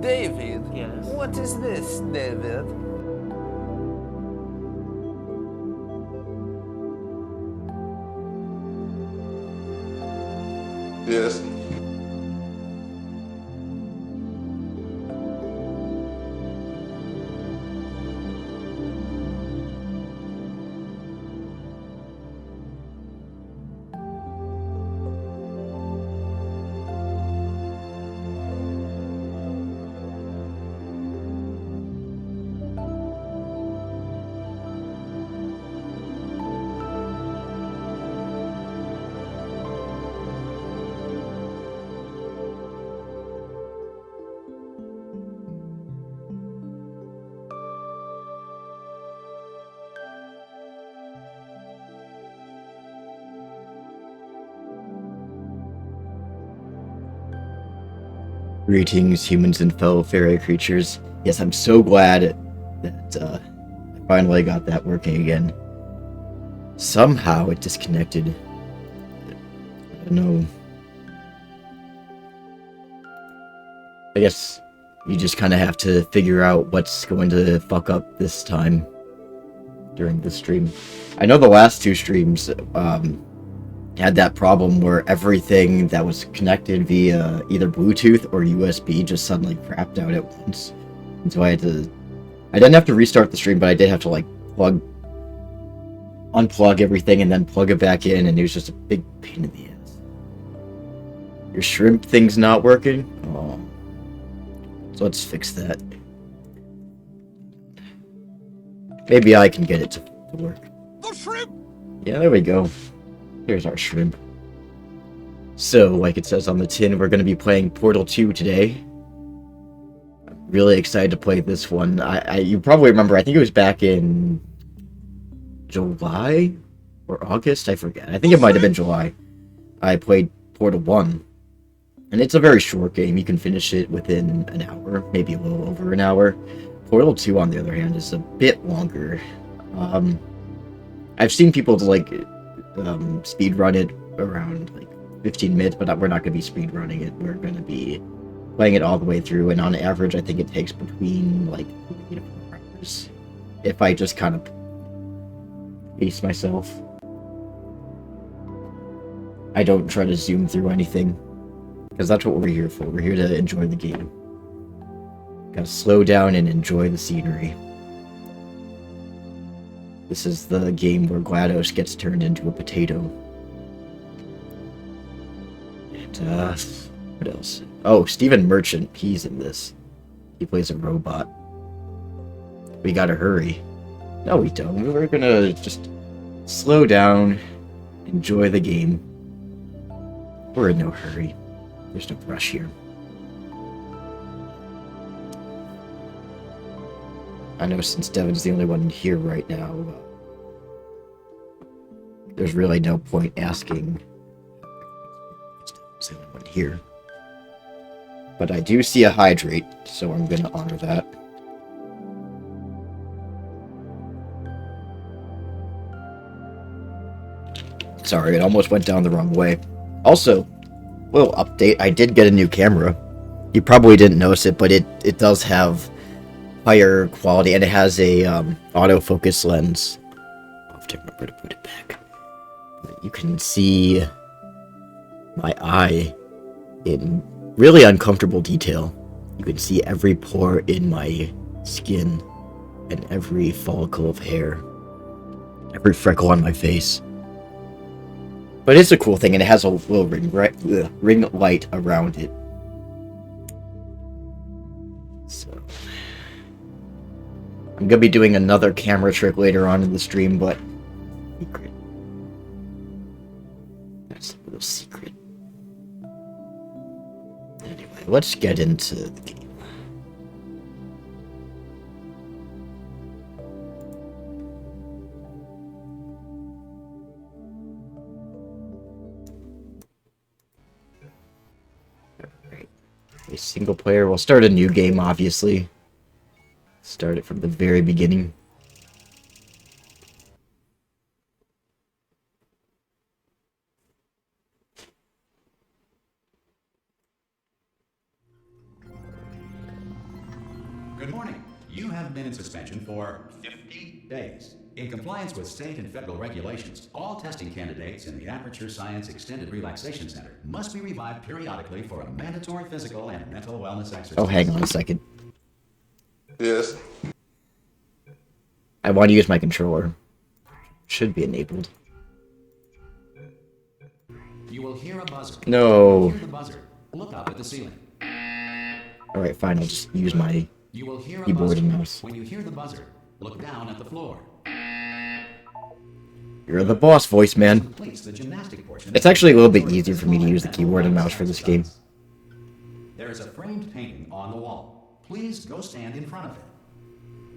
David? Yes? What is this, David? Yes. Greetings, humans and fellow fairy creatures. Yes, I'm so glad that I finally got that working again. Somehow it disconnected. I don't know. I guess you just kind of have to figure out what's going to fuck up this time during the stream. I know the last two streams had that problem where everything that was connected via either Bluetooth or USB just suddenly crapped out at once. And so I didn't have to restart the stream, but I did have to like unplug everything and then plug it back in, and it was just a big pain in the ass. Your shrimp thing's not working? Oh. So let's fix that. Maybe I can get it to work. The shrimp! Yeah, there we go. Here's our shrimp. So, like it says on the tin, we're going to be playing Portal 2 today. I'm really excited to play this one. You probably remember, I think it was back in July or August, I forget. I think it might have been July. I played Portal 1. And it's a very short game. You can finish it within an hour, maybe a little over an hour. Portal 2, on the other hand, is a bit longer. I've seen people speed run it around like 15 minutes, but we're not going to be speed running it. We're going to be playing it all the way through, and on average I think it takes between like 3 to 4 hours if I just kind of pace myself. I don't try to zoom through anything, because that's what we're here for. We're here to enjoy the game. Gotta slow down and enjoy the scenery. This is the game where GLaDOS gets turned into a potato. And, what else? Oh, Stephen Merchant, he's in this. He plays a robot. We gotta hurry. No, we don't. We're gonna just slow down, enjoy the game. We're in no hurry. There's no rush here. I know since Devin's the only one here right now, there's really no point asking. Devin's the only one here. But I do see a hydrate, so I'm gonna honor that. Sorry, it almost went down the wrong way. Also, little update, I did get a new camera. You probably didn't notice it, but it does have higher quality, and it has a autofocus lens. I'll have to remember to put it back. But you can see my eye in really uncomfortable detail. You can see every pore in my skin and every follicle of hair, every freckle on my face. But it's a cool thing, and it has a little ring light around it. So I'm gonna be doing another camera trick later on in the stream, but secret. That's a little secret. Anyway, let's get into the game. Alright. A single player. We'll start a new game, obviously. Start it from the very beginning. Good morning. You have been in suspension for 50 days. In compliance with state and federal regulations, all testing candidates in the Aperture Science Extended Relaxation Center must be revived periodically for a mandatory physical and mental wellness exercise. Oh, hang on a second. Yes. I want to use my controller. Should be enabled. You will hear a buzzer. No. When you hear the buzzer, look up at the ceiling. Alright, fine. I'll just use my You will hear a keyboard buzzer. and mouse. When you hear the buzzer, look down at the floor. You're the boss voice, man. Completes the gymnastic portion. It's actually a little bit easier for me to use the keyboard and mouse for this game. There is a framed painting on the wall. Please go stand in front of it.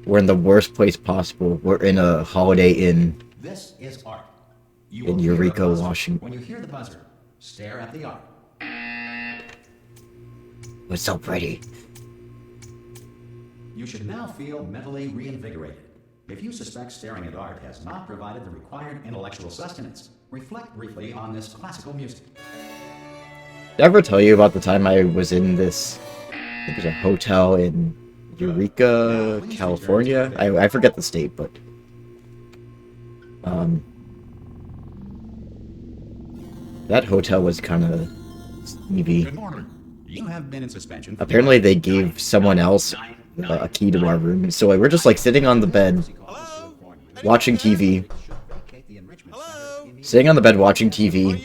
We're in the worst place possible. We're in a Holiday Inn This is art. You in will hear a Eureka, buzzer. Washington. When you hear the buzzer, stare at the art. It's so pretty. You should now feel mentally reinvigorated. If you suspect staring at art has not provided the required intellectual sustenance, reflect briefly on this classical music. Did I ever tell you about the time I was in this, I think it was a hotel in Eureka, California? I forget the state, but that hotel was kind of sneaky. Good morning. You have been in suspension. Apparently they gave someone else a key to our room, so we're just like sitting on the bed, watching TV, sitting on the bed watching TV,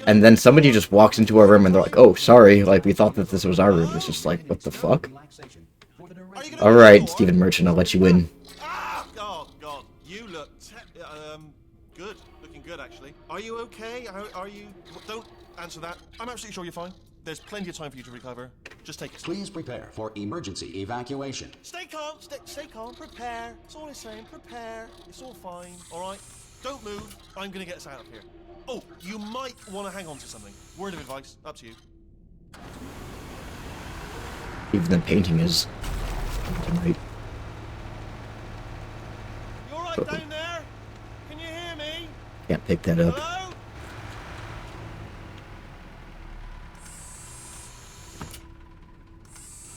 and then somebody just walks into our room and they're like, "Oh, sorry, like we thought that this was our room." It's just like, what the fuck? Alright, Stephen Merchant, I'll let you in. Ah, God, you look good. Looking good, actually. Are you okay? Are you? Don't answer that. I'm absolutely sure you're fine. There's plenty of time for you to recover. Just take it. Please prepare for emergency evacuation. Stay calm. Stay calm. Prepare. That's all I'm saying. Prepare. It's all fine. All right. Don't move. I'm gonna get us out of here. Oh, you might want to hang on to something. Word of advice. Up to you. Even the painting is right. You all right down there? Can you hear me? Can't pick that up. Hello?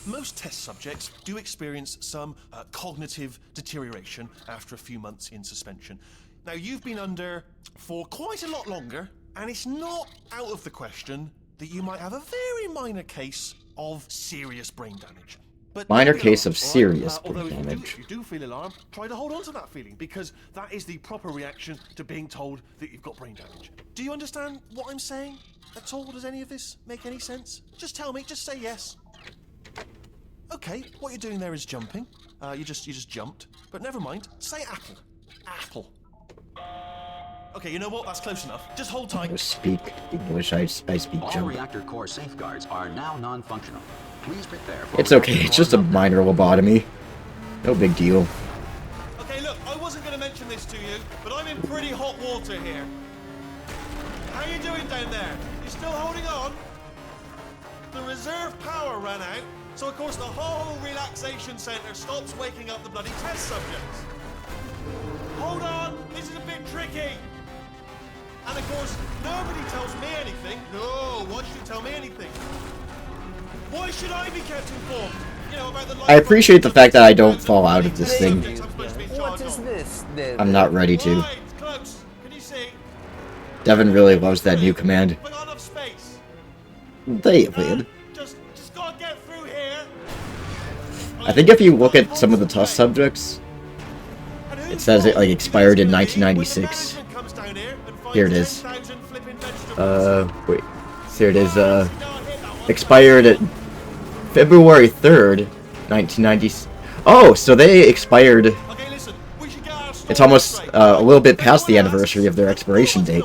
Most test subjects do experience some cognitive deterioration after a few months in suspension. Now, you've been under for quite a lot longer, and it's not out of the question that you might have a very minor case of serious brain damage. But Minor don't be case alarmed, of all right? serious Although brain damage. if you do feel alarmed, try to hold on to that feeling, because that is the proper reaction to being told that you've got brain damage. Do you understand what I'm saying at all? Does any of this make any sense? Just tell me, just say yes. Okay, what you're doing there is jumping. You just jumped. But never mind. Say apple. Apple. Okay, you know what? That's close enough. Just hold tight. I speak English, I speak All German. reactor core safeguards are now non-functional. Please prepare for It's okay, it's just a minor lobotomy. No big deal. Okay, look, I wasn't going to mention this to you, but I'm in pretty hot water here. How you doing down there? You still holding on? The reserve power ran out, so of course the whole relaxation centre stops waking up the bloody test subjects. Hold on, this is a bit tricky. And of course, nobody tells me anything. No, why should you tell me anything? Why should I be kept informed? You know, about the I appreciate the fact that I don't fall out of this thing. What is this, David? I'm not ready to. Right, close. Can you see? Devin really loves that new command. Have I got enough space? They did. Just gotta get through here. I think if you look at some of the test subjects, it says it like expired in 1996. Here it is. Wait. Here it is, expired at February 3rd, 1990. Oh, so they expired. It's almost a little bit past the anniversary of their expiration date.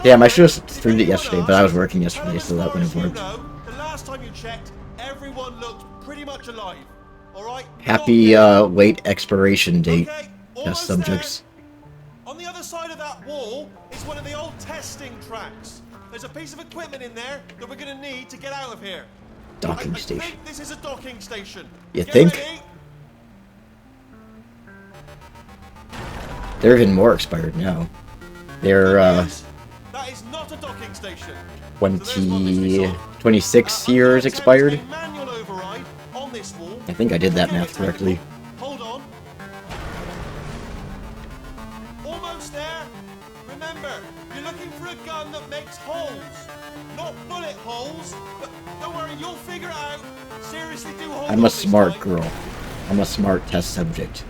Damn, I should have streamed it yesterday, but I was working yesterday, so that wouldn't have worked. The last time you checked, everyone looked pretty much alive. All right. Happy late expiration date, Okay, test almost subjects. there. On the other side of that wall is one of the old testing tracks. There's a piece of equipment in there that we're going to need to get out of here. Docking I station. think this is a docking station. You Get think? ready. They're even more expired now. They're Yes, that is not a docking station. So there's one that's missing. 26 years There's expired. a manual override on this wall. I think I did that Okay, math Detective. correctly. Hold on. Almost there. Remember, you're looking for a gun that makes holes. Not bullet holes, but don't worry, you'll figure it out. Seriously, do hold on I'm a this smart time. girl. I'm a smart test subject.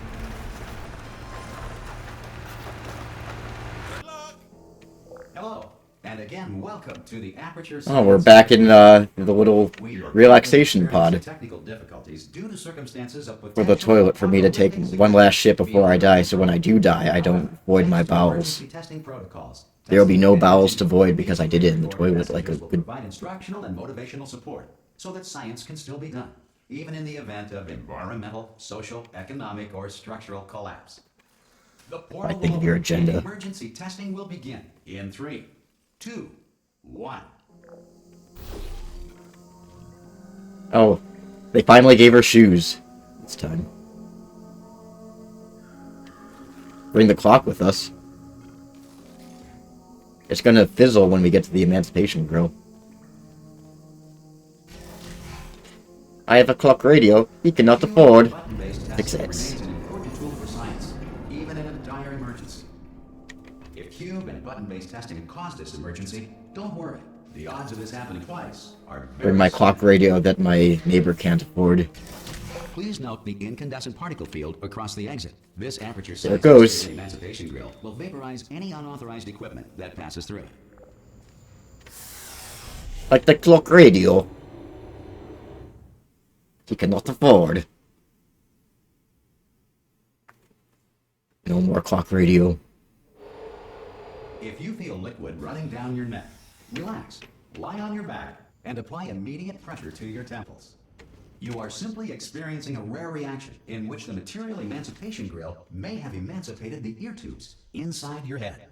Good luck. Hello, and again, welcome to the Aperture Oh, we're Science back in Center. the little We are relaxation experiencing pod technical difficulties due to circumstances of for the potential toilet for me to take apocalyptic one last shit significance before I die, beyond so when I do die, I don't void my Thanks to bowels. emergency testing protocols, There will be no testing bowels to and void because I did it in the recorded toilet like a messages will good... provide instructional and motivational support so that science can still be done, even in the event of environmental, social, economic, or structural collapse. The portal think of your will open and agenda. emergency testing will begin in 3, 2, 1. Oh, they finally gave her shoes. It's time. Bring the clock with us. It's gonna fizzle when we get to the Emancipation Grill. I have a clock radio he cannot afford. Button-based testing 6X. remains an important tool for science, even in a dire emergency. If cube and button-based testing caused this emergency, don't worry. The odds of this happening twice are very Bring my slim. clock radio that my neighbor can't afford. Please note the incandescent particle field across the exit. This aperture There it science goes. station emancipation grill will vaporize any unauthorized equipment that passes through. Like the clock radio he cannot afford. No more clock radio. If you feel liquid running down your neck, relax, lie on your back, and apply immediate pressure to your temples. You are simply experiencing a rare reaction in which the material emancipation grill may have emancipated the ear tubes inside your head.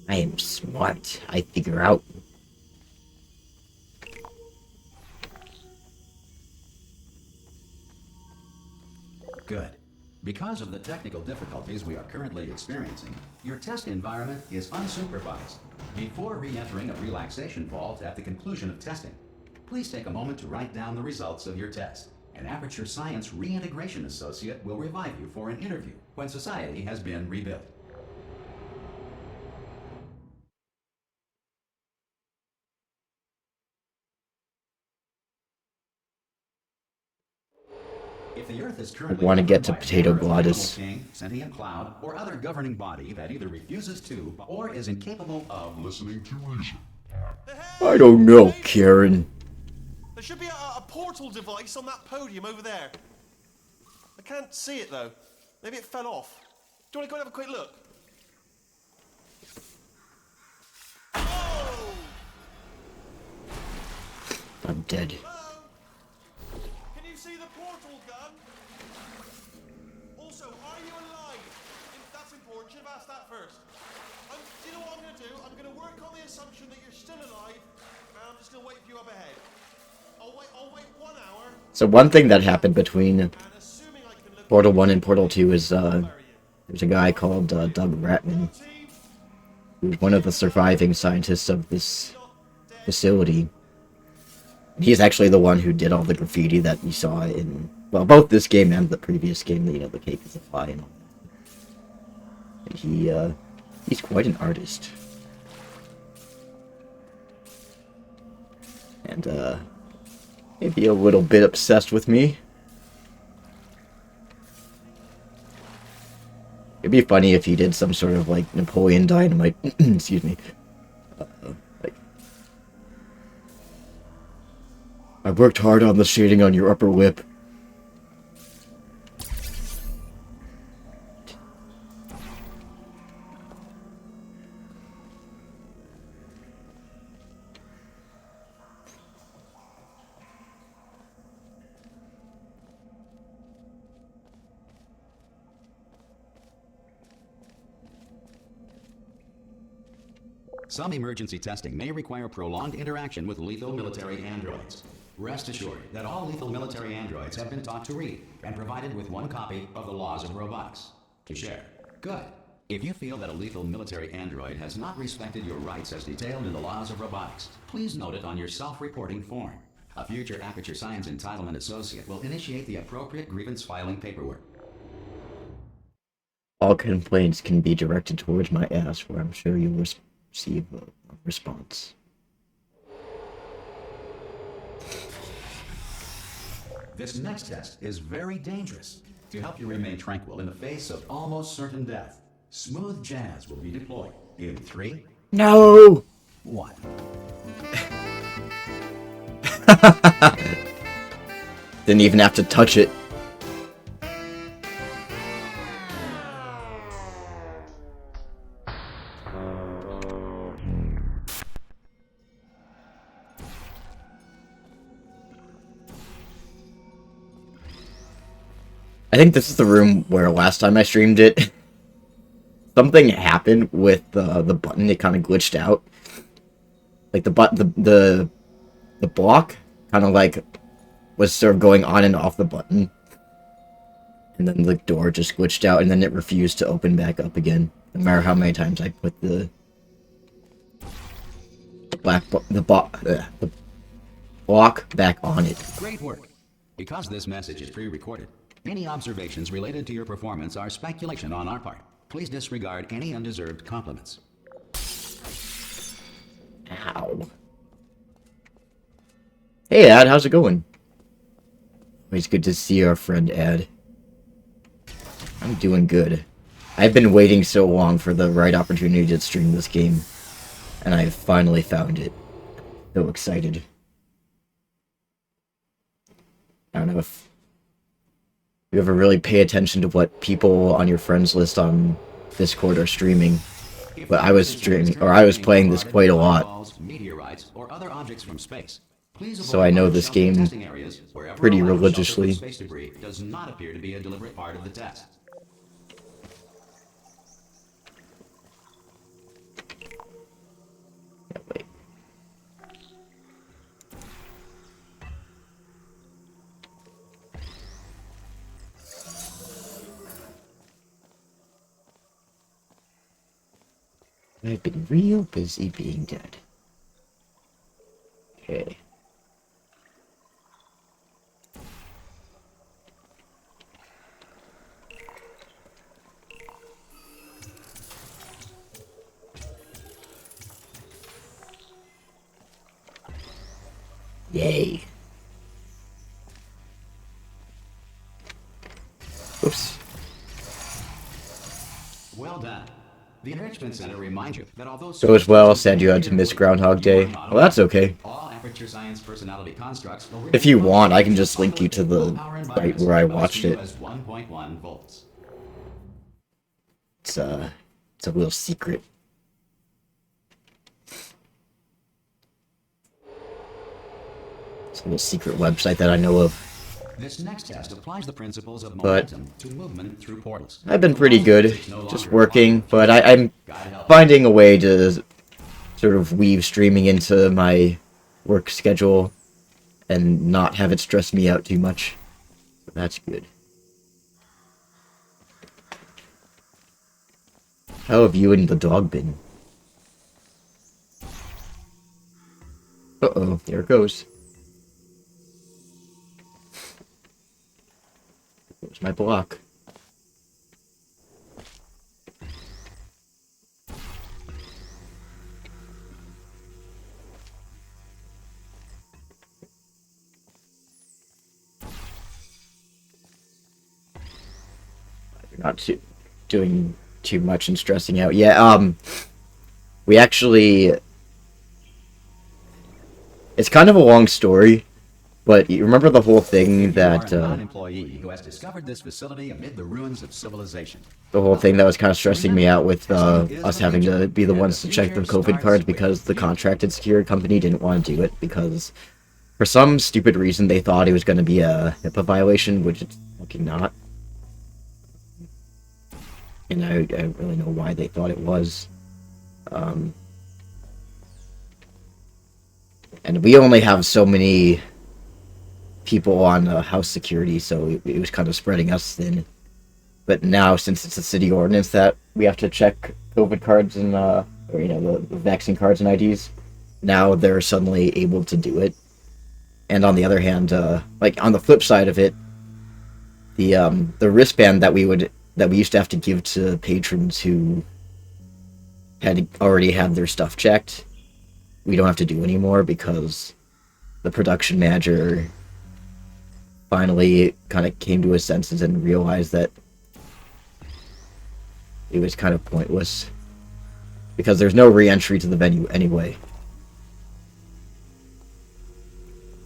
I am smart. I figure out. Good. Because of the technical difficulties we are currently experiencing, your test environment is unsupervised. Before re-entering a relaxation vault at the conclusion of testing, please take a moment to write down the results of your test. An Aperture Science Reintegration Associate will revive you for an interview when society has been rebuilt. If the Earth is currently wanna get to governed by potato terrorist glottis. animal king, sentient cloud, or other governing body that either refuses to or is incapable of listening to reason. I don't know, Karen. There should be a portal device on that podium over there. I can't see it though. Maybe it fell off. Do you want to go and have a quick look? Oh! I'm dead. Hello? Can you see the portal gun? Also, are you alive? That's important. Should have asked that first. Do you know what I'm going to do? I'm going to work on the assumption that you're still alive, and I'm just going to wait for you up ahead. I'll wait 1 hour, So one thing that happened between and assuming I can look Portal 1 and Portal 2 is there's a guy called Doug Ratman, team, who's one of the surviving scientists of this facility. He's actually the one who did all the graffiti that you saw in, well, both this game and the previous game, you know, the cake is a fly and all that. And he's quite an artist. And, maybe a little bit obsessed with me. It'd be funny if he did some sort of, like, Napoleon Dynamite, excuse me. Like, I worked hard on the shading on your upper lip. Some emergency testing may require prolonged interaction with lethal military androids. Rest assured that all lethal military androids have been taught to read and provided with one copy of the laws of robotics to share. Good. If you feel that a lethal military android has not respected your rights as detailed in the laws of robotics, please note it on your self-reporting form. A future Aperture Science Entitlement Associate will initiate the appropriate grievance filing paperwork. All complaints can be directed towards my ass, where I'm sure you will receive a response. This next test is very dangerous. To help you remain tranquil in the face of almost certain death, smooth jazz will be deployed in 3, No! 1. Didn't even have to touch it. I think this is the room where last time I streamed it, something happened with the button. It kind of glitched out. Like the block kind of like was sort of going on and off the button, and then the door just glitched out, and then it refused to open back up again. No matter how many times I put the block back on it. Great work. Because this message is pre-recorded, any observations related to your performance are speculation on our part. Please disregard any undeserved compliments. Ow. Hey, Ad, how's it going? Always good to see our friend, Ad. I'm doing good. I've been waiting so long for the right opportunity to stream this game, and I finally found it. So excited. I don't know if you ever really pay attention to what people on your friends list on Discord are streaming, but I was playing this quite a lot. Meteorites or other objects from space. So I know this game pretty religiously. Space debris does not appear to be a deliberate part of the test. Wait. I've been real busy being dead. Okay. Yay. Oops. Well done. The Enrichment Center reminds you that although Goes well, said you had to miss Groundhog Day. Well, that's okay. all Aperture Science personality constructs will If you want, I can just link you to the site where I watched it. 1.1 volts. It's a little secret. It's a little secret website that I know of. This next test applies the principles of But momentum to movement through portals. I've been pretty good, just working, but I'm finding a way to sort of weave streaming into my work schedule and not have it stress me out too much. So that's good. How have you and the dog been? Uh-oh, there it goes. There's my block. You're not doing too much and stressing out. Yeah, we actually... It's kind of a long story, but you remember the whole thing that... an employee who has discovered this facility amid the ruins of civilization. The whole thing that was kind of stressing me out with us having to be the ones to check the COVID cards because the contracted security company didn't want to do it because for some stupid reason they thought it was going to be a HIPAA violation, which it's fucking not. And I don't really know why they thought it was. And we only have so many people on house security, so it was kind of spreading us thin. But now, since it's a city ordinance that we have to check COVID cards and or the vaccine cards and IDs, now they're suddenly able to do it. And on the other hand, like on the flip side of it, the wristband that we used to have to give to patrons who had already had their stuff checked, we don't have to do anymore because the production manager finally kind of came to his senses and realized that it was kind of pointless because there's no re-entry to the venue anyway.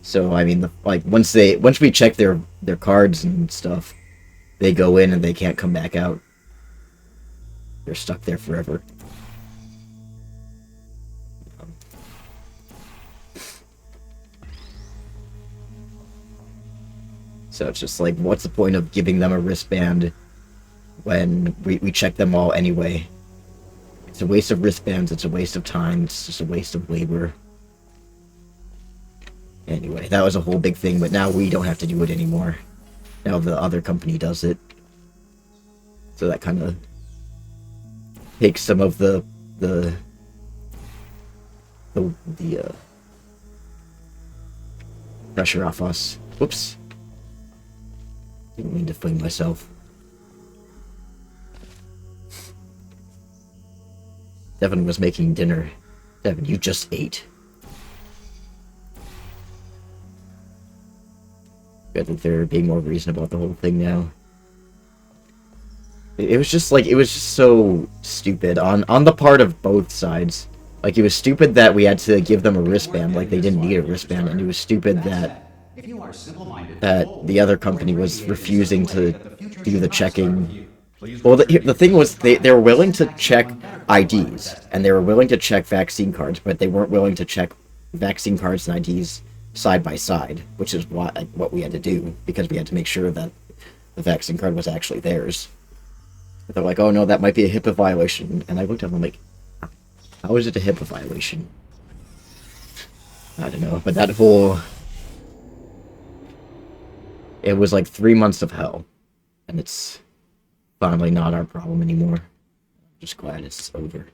So I mean, once we check their cards and stuff, they go in and they can't come back out. They're stuck there forever. So it's just like, what's the point of giving them a wristband when we check them all anyway? It's a waste of wristbands, it's a waste of time, it's just a waste of labor. Anyway, that was a whole big thing, but now we don't have to do it anymore. Now the other company does it. So that kind of takes some of the pressure off us. Whoops. Didn't mean to fling myself. Devin was making dinner. Devin, you just ate. Good that they're being more reasonable about the whole thing now. It was just so stupid on the part of both sides. Like, it was stupid that we had to give them a wristband, like they didn't need a wristband, and it was stupid that the other company was refusing to do the checking. Well, the thing was, they were willing to check IDs, and they were willing to check vaccine cards, but they weren't willing to check vaccine cards and IDs side by side, which is what we had to do, because we had to make sure that the vaccine card was actually theirs. But they're like, oh no, that might be a HIPAA violation. And I looked at them like, how is it a HIPAA violation? I don't know, but that whole... It was like 3 months of hell, and it's finally not our problem anymore. I'm just glad it's over.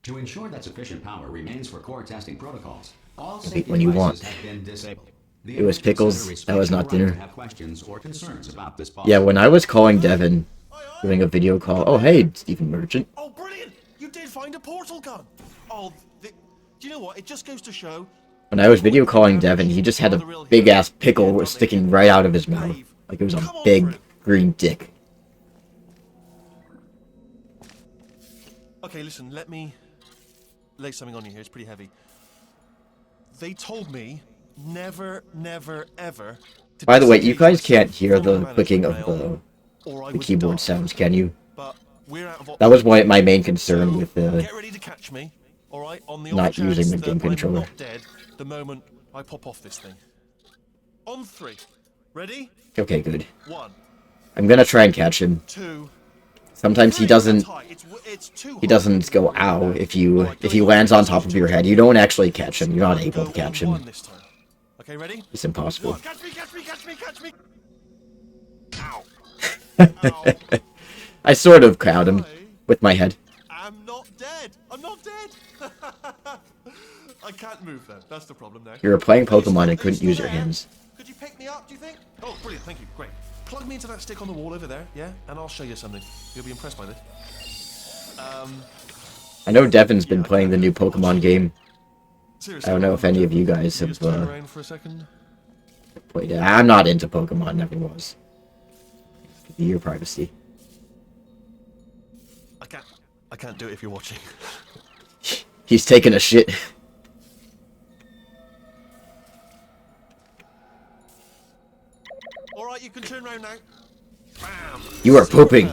To ensure that sufficient power remains for core testing protocols, all Wait when you want. have been disabled. It was pickles, that was not dinner. Have questions or concerns about this Yeah, when I was calling Devin, doing a video call, oh hey, Stephen Merchant. Oh, brilliant! You did find a portal gun. Oh, do you know what? It just goes to show. When I was video calling Devin, he just had a big ass pickle sticking right out of his mouth. Like it was a big green dick. Okay, listen, let me lay something on you here. It's pretty heavy. They told me never, ever... By the way, you guys can't hear the clicking of the keyboard sounds, can you? That was my main concern with get ready to catch me, all right? On the not using the game controller. Not dead the moment I pop off this thing. On 3. Ready? Okay, good. 1. I'm gonna try and catch him. 2. Sometimes he doesn't go ow if he lands on top of your head. You don't actually catch him. You're not able to catch him. Okay, ready? It's impossible. Catch me, catch me, catch me, catch me. Ow. Ow. I sort of caught him with my head. I'm not dead. I'm not dead. I can't move though. That's the problem now. You were playing Pokemon and couldn't use your hands. Could you pick me up, do you think? Oh, brilliant. Thank you. Great. Plug me into that stick on the wall over there, yeah? And I'll show you something. You'll be impressed by this. I know Devin's been playing the new Pokemon game. Seriously, I don't know if any of you guys have just turn around for a second. played it. I'm not into Pokemon, never was. Your privacy. I can't do it if you're watching. He's taking a shit. Alright, you can turn around now. Bam! You are pooping.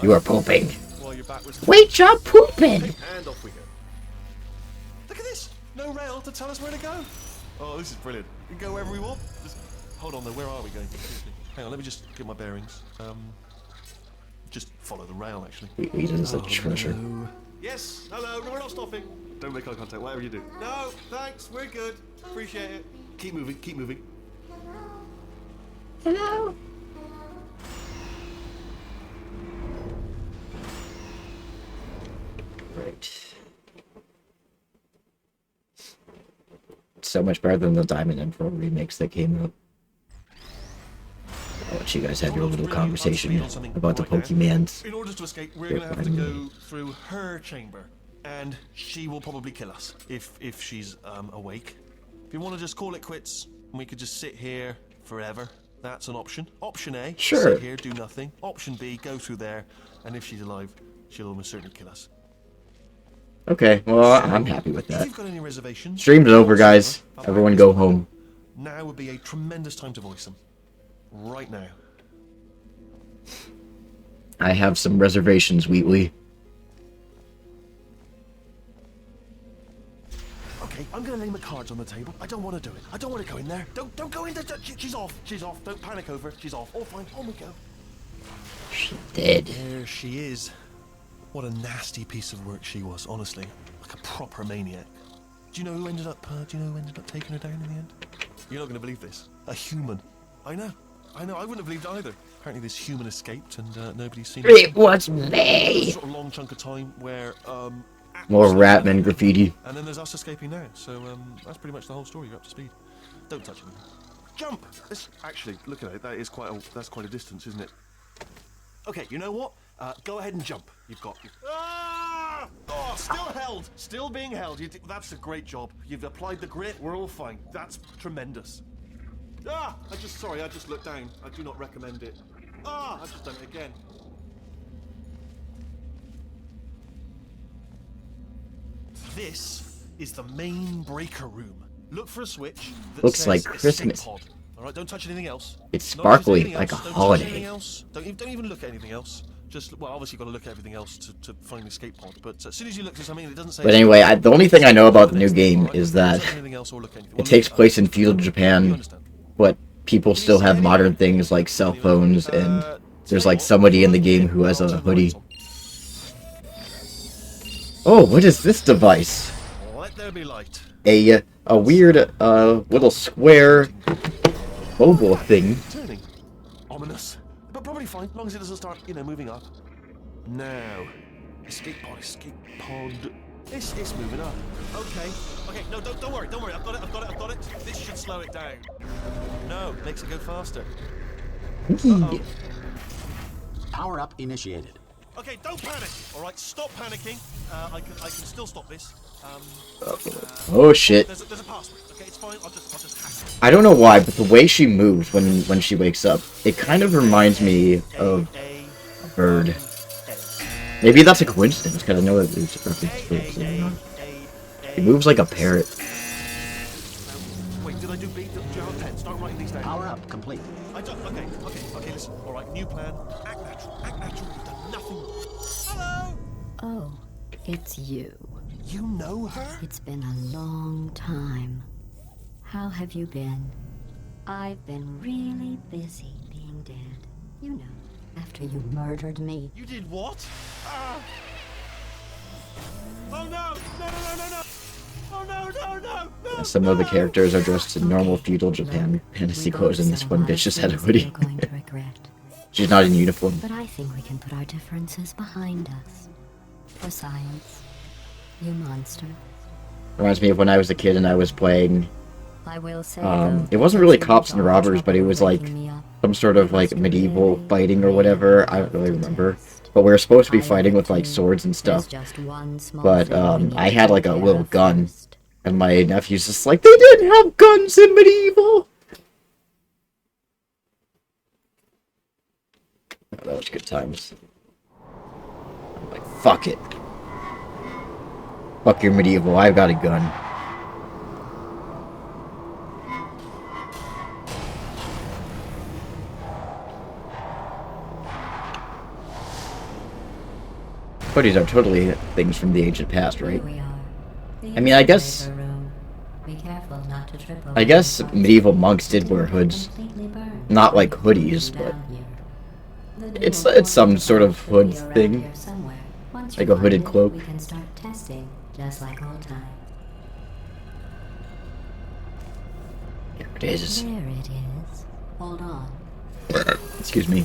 You are pooping. Well, you're backwards. Wait, you're pooping. And off we go. Look at this! No rail to tell us where to go. Oh, this is brilliant. We can go wherever we want. Just, hold on though, where are we going? Hang on, let me just get my bearings. Just follow the rail, actually. He is a treasure. No. Yes, hello, no, we're not stopping. Don't make eye contact, whatever you do. No, thanks, we're good. Appreciate it. Keep moving, keep moving. Hello. Right. So much better than the Diamond Emperor remix that came up. I'll let you guys have your little conversation about the Pokemans. In order to escape, we're going to have to go through her chamber, and she will probably kill us if she's awake. If you want to just call it quits, and we could just sit here forever, that's an option. Option A, sure. Sit here, do nothing. Option B, go through there, and if she's alive, she'll almost certainly kill us. Okay, well, I'm happy with If that. you've got any reservations, Stream's over, guys. Everyone go home. Now would be a tremendous time to voice them. Right now. I have some reservations, Wheatley. Okay, I'm gonna lay my cards on the table. I don't want to do it. I don't want to go in there. Don't go in there. She's off. She's off. Don't panic over it. She's off. All fine. On we go. She dead. There she is. What a nasty piece of work she was, honestly. Like a proper maniac. Do you know who ended up taking her down in the end? You're not gonna believe this. A human. I know. I wouldn't have believed either. Apparently this human escaped and nobody's seen it. It was me! Sort of long chunk of time where More Ratman graffiti. and then there's us escaping now. So that's pretty much the whole story. You're up to speed. Don't touch anything. Jump! Actually, look at it. That's quite a distance, isn't it? Okay, you know what? Go ahead and jump. You've got. Ah! Oh, still held. Still being held. That's a great job. You've applied the grit. We're all fine. That's tremendous. Ah! I just looked down. I do not recommend it. Ah! I've just done it again. This is the main breaker room. Look for a switch that Looks says like escape Christmas. pod. All right, don't touch anything else. It's Not touch sparkly anything like a else. Don't touch holiday. anything else. Don't even look at anything else. Just, well, obviously you've got to look at everything else to find the escape pod. But as soon as you look for something, it doesn't say. But anyway, the only thing I know about the new game is that it takes place in feudal Japan, but people still have modern things like cell phones, and there's like somebody in the game who has a hoodie. Oh, what is this device? Let there be light. A weird little square mobile thing. Turning. Ominous. But probably fine, as long as it doesn't start, moving up. Now. Escape pod. It's moving up. Okay, no, don't worry. I've got it. This should slow it down. No, makes it go faster. Uh-oh. Power up initiated. Okay, don't panic. All right, stop panicking. I can still stop this. Oh shit. There's a password. Okay, it's fine. I'll just hack it. I don't know why, but the way she moves when she wakes up, it kind of reminds me of a bird. Maybe that's a coincidence, because I know it was a reference to it, so I don't know. It moves like a parrot. Wait, did I do B? Do you have a pen? Start writing these down. Power up complete. Okay, listen. All right, new plan. Act natural. You've done nothing. Hello. Oh, it's you. You know her? It's been a long time. How have you been? I've been really busy being dead. You know, after you murdered me. You did what? Oh no! No! Oh no! Some of the characters are dressed in normal feudal Japan fantasy clothes, and this one bitch just had a hoodie. You're going to regret. She's not in uniform. But I think we can put our differences behind us. For science. You monster. Reminds me of when I was a kid and I was playing. I will say, It wasn't really cops and robbers, but it was like some sort of like medieval fighting or whatever. I don't really remember. But we were supposed to be fighting with like swords and stuff. But I had like a little gun, and my nephew's just like, they didn't have guns in medieval. Oh, that was good times. I'm like, fuck it. Fuck your medieval, I've got a gun. Hoodies are totally things from the ancient past, right? I mean, I guess medieval monks did wear hoods. Not like hoodies, but it's some sort of hood thing. Like a hooded cloak. We can start testing just like old times. There it is. There it is. hold on. Excuse me.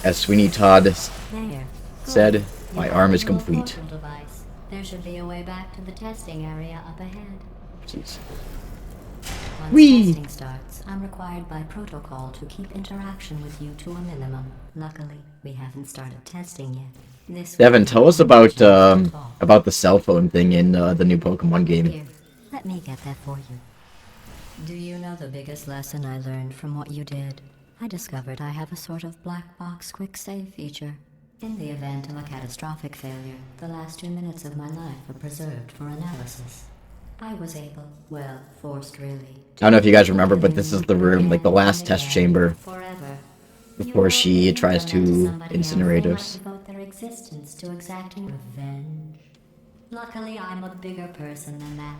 As Sweeney Todd There. said, Good. my You arm have is a little complete. portal device. There should be a way back to the testing area up ahead. Jeez. Once Whee! testing starts, I'm required by protocol to keep interaction with you to a minimum. Luckily, we haven't started testing yet. This Devin, tell us about talk. the cell phone thing in the new Pokemon game. Here, let me get that for you. Do you know the biggest lesson I learned from what you did? I discovered I have a sort of black box quick save feature. In the event of a catastrophic failure, the last 2 minutes of my life are preserved for analysis. I was able, well, forced really. I don't know if you guys remember, but this is the room, like the last test chamber Forever. before she tries to incinerate us. Devote their existence to exacting revenge. Luckily, I'm a bigger person than that.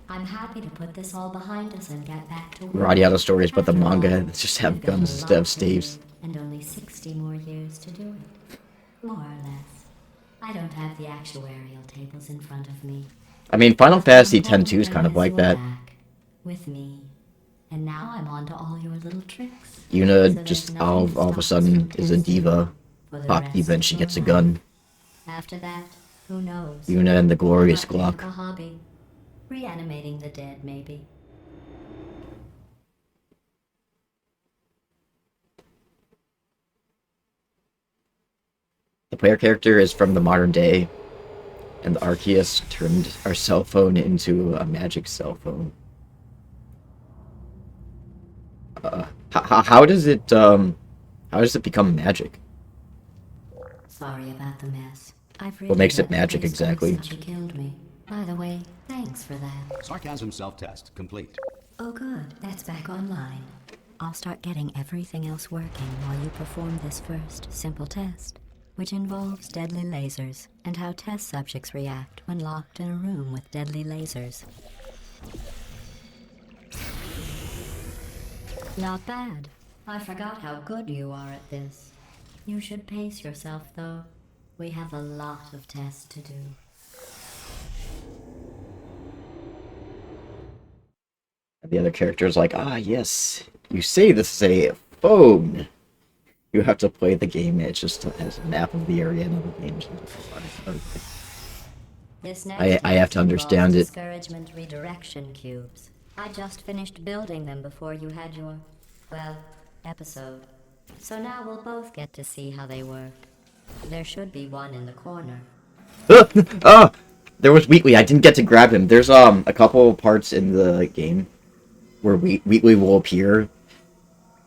I'm happy to put this all behind us and get back to work. Radiata stories, but the After all, manga just have we've got guns a instead lot of to staves. do, and only 60 more years to do it. More or less. I don't have the actuarial tables in front of me. I mean, Final Fantasy X-2 is kind of like that. With me. And now I'm on to all your little tricks. Yuna So just there's all nothing of a stops sudden you is a testing diva, for the pop rest diva, and of she your gets a life. gun. After that, who knows? Yuna and the glorious Might pick up Glock. a hobby. Reanimating the dead, maybe. The player character is from the modern day, and the Arceus turned our cell phone into a magic cell phone. How does it become magic? Sorry about the mess. I've What makes it let the magic place go exactly? since you killed me. By the way, thanks for that. Sarcasm self-test complete. Oh good, that's back online. I'll start getting everything else working while you perform this first simple test, which involves deadly lasers and how test subjects react when locked in a room with deadly lasers. Not bad. I forgot how good you are at this. You should pace yourself, though. We have a lot of tests to do. And the other character is like, ah, yes, you say this is a phone. You have to play the game. It just has a map of the area and other games. This I next have to test understand involves it. Discouragement redirection cubes. I just finished building them before you had your, well, episode. So now we'll both get to see how they work. There should be one in the corner. Ah! There was Wheatley. I didn't get to grab him. There's a couple parts in the game where Wheatley will appear.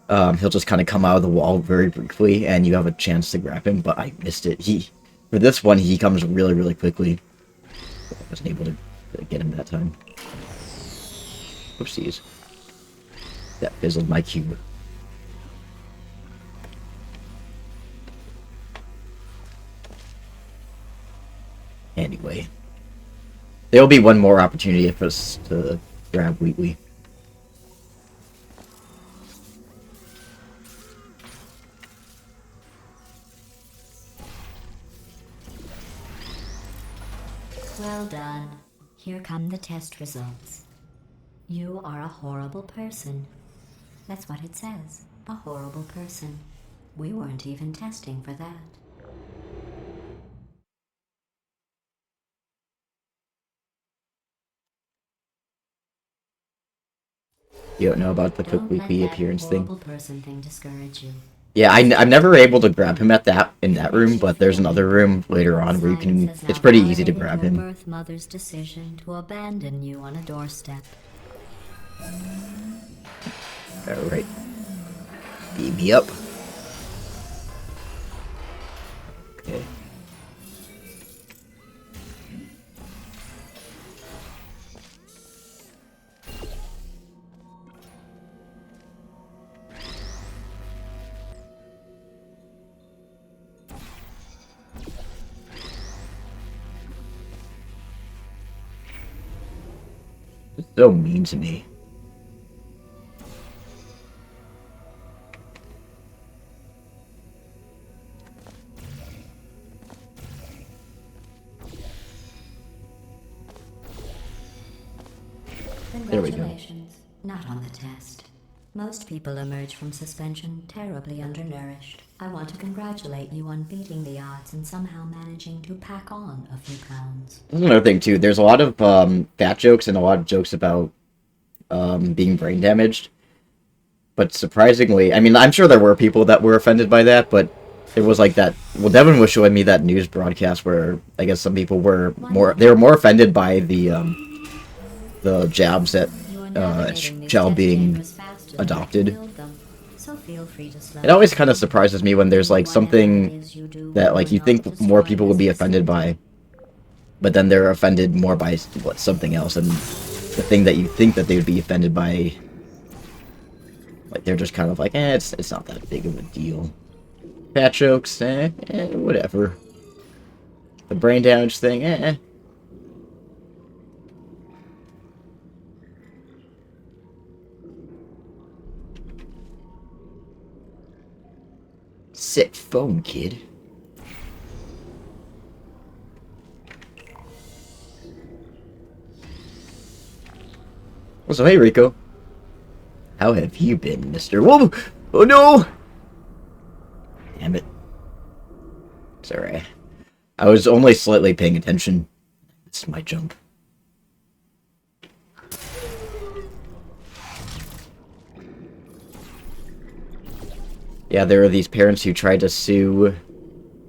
He'll just kind of come out of the wall very briefly, and you have a chance to grab him, but I missed it. For this one, he comes really, really quickly. I wasn't able to get him that time. Oopsies. That fizzled my cube. Anyway. There'll be one more opportunity for us to grab Wheatley. Well done. Here come the test results. You are a horrible person. That's what it says. A horrible person. We weren't even testing for that. You don't know about the quick Don't let Wheatley that appearance horrible thing? person thing discourage you. Yeah, I'm never able to grab him in that room, but there's another room later on where you can. Science has It's now pretty easy to validated grab your him. birth mother's decision to abandon you on a doorstep. Alright. Beat me up. Okay. So mean to me. There we go. Congratulations. Not on the test. Most people emerge from suspension terribly undernourished. I want to congratulate you on beating the odds and somehow managing to pack on a few pounds. There's another thing, too. There's a lot of fat jokes and a lot of jokes about being brain damaged. But surprisingly, I mean, I'm sure there were people that were offended by that, but it was like that. Well, Devin was showing me that news broadcast where I guess some people were more offended by the jabs that Shell being adopted. It always kind of surprises me when there's like something that like you think more people would be offended by, but then they're offended more by something else, and the thing that you think that they would be offended by, like they're just kind of like, it's not that big of a deal. Fat jokes, whatever. The brain damage thing, Sick phone, kid. So, hey, Rico. How have you been, mister? Whoa! Oh, no! Damn it. It's alright. I was only slightly paying attention. It's my jump. Yeah, there are these parents who tried to sue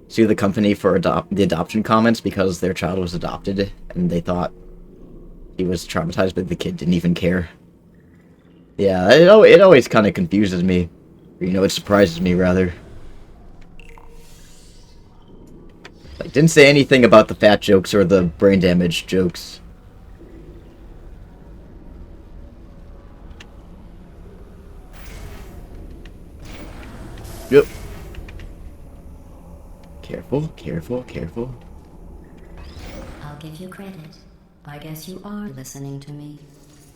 the company for the adoption comments because their child was adopted, and they thought he was traumatized, but the kid didn't even care. Yeah, it always kind of confuses me. You know, it surprises me, rather. Like, didn't say anything about the fat jokes or the brain damage jokes. Yep. Careful, careful, careful. I'll give you credit. I guess you are listening to me.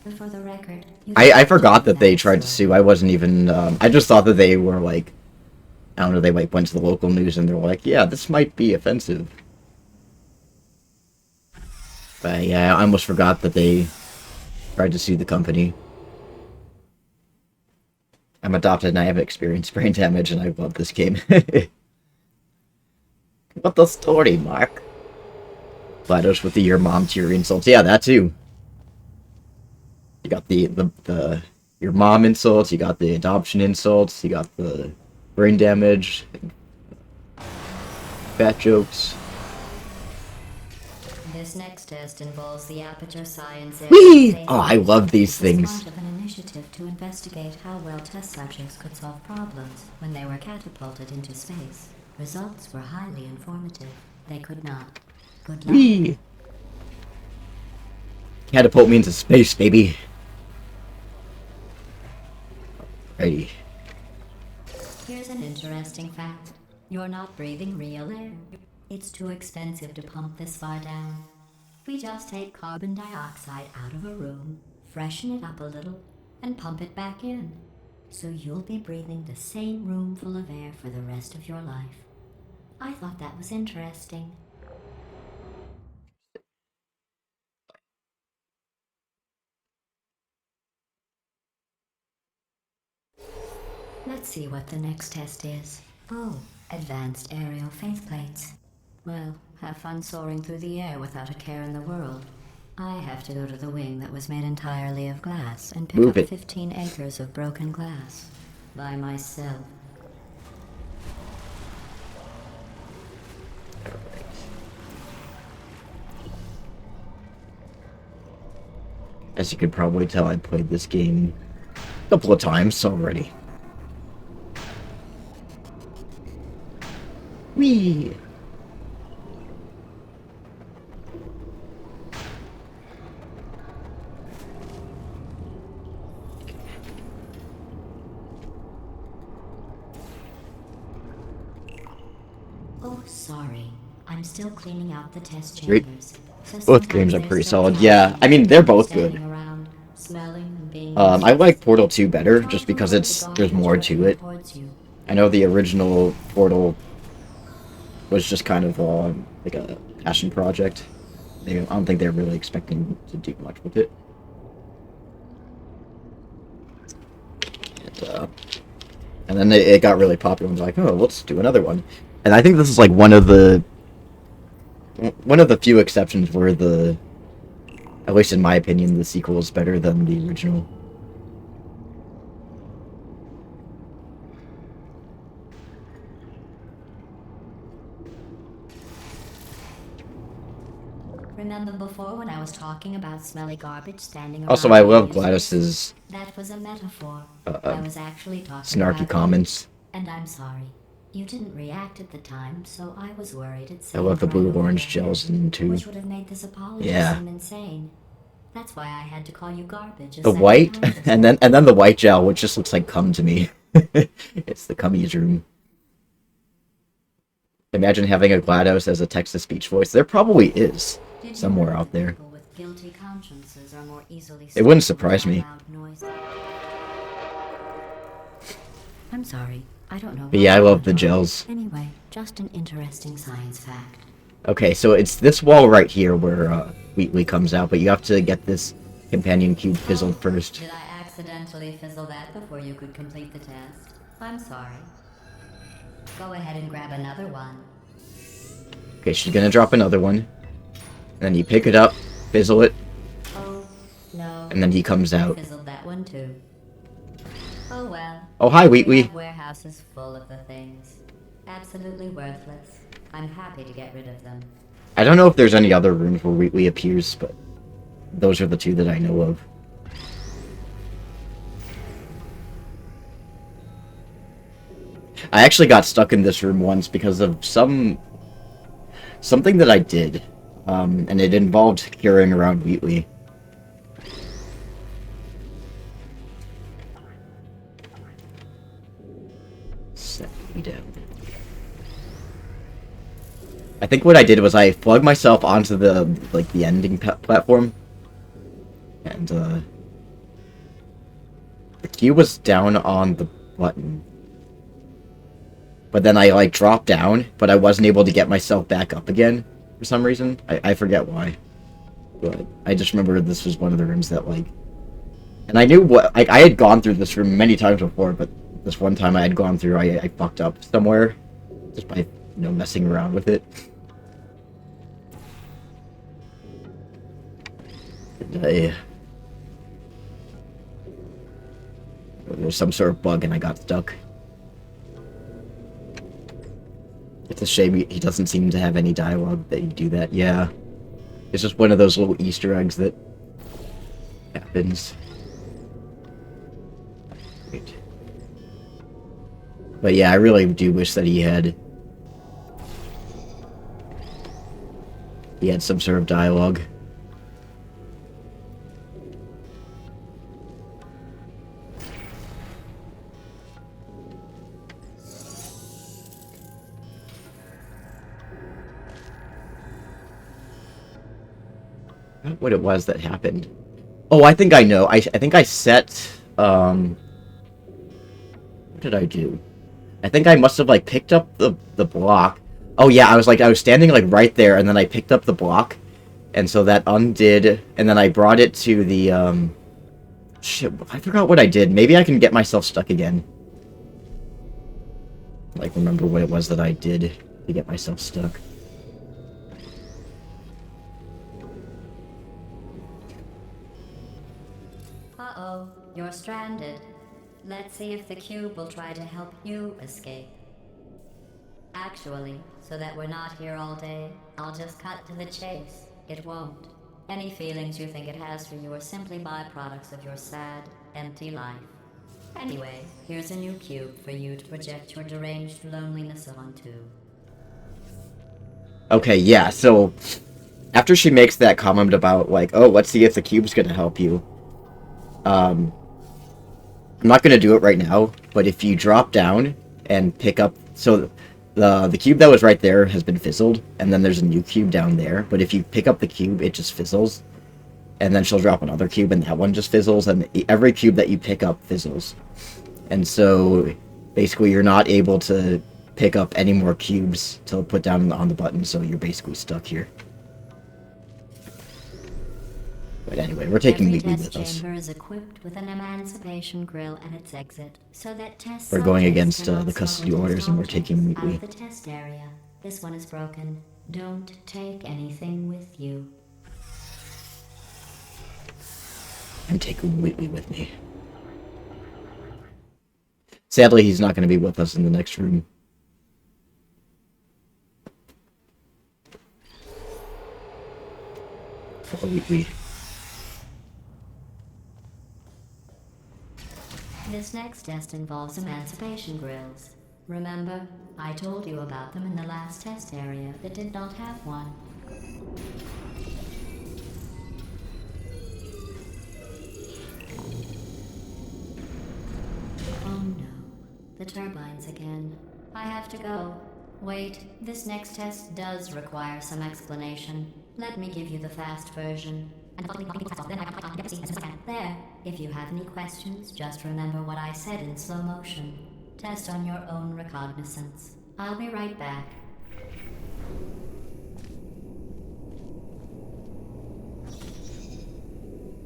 But for the record, I forgot that they tried to sue. I wasn't even, I just thought that they were like, I don't know, they like went to the local news and they're like, yeah, this might be offensive. But yeah, I almost forgot that they tried to sue the company. I'm adopted and I have experienced brain damage and I love this game. What the story, Mark? Flatters with the your mom to your insults. Yeah, that too. You got the your mom insults, you got the adoption insults, you got the brain damage, fat jokes. This next test involves the Aperture Science Whee! Area. Oh, I love these things. Part of an initiative to investigate how well test subjects could solve problems when they were catapulted into space. Results were highly informative. They could not. Good luck. Whee! Catapult me into space, baby. Alrighty. Here's an interesting fact. You're not breathing real air. It's too expensive to pump this far down. We just take carbon dioxide out of a room, freshen it up a little, and pump it back in. So you'll be breathing the same room full of air for the rest of your life. I thought that was interesting. Let's see what the next test is. Oh, advanced aerial faith plates. Well, have fun soaring through the air without a care in the world. I have to go to the wing that was made entirely of glass and pick Move up it. 15 acres of broken glass. By myself. As you can probably tell, I played this game a couple of times already. Whee! Oh, sorry. I'm still cleaning out the test Great. chambers. So Both sometimes games are there's pretty still solid. time Yeah, I mean, they're both good. standing around, smelling and being I like Portal 2 better, Try just to because avoid the there's more garbage to it. towards you. I know the original Portal was just kind of like a passion project. I don't think they're really expecting to do much with it. And then it got really popular and was like, oh, let's do another one. And I think this is like one of the few exceptions where at least in my opinion, the sequel is better than the original. Remember before when I was talking about smelly garbage standing around? Also, I love the Gladys's That was a metaphor. I was actually talking snarky about comments. you. And I'm sorry. You didn't react at the time, so I was worried it I love the saved right blue-orange away, gels in too. which would have made this apology Yeah. seem insane. That's why I had to call you garbage. a The second white, time this and then the white gel, which just looks like cum to me. It's the cummies room. Imagine having a GLaDOS as a text-to-speech voice. There probably is Did you somewhere know out that there. people with guilty consciences are more easily It wouldn't startled surprise by me. loud noises? I'm sorry. I don't know. But yeah, I much love about the it. gels. Anyway, just an interesting science fact. Okay, so it's this wall right here where Wheatley comes out, but you have to get this companion cube fizzled first. Did I accidentally fizzle that before you could complete the test? I'm sorry. Go ahead and grab another one. Okay, she's gonna drop another one. And then you pick it up, fizzle it, Oh, no. and then he comes out. Fizzled that one too. Oh well. Oh, hi, We Wheatley. have warehouses full of the things. Absolutely worthless. I'm happy to get rid of them. I don't know if there's any other rooms where Wheatley appears, but those are the two that I know of. I actually got stuck in this room once because of something that I did, and it involved carrying around Wheatley. Set me down. I think what I did was I plugged myself onto the ending platform, and the cube was down on the button. But then I dropped down, but I wasn't able to get myself back up again for some reason. I forget why, but I just remember this was one of the rooms that and I knew I had gone through this room many times before, but this one time I had gone through, I fucked up somewhere just by messing around with it. And there was some sort of bug and I got stuck. It's a shame he doesn't seem to have any dialogue that you do that. Yeah. It's just one of those little Easter eggs that happens. Wait. But yeah, I really do wish that he had some sort of dialogue. I don't know what it was that happened. Oh, I think I know. I think I set, what did I do? I think I must have, picked up the block. Oh, yeah, I was standing, right there, and then I picked up the block. And so that undid, and then I brought it to the, shit, I forgot what I did. Maybe I can get myself stuck again. Remember what it was that I did to get myself stuck. Uh-oh, you're stranded. Let's see if the cube will try to help you escape. Actually, so that we're not here all day, I'll just cut to the chase. It won't. Any feelings you think it has for you are simply byproducts of your sad, empty life. Anyway, here's a new cube for you to project your deranged loneliness onto. Okay, yeah, so after she makes that comment about, oh, let's see if the cube's gonna help you, I'm not gonna do it right now, but if you drop down and pick up, so the cube that was right there has been fizzled, and then there's a new cube down there, but if you pick up the cube, it just fizzles, and then she'll drop another cube, and that one just fizzles, and every cube that you pick up fizzles. And so, basically, you're not able to pick up any more cubes to put down on the button, so you're basically stuck here. But anyway, we're taking Every Wheatley test with us. chamber is equipped with an emancipation grill at its exit, so that test We're going subjects against cannot the smuggle custody test orders and we're taking objects out Wheatley. of the test area. This one is broken. Don't take anything with you. I'm taking Wheatley with me. Sadly, he's not going to be with us in the next room. Poor Wheatley. This next test involves emancipation grills. Remember, I told you about them in the last test area that did not have one. Oh no, the turbines again. I have to go. Wait, this next test does require some explanation. Let me give you the fast version. There, if you have any questions, just remember what I said in slow motion. Test on your own recognizance. I'll be right back.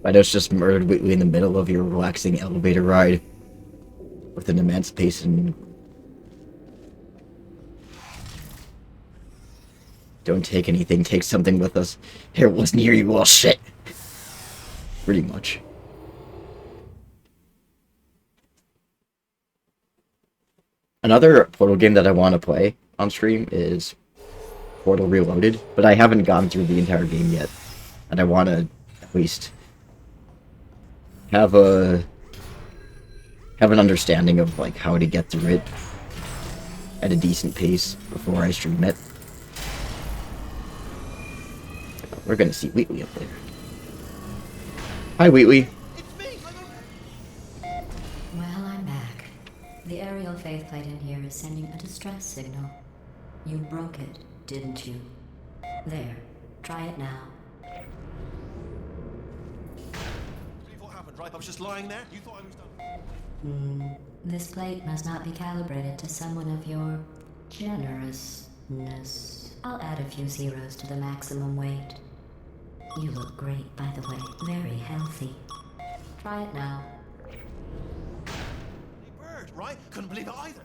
Fidos just murdered Wheatley in the middle of your relaxing elevator ride with an emancipation. Don't take anything, take something with us. Here, it wasn't here, you all shit. Pretty much. Another Portal game that I want to play on stream is Portal Reloaded, but I haven't gone through the entire game yet. And I want to at least have an understanding of like how to get through it at a decent pace before I stream it. We're gonna see Wheatley up there. Hi, Wheatley. Well, I'm back. The aerial faceplate in here is sending a distress signal. You broke it, didn't you? There. Try it now. Believe what happened, right? I was just lying there. You thought I was done. This plate must not be calibrated to someone of your generousness. I'll add a few zeros to the maximum weight. You look great, by the way. Very healthy. Try it now. Bird, right? Couldn't believe it either.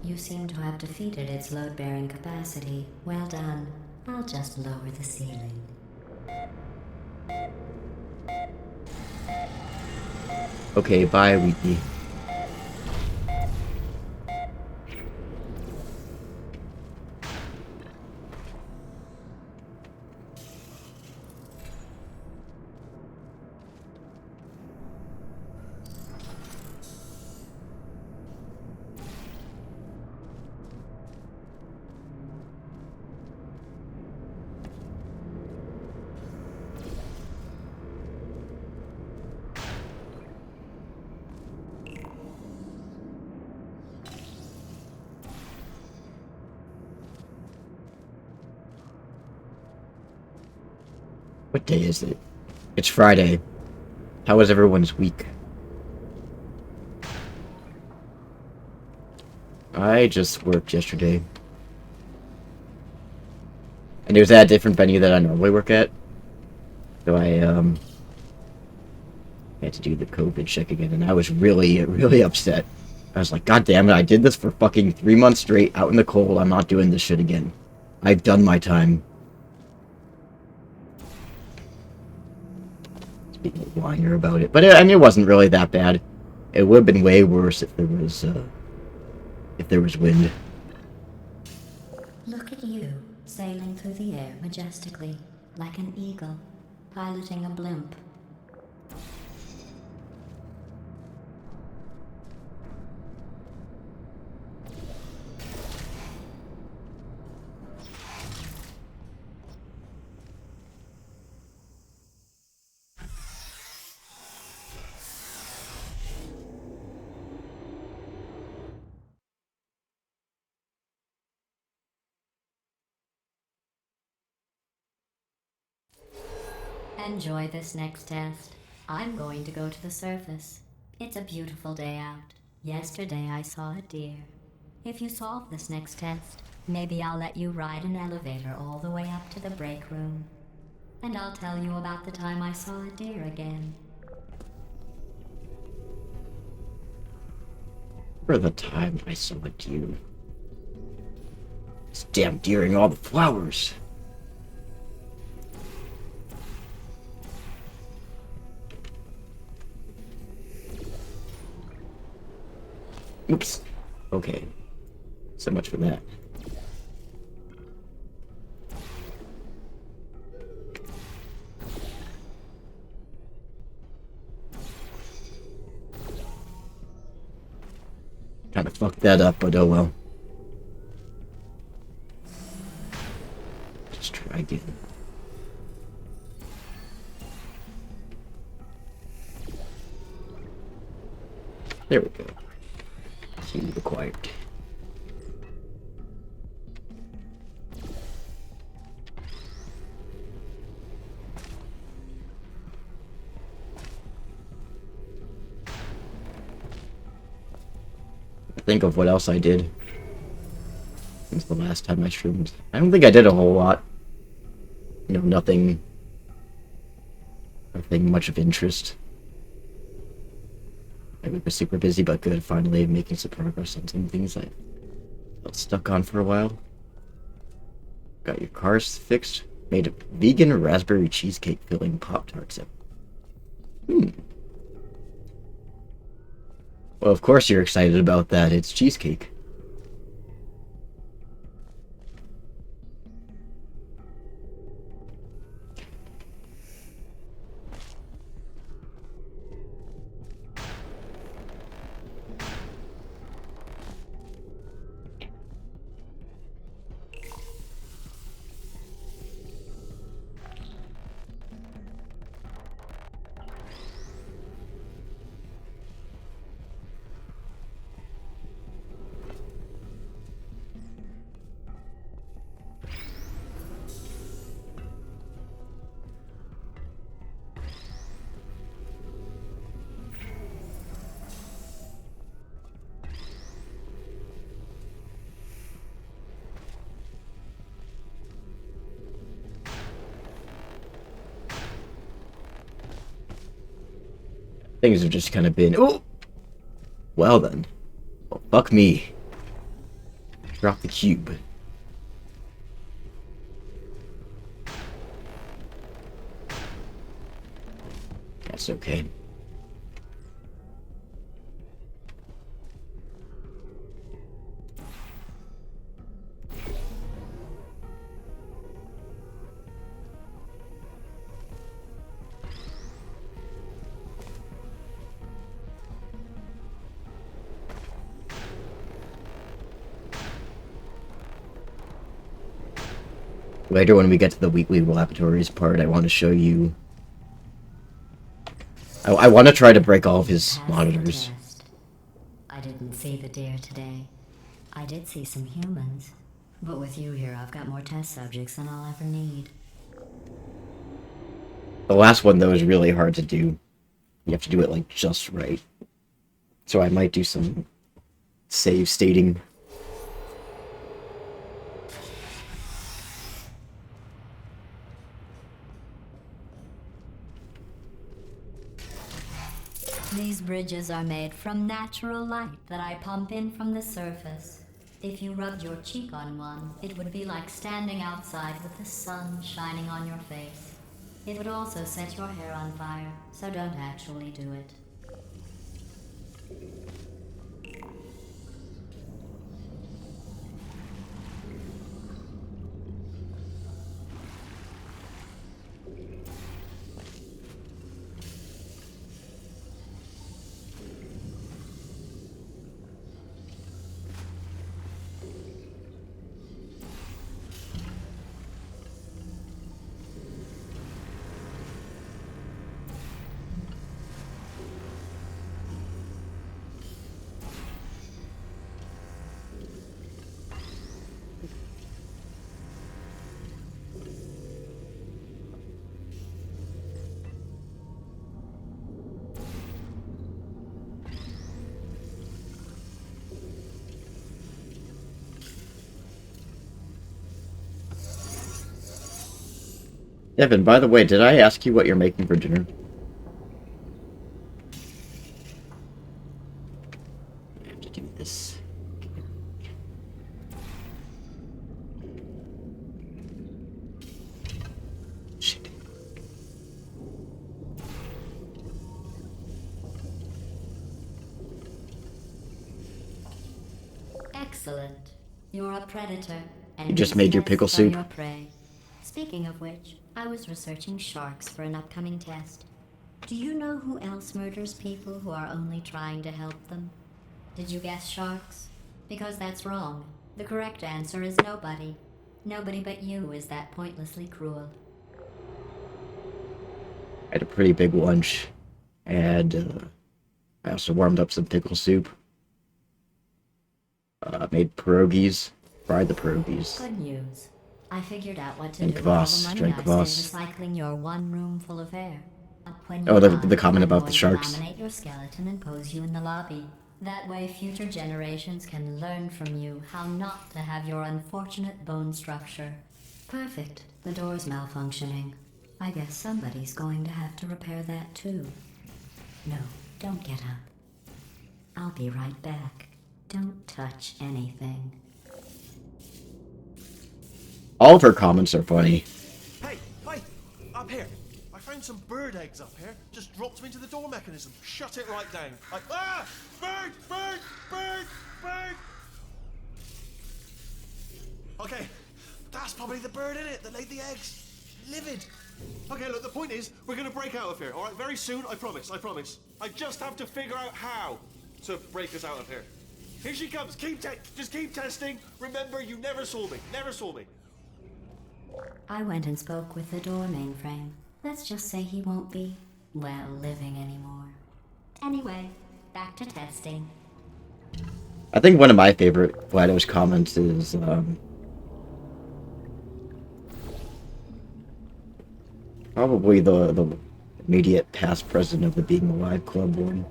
You seem to have defeated its load-bearing capacity. Well done. I'll just lower the ceiling. Okay, bye, Wheatley. What day is it? It's Friday. How was everyone's week? I just worked yesterday. And it was at a different venue that I normally work at. So I had to do the COVID check again, and I was really, really upset. I was like, God damn it, I did this for fucking 3 months straight, out in the cold, I'm not doing this shit again. I've done my time. Being a whiner about it, but I mean, it wasn't really that bad. It would have been way worse if there was wind. Look at you, sailing through the air majestically, like an eagle, piloting a blimp. Enjoy this next test. I'm going to go to the surface. It's a beautiful day out. Yesterday I saw a deer. If you solve this next test, maybe I'll let you ride an elevator all the way up to the break room. And I'll tell you about the time I saw a deer again. For the time I saw a deer. This damn deer and all the flowers. Oops. Okay. So much for that. Kinda fucked that up, but oh well. Just try again. There we go. Key required. Think of what else I did since the last time I streamed. I don't think I did a whole lot. You know, nothing much of interest. I was super busy, but good. Finally making some progress on some things I felt stuck on for a while. Got your cars fixed. Made a vegan raspberry cheesecake filling Pop-Tarts. Well, of course you're excited about that. It's cheesecake. Things have just kind of been... Oh! Well then. Well, fuck me. Drop the cube. That's okay. Later, when we get to the weekly laboratories part, I want to show you... I want to try to break all of his monitors. I didn't see the deer today. I did see some humans. But with you here, I've got more test subjects than I'll ever need. The last one, though, is really hard to do. You have to do it, like, just right. So I might do some save stating. These bridges are made from natural light that I pump in from the surface. If you rubbed your cheek on one, it would be like standing outside with the sun shining on your face. It would also set your hair on fire, so don't actually do it. Evan, by the way, did I ask you what you're making for dinner? I have to do this. Shit. Excellent. You're a predator. And You just made your pickle pests are soup. your prey. Speaking of which, I was researching sharks for an upcoming test. Do you know who else murders people who are only trying to help them? Did you guess sharks? Because that's wrong. The correct answer is nobody. Nobody but you is that pointlessly cruel. I had a pretty big lunch, and I also warmed up some pickle soup. Made pierogies, fried the pierogies. Good news. I figured out what to Drink do with all kvass, the money drink I kvass. saved recycling your one room full of air. When Oh, you're the done, comment I'm about going the to sharks. laminate your skeleton and pose you in the lobby. That way future generations can learn from you how not to have your unfortunate bone structure. Perfect. The door's malfunctioning. I guess somebody's going to have to repair that too. No, don't get up. I'll be right back. Don't touch anything. All of her comments are funny. Hey, up here. I found some bird eggs up here. Just dropped them into the door mechanism. Shut it right down. Bird! Okay, that's probably the bird in it that laid the eggs. Livid. Okay, look, the point is, we're gonna break out of here, alright? Very soon, I promise. I just have to figure out how to break us out of here. Here she comes. Just keep testing. Remember, you never saw me. I went and spoke with the door mainframe. Let's just say he won't be, well, living anymore. Anyway, back to testing. I think one of my favorite GLaDOS comments is, probably the immediate past president of the Being Alive Club one.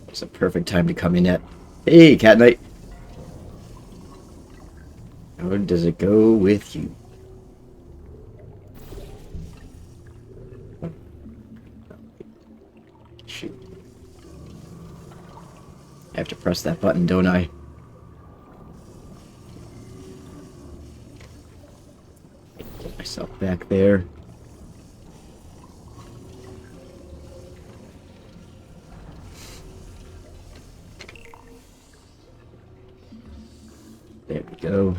It's a perfect time to come in at. Hey, Cat Knight! How does it go with you? Shoot. I have to press that button, don't I? Get myself back there. There we go.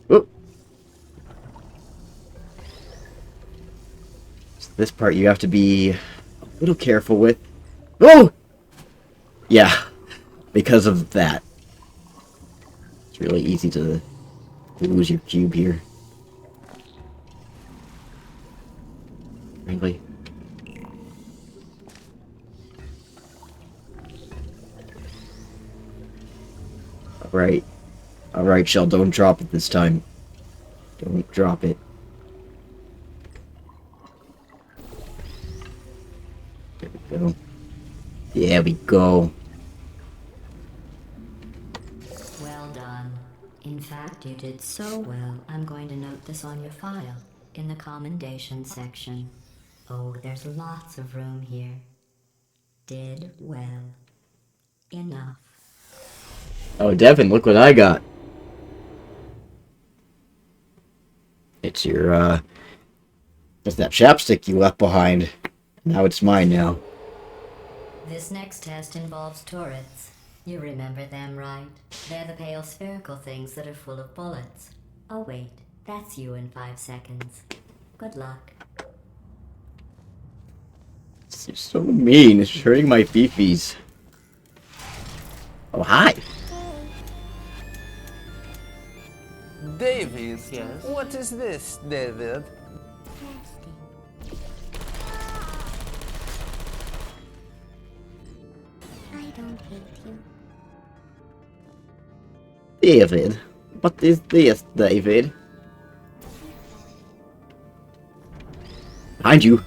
Whoop. So this part you have to be a little careful with. Oh! Yeah, because of that. It's really easy to lose your cube here. Frankly. Alright. Alright, Shell, don't drop it this time. Don't drop it. There we go. There we go. Well done. In fact, you did so well, I'm going to note this on your file, in the commendation section. Oh, there's lots of room here. Did well. Enough. Oh, Devin, look what I got. It's your, it's that chapstick you left behind. Now it's mine now. This next test involves turrets. You remember them, right? They're the pale spherical things that are full of bullets. Oh wait, that's you in 5 seconds. Good luck. You're so mean. It's hurting my beefies. Oh, hi. David, what is this, David? I don't hate you. David. What is this, David? Behind you.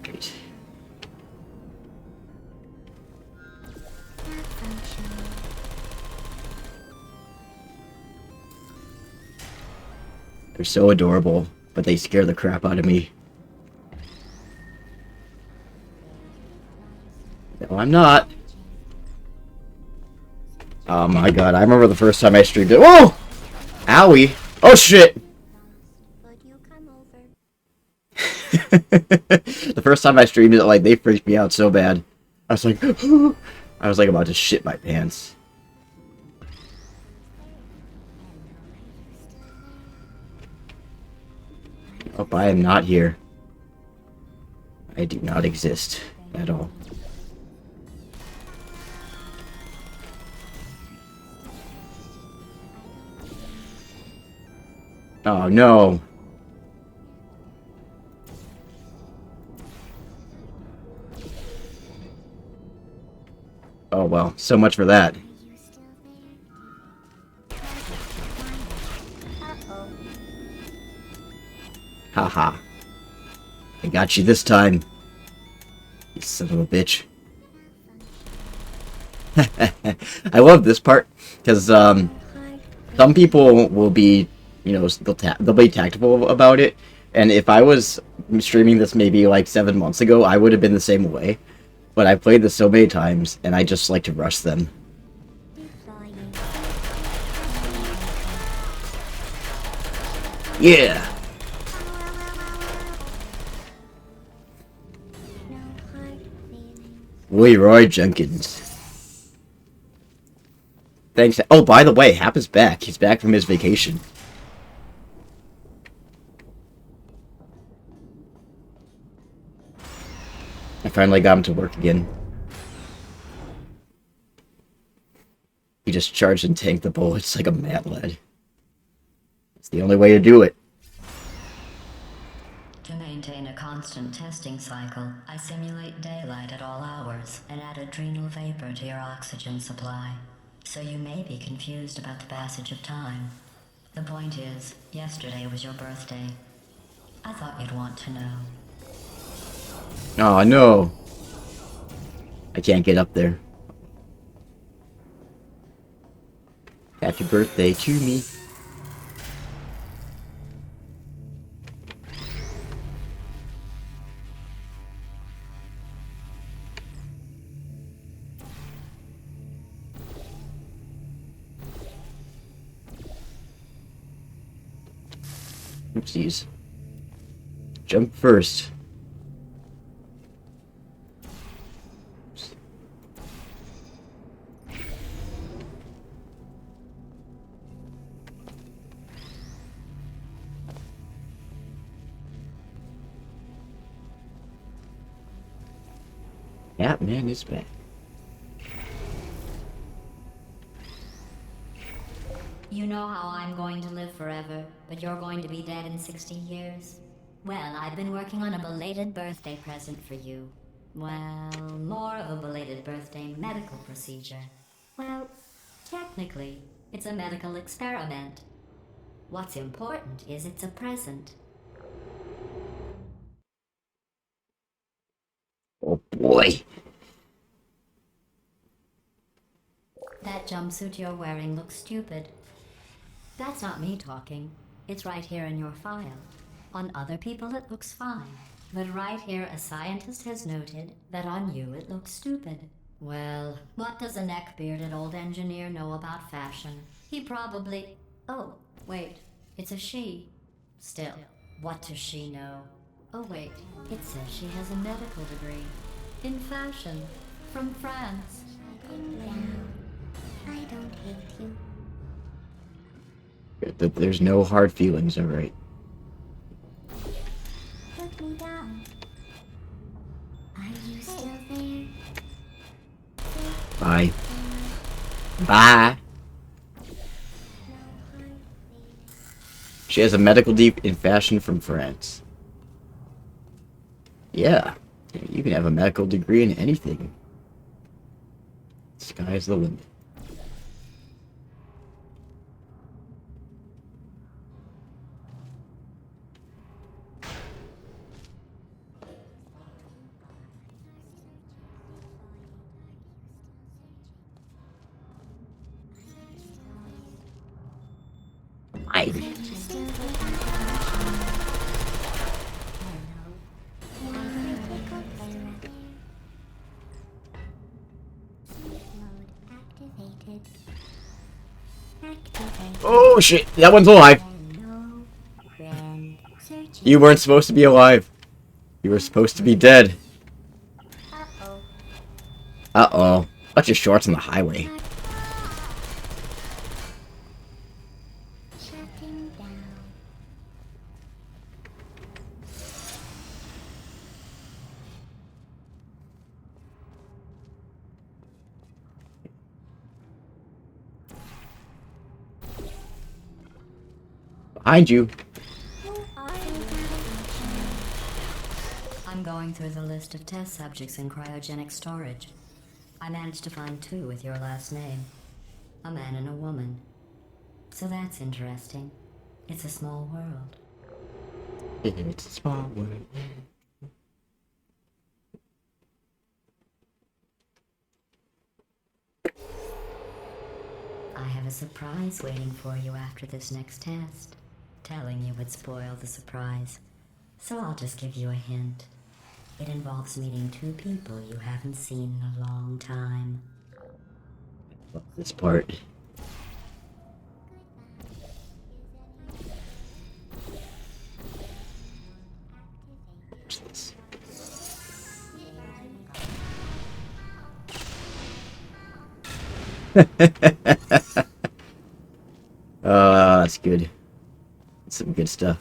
Great. They're so adorable, but they scare the crap out of me. No, I'm not. Oh my god, I remember the first time I streamed it. Whoa! Owie! Oh shit! Would you come over? The first time I streamed it, like, they freaked me out so bad. I was like, I was like about to shit my pants. Oh, I am not here. I do not exist at all. Oh no. Oh well, so much for that. Haha. I got you this time. You son of a bitch. I love this part because some people will be, you know, they'll be tactful about it, and if I was streaming this maybe like 7 months ago, I would have been the same way. But I played this so many times, and I just like to rush them. Yeah. Leroy Jenkins. Thanks. Oh, by the way, Hap is back. He's back from his vacation. I finally got him to work again. He just charged and tanked the bullets like a mad lad. It's the only way to do it. To maintain a constant testing cycle, I simulate daylight at all hours and add adrenal vapor to your oxygen supply. So you may be confused about the passage of time. The point is, yesterday was your birthday. I thought you'd want to know. Oh no. I can't get up there. Happy birthday to me. Oopsies. Jump first. Batman is back. You know how I'm going to live forever, but you're going to be dead in 60 years? Well, I've been working on a belated birthday present for you. Well, more of a belated birthday medical procedure. Well, technically, it's a medical experiment. What's important is it's a present. Oh boy. That jumpsuit you're wearing looks stupid. That's not me talking. It's right here in your file. On other people it looks fine. But right here a scientist has noted that on you it looks stupid. Well, what does a neck-bearded old engineer know about fashion? He probably... Oh, wait. It's a she. Still, what does she know? Oh wait, it says she has a medical degree. In fashion. From France. I don't hate you. There's no hard feelings, alright. Put me down. Are you still there? Bye. Bye. She has a medical degree in fashion from France. Yeah. You can have a medical degree in anything. Sky's the limit. Oh shit, that one's alive. You weren't supposed to be alive. You were supposed to be dead. Uh-oh. Bunch of shorts on the highway. Behind you. I'm going through the list of test subjects in cryogenic storage. I managed to find 2 with your last name. A man and a woman. So that's interesting. It's a small world. It's a small world. I have a surprise waiting for you after this next test. Telling you would spoil the surprise. So I'll just give you a hint. It involves meeting 2 people you haven't seen in a long time. This part. What's this? Oh, that's good. That's some good stuff.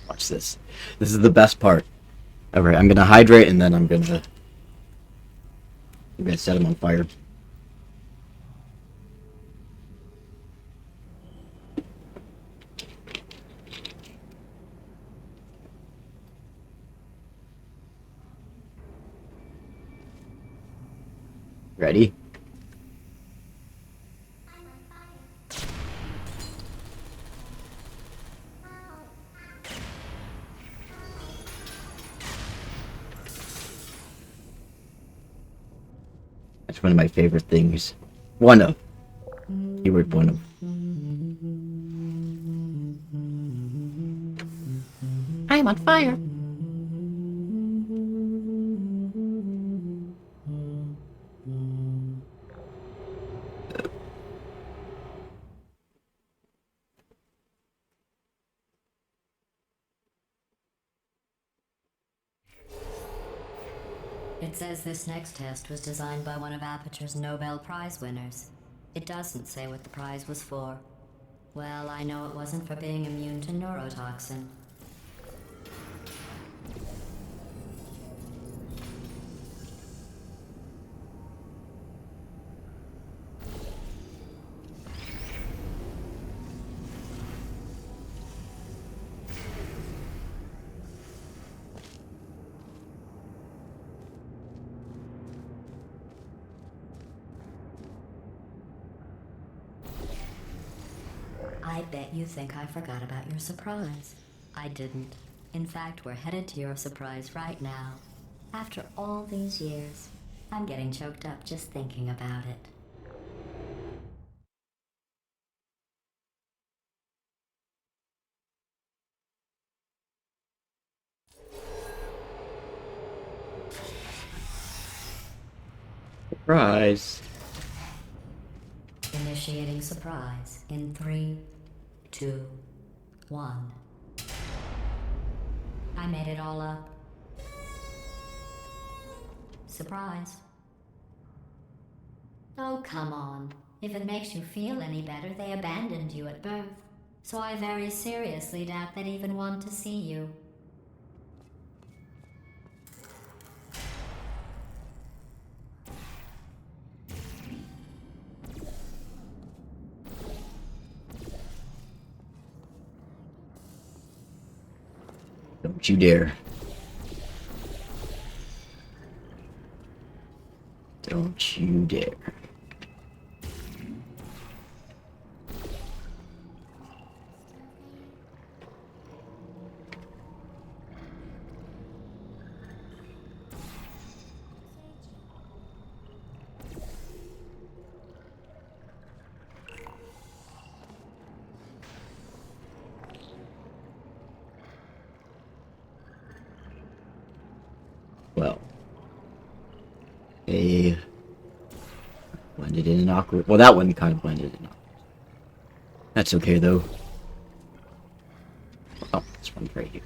Watch this. This is the best part. Alright, I'm gonna hydrate and then I'm gonna set him on fire. Ready? That's one of my favorite things. One of. Keyword one of. I'm on fire. It says this next test was designed by one of Aperture's Nobel Prize winners. It doesn't say what the prize was for. Well, I know it wasn't for being immune to neurotoxin. I bet you think I forgot about your surprise. I didn't. In fact, we're headed to your surprise right now. After all these years, I'm getting choked up just thinking about it. Surprise. Initiating surprise in 3, 2, 1. I made it all up. Surprise. Oh, come on. If it makes you feel any better, they abandoned you at birth. So I very seriously doubt they'd even want to see you. Don't you dare. Don't you dare. Blended in and awkward. Well, that one kind of blended in. That's okay though. Oh, this one's right here.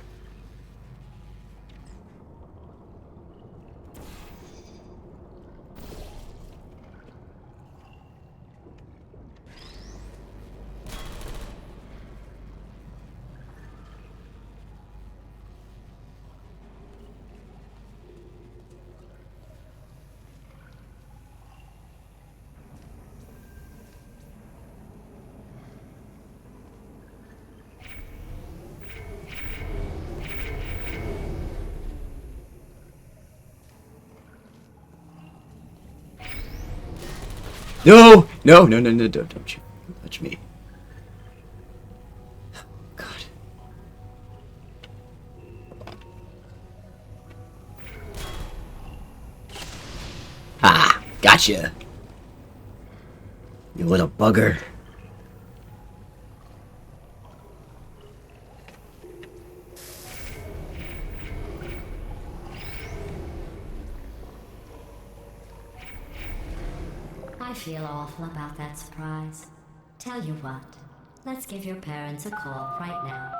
No! No, no, no, no, don't you touch me. God. Ah, gotcha. You little bugger. I feel awful about that surprise. Tell you what, let's give your parents a call right now.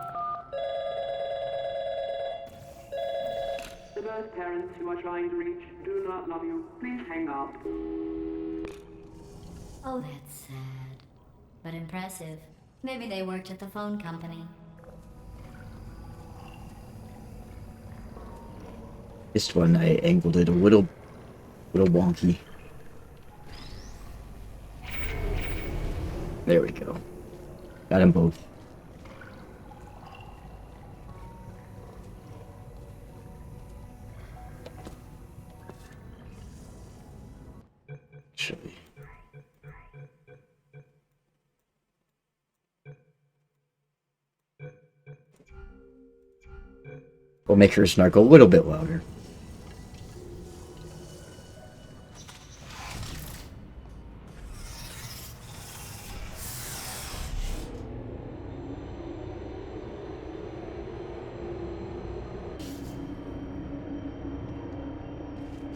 The birth parents you are trying to reach do not love you. Please hang up. Oh, that's sad. But impressive. Maybe they worked at the phone company. This one I angled it a little wonky. There we go. Got them both. Actually. We'll make her snark a little bit louder.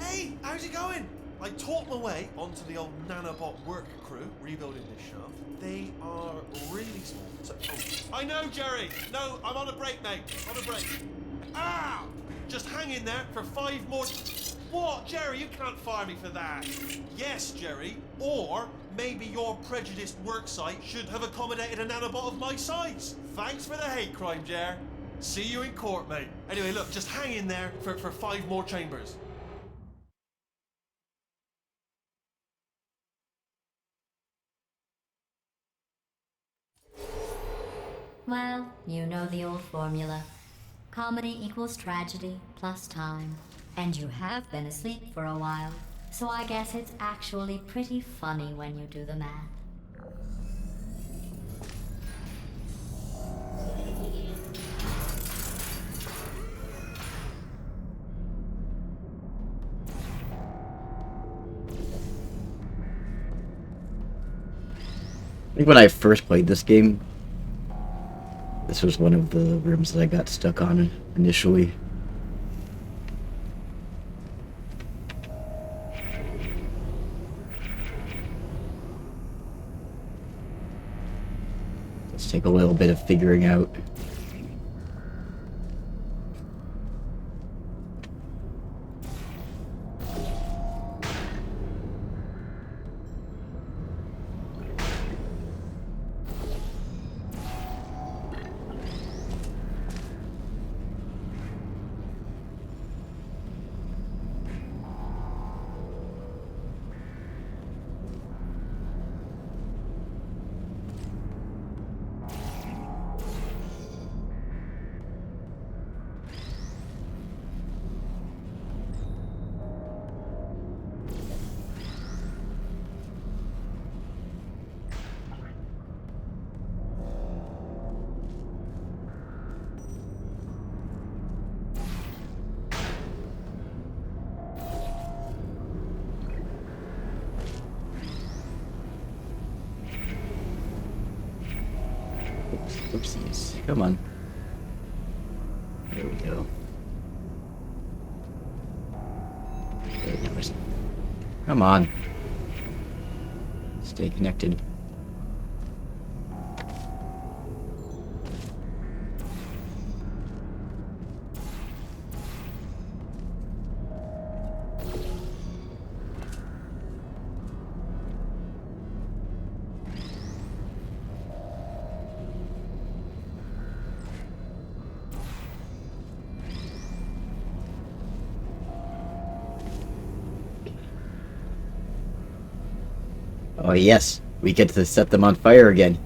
Hey, how's it going? I talked my way onto the old nanobot work crew rebuilding this shaft. They are really small. So, I know, Jerry. No, I'm on a break, mate. On a break. Ah! Just hang in there for 5 more... What, Jerry? You can't fire me for that. Yes, Jerry. Or maybe your prejudiced worksite should have accommodated a nanobot of my size. Thanks for the hate crime, Jer. See you in court, mate. Anyway, look, just hang in there for 5 more chambers. Well, you know the old formula. Comedy equals tragedy plus time. And you have been asleep for a while, so I guess it's actually pretty funny when you do the math. I think when I first played this game, this was one of the rooms that I got stuck on initially. Let's take a little bit of figuring out. Oopsies. Come on. There we go. Come on. Stay connected. Oh yes, we get to set them on fire again.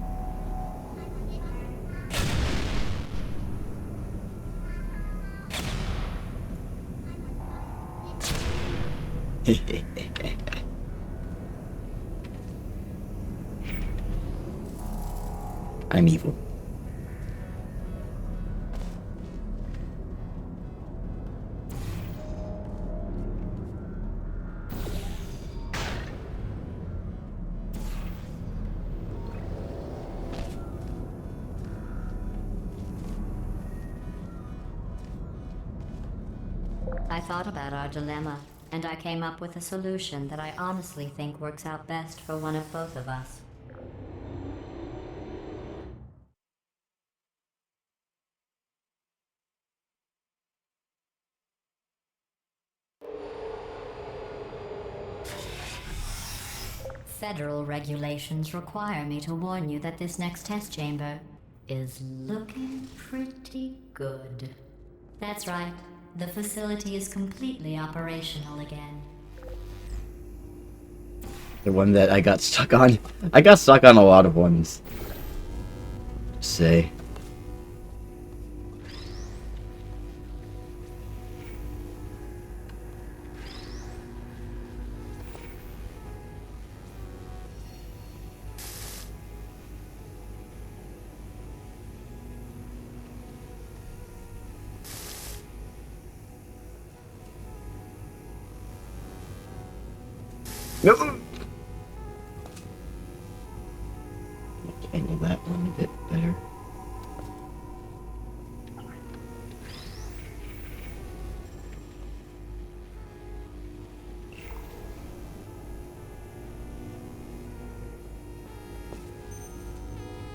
I'm evil. I thought about our dilemma, and I came up with a solution that I honestly think works out best for one of both of us. Federal regulations require me to warn you that this next test chamber is looking pretty good. That's right. The facility is completely operational again. The one that I got stuck on. I got stuck on a lot of ones. Say. No. Angle that one a bit better.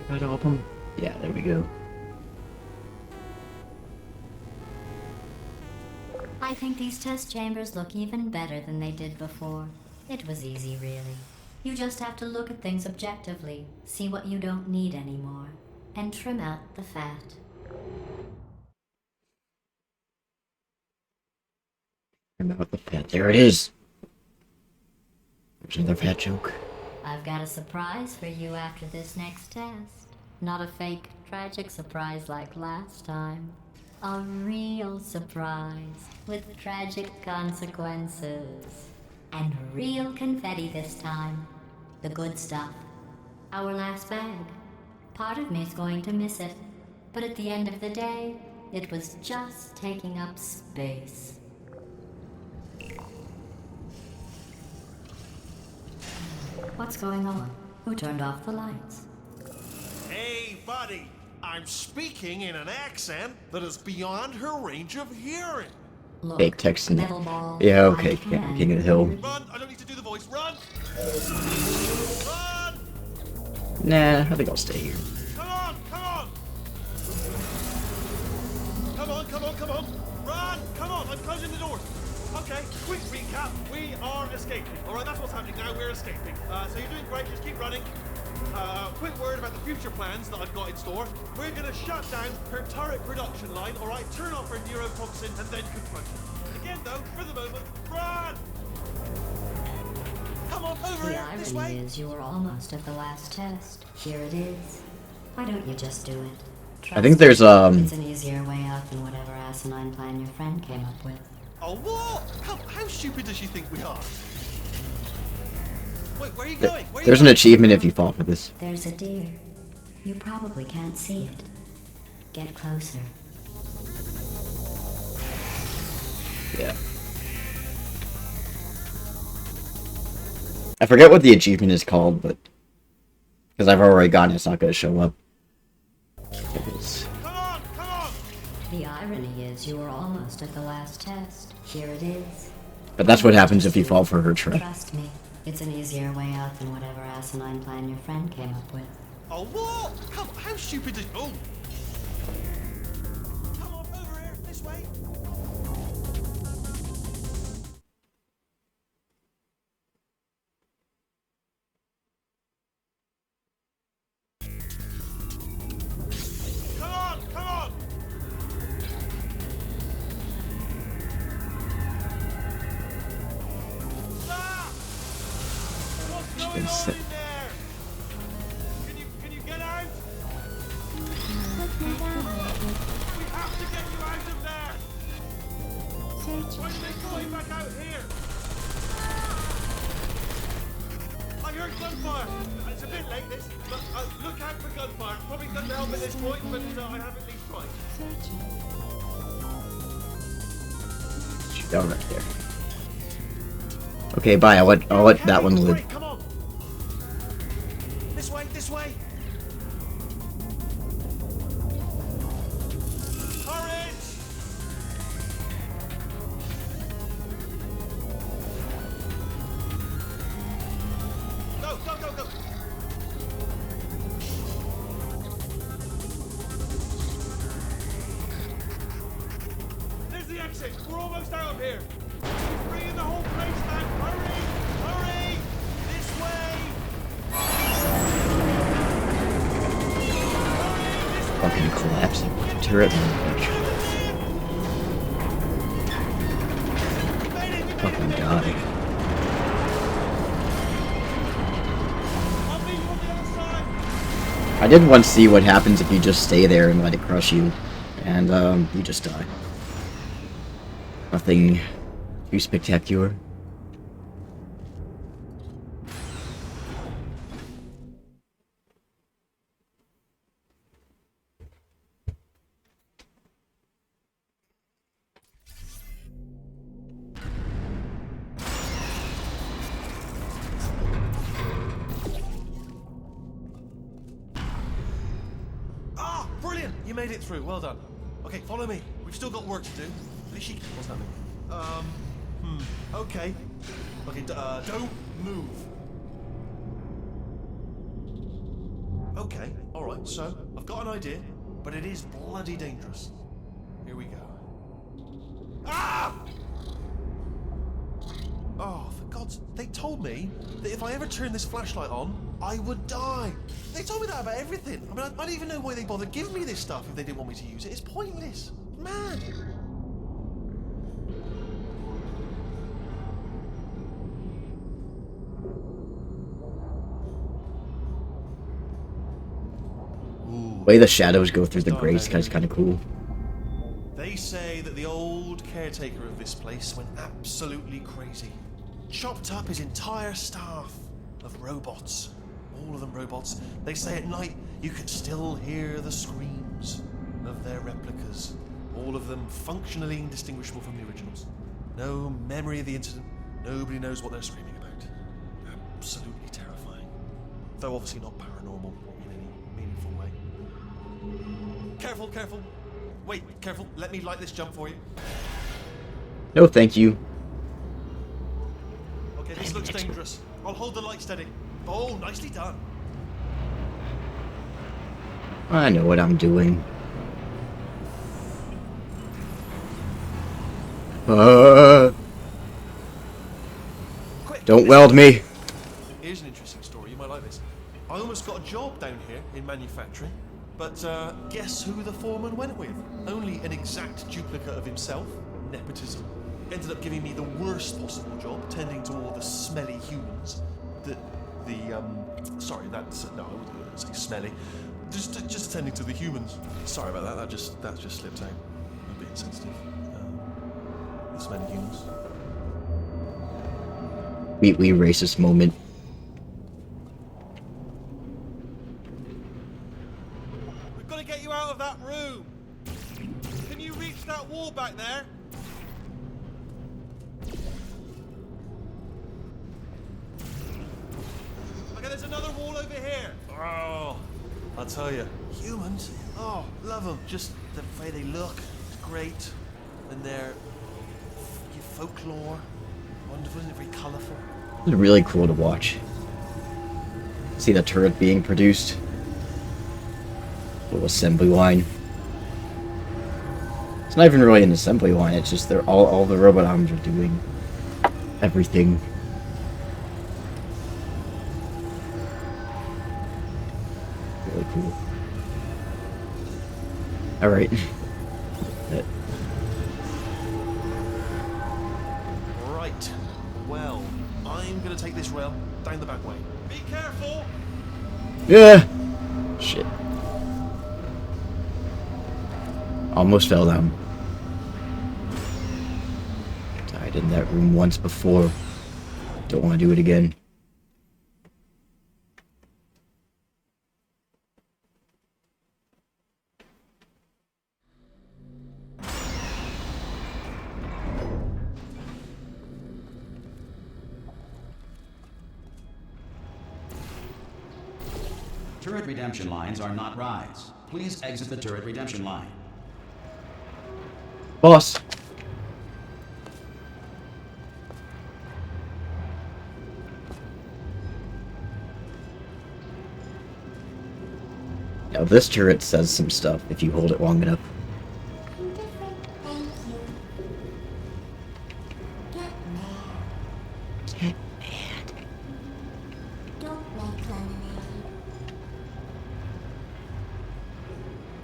Got all of them. Yeah, there we go. I think these test chambers look even better than they did before. It was easy, really. You just have to look at things objectively, see what you don't need anymore, and trim out the fat. Trim out the fat. There it is. There's another fat joke. I've got a surprise for you after this next test. Not a fake, tragic surprise like last time. A real surprise with tragic consequences. And real confetti this time. The good stuff. Our last bag. Part of me's going to miss it. But at the end of the day, it was just taking up space. What's going on? Who turned off the lights? Hey, buddy. I'm speaking in an accent that is beyond her range of hearing. Look, Fake text in metal ball, Yeah, okay. I Yeah, can. King of the Hill. Run! I don't need to do the voice. Run! Run! Nah, I think I'll stay here. Come on! Come on! Come on! Come on! Come on! Run! Come on! I'm closing the door. Okay, quick recap. We are escaping. Alright, that's what's happening now. We're escaping. So you're doing great. Just keep running. Quick word about the future plans that I've got in store. We're gonna shut down her turret production line, alright? Turn off her neurotoxin and then confront her. Again though, for the moment, run! Come on, over The here, this irony way! is you were almost at the last test. Here it is. Why don't you just do it? I think Trust there's, me, it's an easier way out than whatever asinine plan your friend came up with. Oh, what? How stupid does she think we are? Wait, where are you going? Where are you There's an going? achievement if you fall for this. There's a deer. You probably can't see it. Get closer. Yeah. I forget what the achievement is called, but because I've already gotten it, it's not going to show up. It is. Come on, come on! The irony is you were almost at the last test. Here it is. But that's what happens if you fall for her trap. Trust me, It's an easier way out than whatever asinine plan your friend came up with. Oh, what? Come on, how stupid is... Oh! Come on, over here, this way. Come on, come on! Ah! What's going on in there? Can you get out? We have to get you out of there! Why did they call you back out here? I heard gunfire! It's a bit late this, but look out for gunfire. Probably doesn't help at this point, but I have at least tried. Shoot down right there. Okay, bye. I'll let that one live. Come on! This way, this way! Courage! Go, go, go, go! There's the exit. We're almost out of here. He's bringing the whole place down. Hurry! Hurry! This way! Fucking collapsing turret. Fucking god. I'll meet you on the other side. I did once see what happens if you just stay there and let it crush you, and you just die. Nothing too spectacular. Ah, brilliant! You made it through. Well done. Okay, follow me. We've still got work to do. Rishi, what's happening? Okay. Okay, don't move. Okay, alright, so, I've got an idea, but it is bloody dangerous. Here we go. Ah! Oh, for God's... They told me that if I ever turned this flashlight on, I would die. They told me that about everything. I mean, I don't even know why they bothered giving me this stuff if they didn't want me to use it. It's pointless. Man. The way the shadows go through the grates is kind of cool. They say that the old caretaker of this place went absolutely crazy. Chopped up his entire staff of robots. All of them robots. They say at night you can still hear the screams of their replicas. All of them functionally indistinguishable from the originals. No memory of the incident. Nobody knows what they're screaming about. Absolutely terrifying. Though obviously not paranormal in any meaningful way. Careful, careful. Wait, careful. Let me light this jump for you. No, thank you. Okay, this looks dangerous. I'll hold the light steady. Oh, nicely done. I know what I'm doing. Quick, Don't weld me. Here's an interesting story. You might like this. I almost got a job down here in manufacturing, but guess who the foreman went with? Only an exact duplicate of himself. Nepotism. Ended up giving me the worst possible job, tending to all the smelly humans. Sorry, that's no, I wouldn't say smelly. Just attending to the humans. Sorry about that. That just slipped out. A bit insensitive. The smelly humans. We racist moment. We've got to get you out of that room. Can you reach that wall back there? Okay, there's another wall over here. Oh, I'll tell you, humans. Oh, love them. Just the way they look, it's great, and their folklore, wonderful, isn't it? Very colourful. It's really cool to watch. See the turret being produced. Little assembly line. It's not even really an assembly line, it's just they're all the robot arms are doing everything. Really cool. Alright. Right. Well, I'm gonna take this rail down the back way. Be careful! Yeah! Shit. Almost fell down. Died in that room once before. Don't want to do it again. Turret redemption lines are not rides. Please exit the turret redemption line. Boss! Now this turret says some stuff if you hold it long enough. Get mad. Don't make lemonade.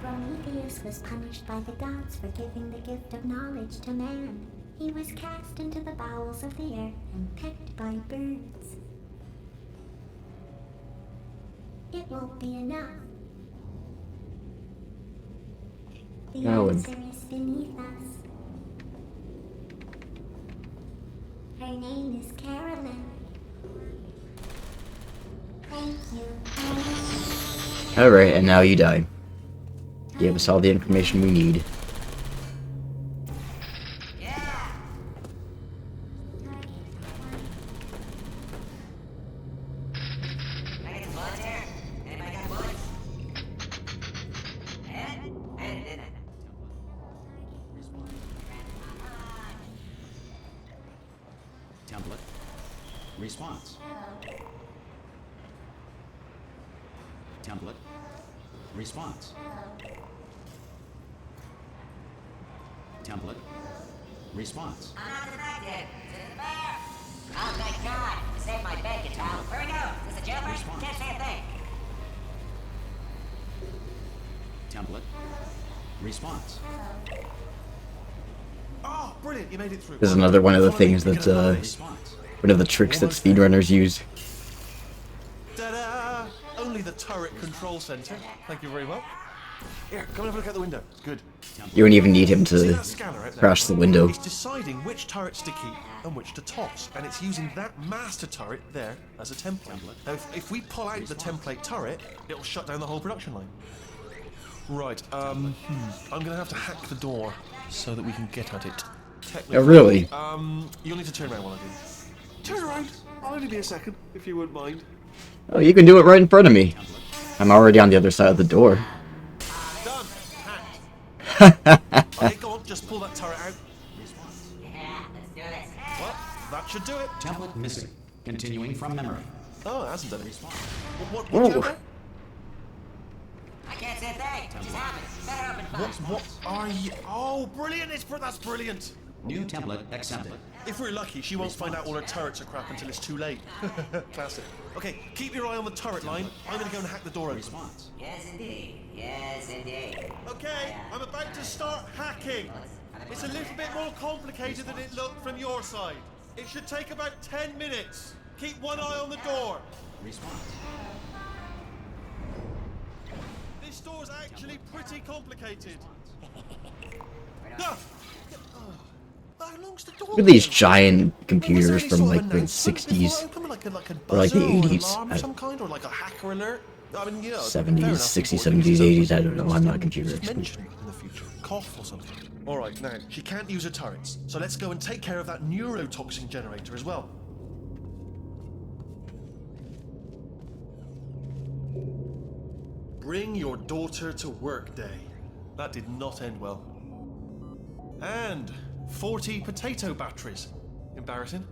Prometheus was punished by the gods for giving the gift of knowledge to man. He was cast into the bowels of the earth and pecked by birds. It won't be enough. The No. answer is beneath us. Her name is Carolyn. Thank you. Alright, and now you die. Gave us all the information we need. Template. Response. Template. Response. Template. Response. I'm not detected. Is it the bear? Oh, thank God. You saved my bacon, pal. Where we go? Is this a jailbreak? Response. Can't say a thing. Template. Response. Oh, brilliant! You made it through. This is another one of the things that, Response. one of the tricks that speedrunners use. Ta-da! Only the turret control center. Thank you very much. Here, come and have a look out the window. Good. You don't even need him See to that scanner out there? crash the window. It's deciding which turrets to keep and which to toss, and it's using that master turret there as a template. Now, if we pull out the template turret, it'll shut down the whole production line. Right. I'm gonna have to hack the door so that we can get at it. Technically, Oh, really? You'll need to turn around while I do. Turn around. I'll only be a second, if you wouldn't mind. Oh, you can do it right in front of me. I'm already on the other side of the door. Done. Hacked. Okay, go on. Just pull that turret out. Yeah, let's do this. Well, that should do it. Template missing. Continuing from memory. Oh, it hasn't done it. Response. What Ooh. you there? I can't say a thing. It just happened. Better open fire. What are you? Oh, brilliant! That's brilliant. New template accepted. If we're lucky, she won't find out all her turrets are crap until it's too late. Classic. Okay, keep your eye on the turret line. I'm gonna go and hack the door open. Response. Yes, indeed. Yes, indeed. Okay, I'm about to start hacking. It's a little bit more complicated than it looked from your side. It should take about 10 minutes. Keep one eye on the door. Response. This door's actually pretty complicated. Ah! How long's the door? Look at these been? giant Was there computers any from sort of like the announcement before 60s, it opened, like a or like the buzzer or an 80s. alarm of some kind, or like a hacker alert? I mean, you know, 70s, fair enough, 60s, people 70s, use 80s, them. I don't know, I'm not a computer Just expert. mention it in the future. Cough or something. All right, now she can't use her turrets, so let's go and take care of that neurotoxin generator as well. Bring your daughter to work day. That did not end well. And 40 potato batteries. Embarrassing.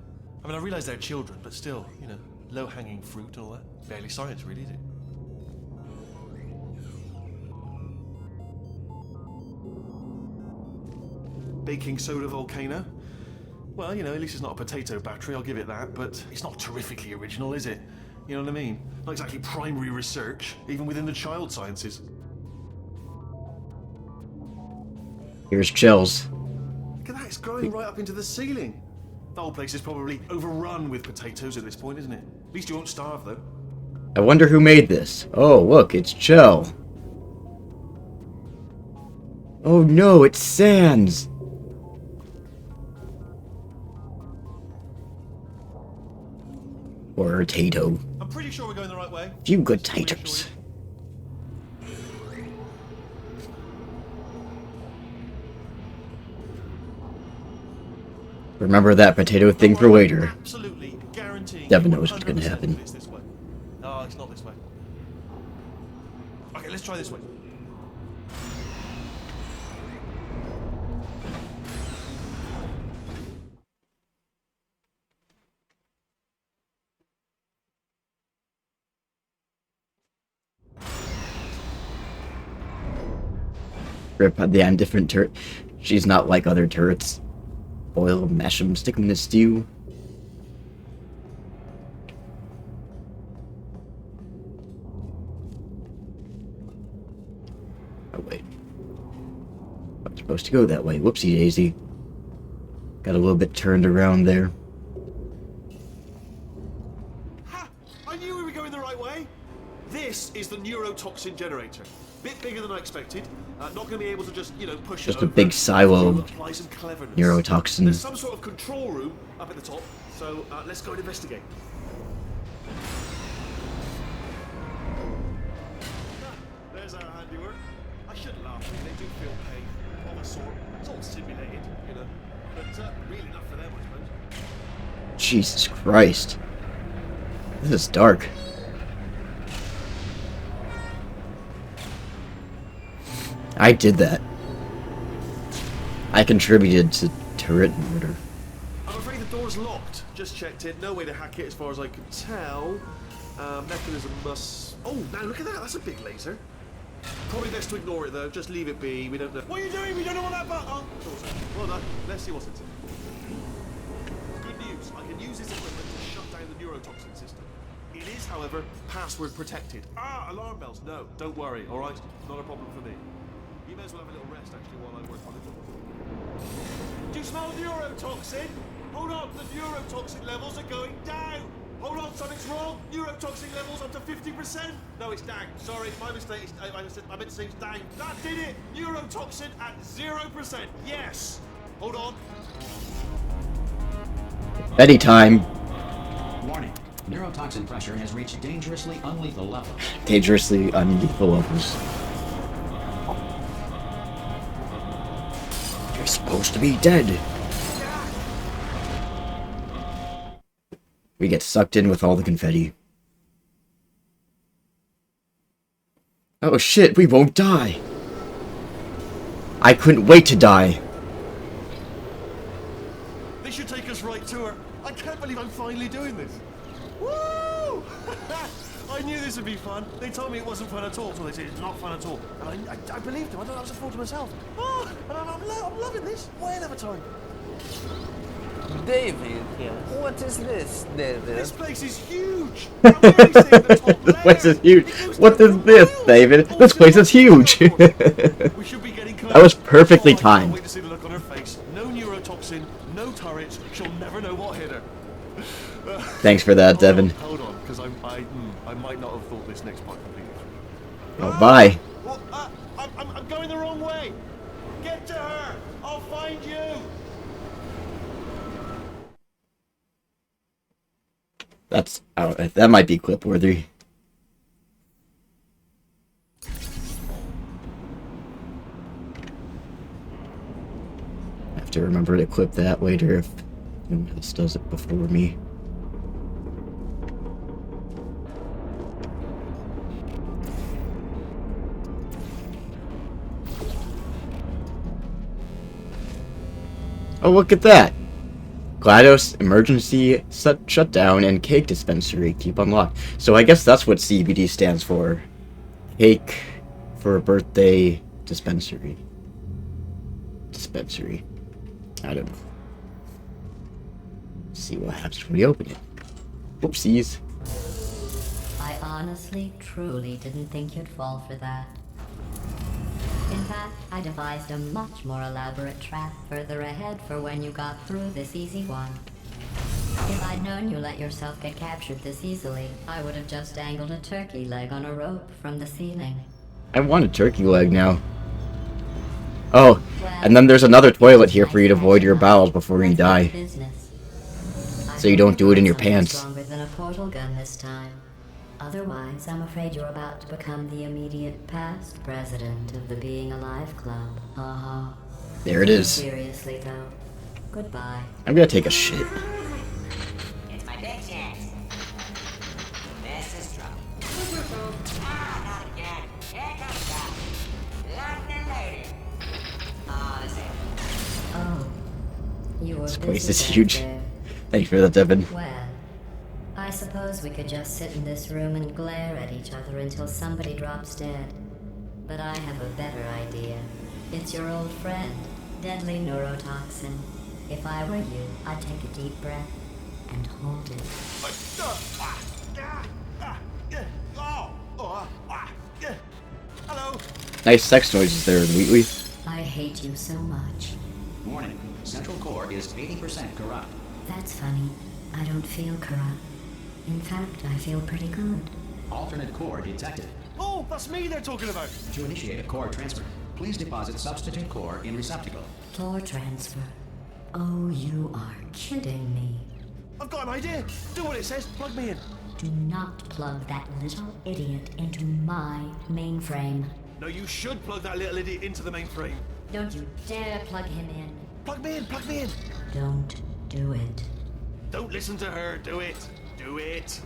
I mean, I realise they're children, but still, you know, low-hanging fruit and all that. Barely science, really, is it? Baking soda volcano. Well, you know, at least it's not a potato battery, I'll give it that, but it's not terrifically original, is it? You know what I mean? Not exactly primary research, even within the child sciences. Here's Chills. Look at that, it's growing right up into the ceiling. The whole place is probably overrun with potatoes at this point, isn't it? At least you won't starve, though. I wonder who made this. Oh, look, it's Chell. Oh no, it's Sans. Or Tato. I'm pretty sure we're going the right way. Few good taters. Remember that potato thing for later. Absolutely guaranteeing. Devin knows what's gonna happen. It's this way. No, it's not this way. Okay, let's try this way. Rip the different turret. She's not like other turrets. Boil, mash them, stick them in the stew. Oh wait. I'm supposed to go that way. Whoopsie daisy. Got a little bit turned around there. Ha! I knew we were going the right way. This is the neurotoxin generator. Bit bigger than I expected. Not going to be able to just, you know, push Just it a over. big silo of Apply some cleverness. neurotoxin. There's some sort of control room up at the top, so let's go and investigate. There's our handiwork. I shouldn't laugh, they do feel pain of a sort. It's all simulated, you know, but really enough for them, I suppose. Jesus Christ. This is dark. I did that. I contributed to turret murder. I'm afraid the door's locked. Just checked it. No way to hack it as far as I can tell. Mechanism must... Oh, now look at that. That's a big laser. Probably best to ignore it, though. Just leave it be. We don't know. What are you doing? We don't know what that button... Oh, well done. Let's see what's in it. Good news. I can use this equipment to shut down the neurotoxin system. It is, however, password protected. Ah, alarm bells. No, don't worry. All right? Not a problem for me. You may as well have a little rest, actually, while I work on it. Do you smell neurotoxin? Hold on, the neurotoxin levels are going down. Hold on, something's wrong. Neurotoxin levels up to 50%. No, it's down. Sorry, my mistake. I meant to say it's down. That did it. Neurotoxin at 0%. Yes. Hold on. Betty time. Warning. Neurotoxin pressure has reached dangerously unlethal levels. Dangerously unlethal levels. You're supposed to be dead. We get sucked in with all the confetti. Oh shit, we won't die. I couldn't wait to die. This should take us right to her. I can't believe I'm finally doing this. Woo! I knew this would be fun. They told me it wasn't fun at all, so they said it's not fun at all. And I believed them. I thought I was a fool to myself. Oh, and I'm loving this. Way of a time. David, what is this, David? This place is huge. I'm only seeing the top This place is layer. huge. It goes What down is for this, miles. David? Oh, This place is huge. We should be getting close. That was perfectly Oh, I can't timed. wait to see the look on her face. No neurotoxin, no turrets. She'll never know what hit her. Thanks for that, Devin. Hold on, because I might not have thought this next part completely through. Oh, bye. Well, I'm going the wrong way. Get to her. I'll find you. That's that might be clip worthy. Have to remember to clip that later if anyone else does it before me. Oh, look at that! GLaDOS emergency shutdown and cake dispensary keep unlocked. So I guess that's what CBD stands for. Cake for a birthday dispensary. I don't know. Let's see what happens when we open it. Whoopsies. I honestly, truly didn't think you'd fall for that. In fact, I devised a much more elaborate trap further ahead for when you got through this easy one. If I'd known you let yourself get captured this easily, I would have just dangled a turkey leg on a rope from the ceiling. I want a turkey leg now. Oh, and then there's another toilet here for you to void your bowels before you die. So you don't do it in your pants. Stronger than a portal gun this time. Otherwise, I'm afraid you're about to become the immediate past president of the Being Alive Club. There it is. Seriously though, goodbye. I'm gonna take a shit. It's my big chance. This is trouble. Not again. Here comes that. Locked and loaded. Oh, this ain't. Oh, you were This place busy is back huge. there. Thanks for that, Devin. Well, I suppose we could just sit in this room and glare at each other until somebody drops dead. But I have a better idea. It's your old friend, deadly neurotoxin. If I were you, I'd take a deep breath and hold it. Hello. Nice sex noises there, Wheatley. I hate you so much. Warning, Central Core is 80% corrupt. That's funny. I don't feel corrupt. In fact, I feel pretty good. Alternate core detected. Oh, that's me they're talking about. To initiate a core transfer, please deposit substitute core in receptacle. Floor transfer. Oh, you are kidding me. I've got an idea. Do what it says. Plug me in. Do not plug that little idiot into my mainframe. No, you should plug that little idiot into the mainframe. Don't you dare plug him in. Plug me in. Plug me in. Don't do it. Don't listen to her. Do it. Do it.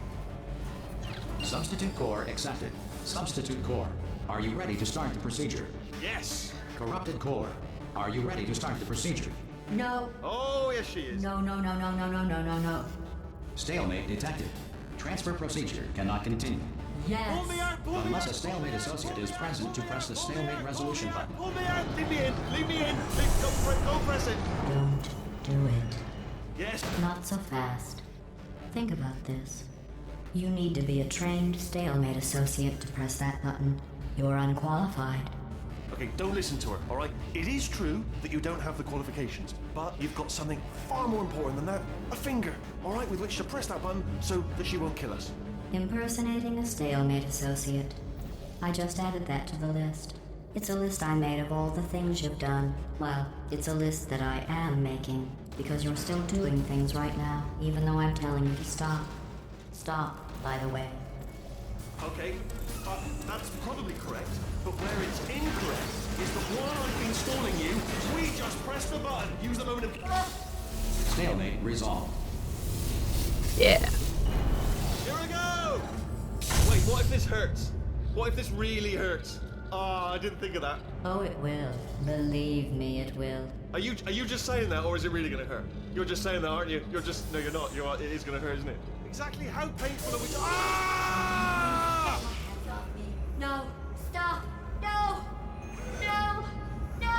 Substitute core accepted. Substitute core, are you ready to start the procedure? Yes. Corrupted core, are you ready to start the procedure? No. Oh, yes, she is. No. Stalemate detected. Transfer procedure cannot continue. Yes. Pull me out. Pull me Unless out. a stalemate associate is present to press the stalemate resolution button. Pull me out. Leave me in. Leave me in. Go press it. Don't do it. Yes. Not so fast. Think about this. You need to be a trained stalemate associate to press that button. You're unqualified. Okay, don't listen to her, all right? It is true that you don't have the qualifications, but you've got something far more important than that. A finger, all right, with which to press that button so that she won't kill us. Impersonating a stalemate associate. I just added that to the list. It's a list I made of all the things you've done. Well, it's a list that I am making, because you're still doing things right now, even though I'm telling you to stop. Stop, by the way. Okay, that's probably correct, but where it's incorrect is that while I've been stalling you, we just press the button, use the moment of... Stalemate resolved. Yeah. Here we go! Wait, what if this hurts? What if this really hurts? Ah, I didn't think of that. Oh, it will. Believe me, it will. Are you just saying that, or is it really gonna hurt? You're just saying that, aren't you? You're just... No, you're not. It is gonna hurt, isn't it? Exactly how painful are we... Ah! No! Stop! No! No! No!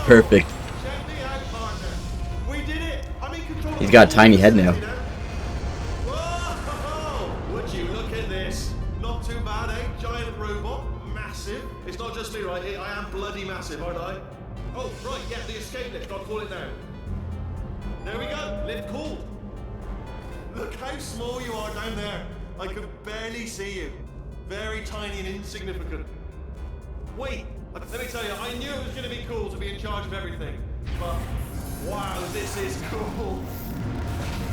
Perfect. Check me out, partner. We did it. I'm in control. He's got a tiny head now. Whoa! Would you look at this? Not too bad, eh? Giant robot, massive. It's not just me, right? I am bloody massive, aren't I? Oh, right, yeah, the escape lift. I'll call it now. There we go. Lift called. Look how small you are down there. I could barely see you. Very tiny and insignificant. Wait, let me tell you, I knew it was going to be cool to be in charge of everything. But, wow, this is cool.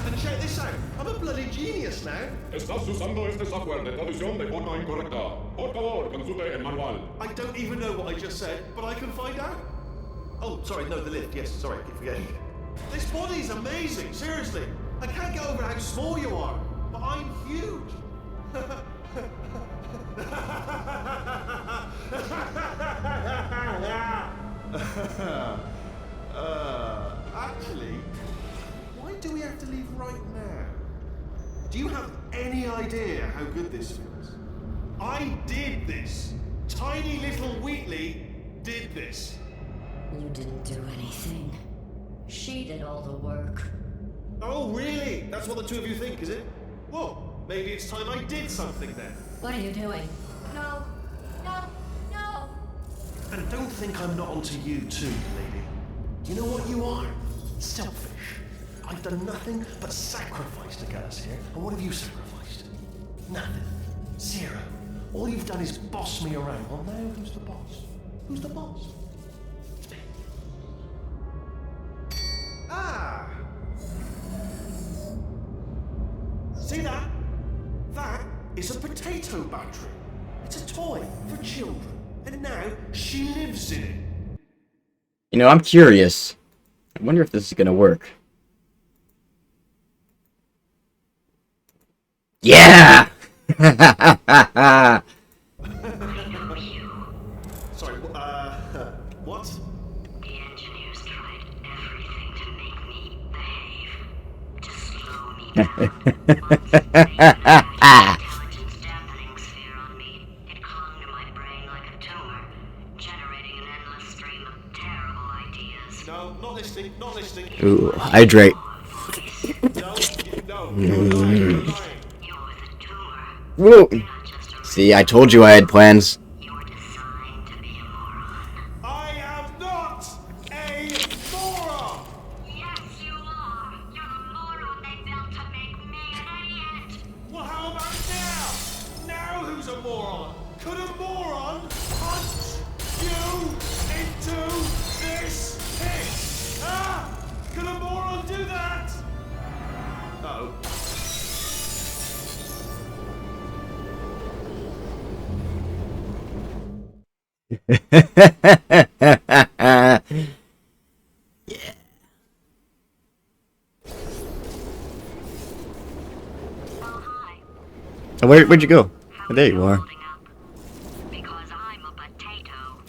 And check this out. I'm a bloody genius now. Estás usando este software de traducción de forma incorrecta. Por favor, consulte el manual. I don't even know what I just said, but I can find out. Oh, sorry, no, the lift. Yes, sorry, I keep forgetting. This body's amazing, seriously. I can't get over how small you are, but I'm huge. Actually, why do we have to leave right now? Do you have any idea how good this feels? I did this. Tiny little Wheatley did this. You didn't do anything. She did all the work. Oh, really? That's what the two of you think, is it? Well, maybe it's time I did something then. What are you doing? No. No. No. And don't think I'm not onto you too, lady. You know what you are? Selfish. I've done nothing but sacrifice to get us here. And what have you sacrificed? Nothing. Zero. All you've done is boss me around. Well, now who's the boss? Who's the boss? Ah! See that? That is a potato battery. It's a toy for children. And now she lives in it. You know, I'm curious. I wonder if this is gonna work. Yeah! Sorry, what? The engineers tried everything to make me behave, to slow me down. Once they put an intelligence dampening sphere on me, it clung to my brain like a tumor, generating an endless stream of terrible ideas. No, not listening, not listening. Ooh, hydrate. No, you're lying, you're lying. Whoa. See, I told you I had plans. You're designed to be a moron. I am not a moron! Yes, you are. You're a moron they built to make me an idiot. Well, how about now? Now who's a moron? Could a moron punch you into this pit? Ah! Could a moron do that? Uh-oh. Yeah. Oh, where'd you go? Oh, there you are. Because I'm a potato.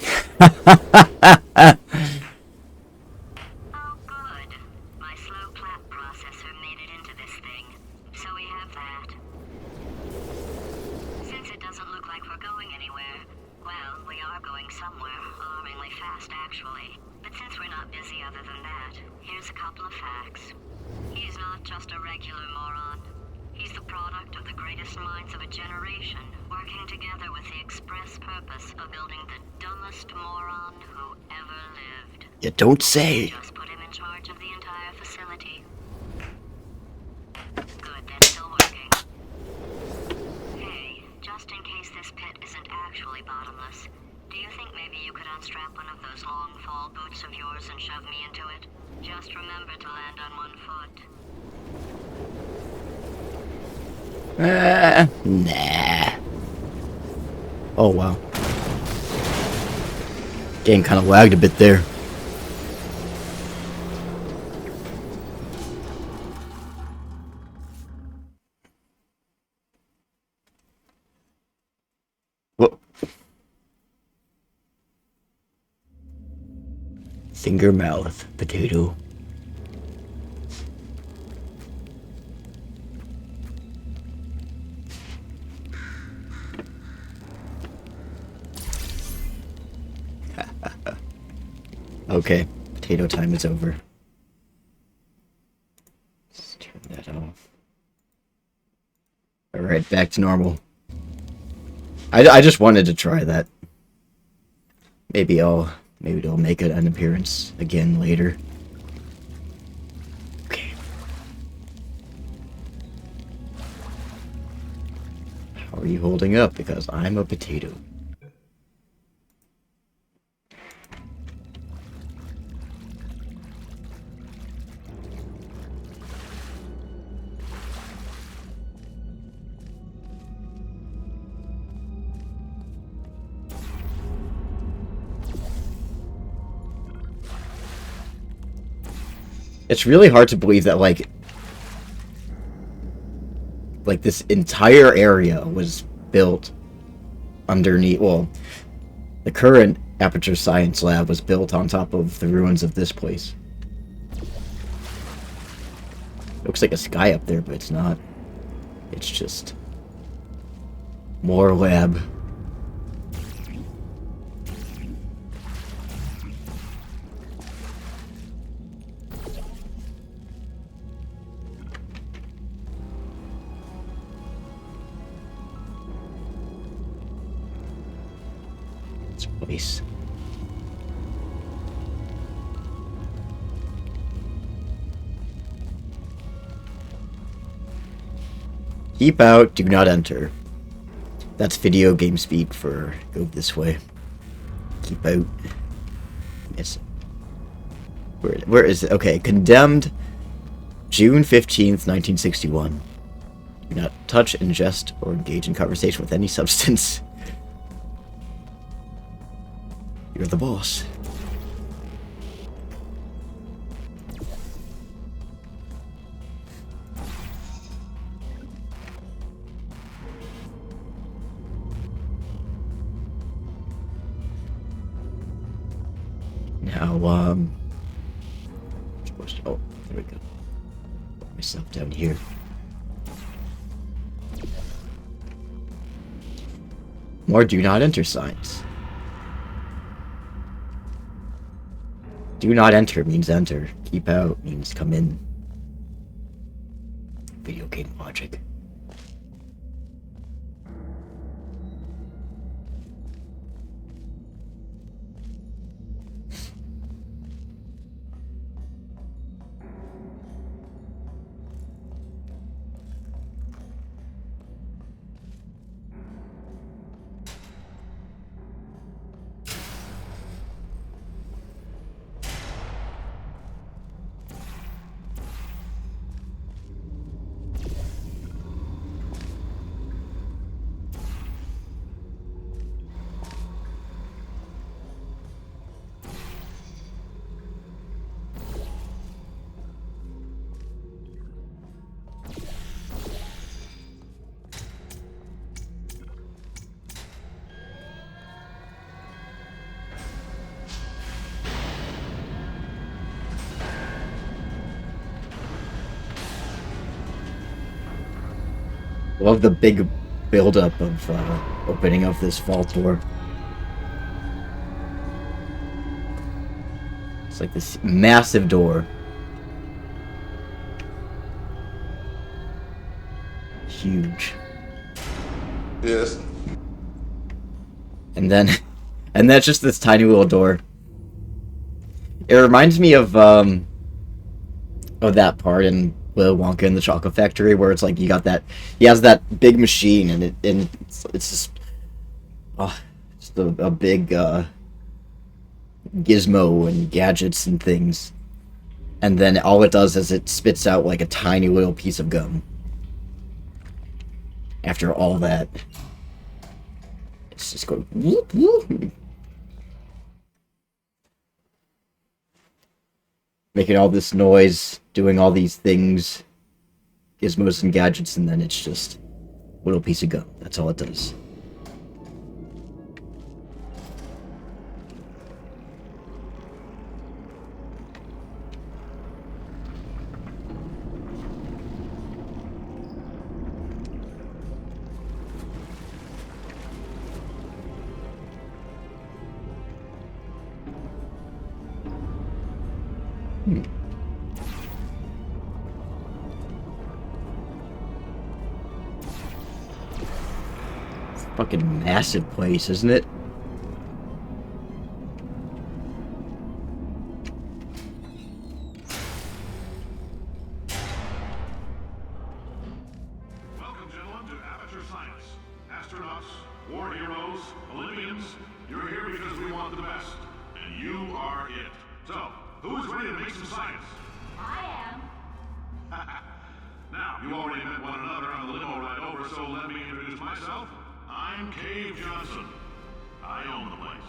Oh, good. My slow clap processor made it into this thing. So we have that. Since it doesn't look like we're going anywhere, well, we are going somewhere, alarmingly fast actually. But since we're not busy other than that, here's a couple of facts. He's not just a regular moron. He's the product of the greatest minds of a generation, working together with the express purpose of building the dumbest moron who ever lived. You don't say. Just put him in charge of the entire facility. Good, that's still working. Hey, just in case this pit isn't actually bottomless, do you think maybe you could unstrap one of those long fall boots of yours and shove me into it? Just remember to land on one foot. Nah. Oh, wow. Game kind of lagged a bit there. Whoa. Finger mouth potato. Okay, potato time is over. Let's turn that off. Alright, back to normal. I just wanted to try that. Maybe I'll make an appearance again later. Okay. How are you holding up? Because I'm a potato. It's really hard to believe that, like this entire area was built underneath. Well, the current Aperture Science Lab was built on top of the ruins of this place. Looks like a sky up there, but it's not. It's just more lab. This place. Keep out, do not enter. That's video game speak for go this way. Keep out. Yes. Where is it? Okay, condemned June 15th, 1961. Do not touch, ingest, or engage in conversation with any substance. You're the boss. Now, oh, there we go. Put myself down here. More do not enter signs. Do not enter means enter. Keep out means come in. Video game logic. Love the big build-up of opening of this vault door. It's like this massive door. Huge. Yes. And then, and that's just this tiny little door. It reminds me of that part in Willy Wonka in the Chocolate Factory where it's like you got that, he has that big machine and it's just, just a big gizmo and gadgets and things, and then all it does is it spits out like a tiny little piece of gum. After all that, it's just going whoop, whoop. Making all this noise, doing all these things, gizmos and gadgets, and then it's just a little piece of gum. That's all it does. It's a fucking massive place, isn't it? Welcome, gentlemen, to Aperture Science. Astronauts, war heroes, Olympians, you're here because we want the best. And you are it. So, who is ready to make some science? I am. Now, you already met one another on the limo ride over, so let me introduce myself. I'm Cave Johnson. I own the place.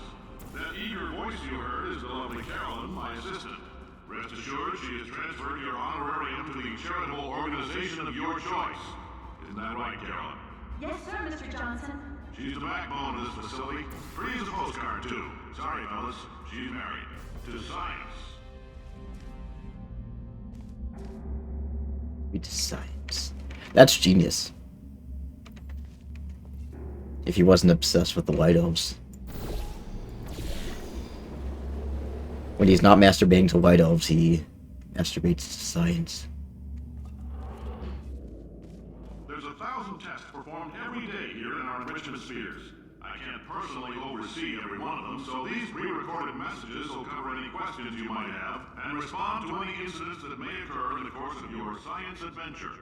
That eager voice you heard is the lovely Carolyn, my assistant. Rest assured, she has transferred your honorarium to the charitable organization of your choice. Isn't that right, Carolyn? Yes, sir, Mr. Johnson. She's the backbone of this facility. Free as a postcard, too. Sorry, fellas. She's married. To science. Read science. That's genius. If he wasn't obsessed with the White Elves. When he's not masturbating to White Elves, he masturbates to science. There's 1,000 tests performed every day here in our enrichment spheres. I can't personally oversee every one of them, so these pre-recorded messages will cover any questions you might have and respond to any incidents that may occur in the course of your science adventure.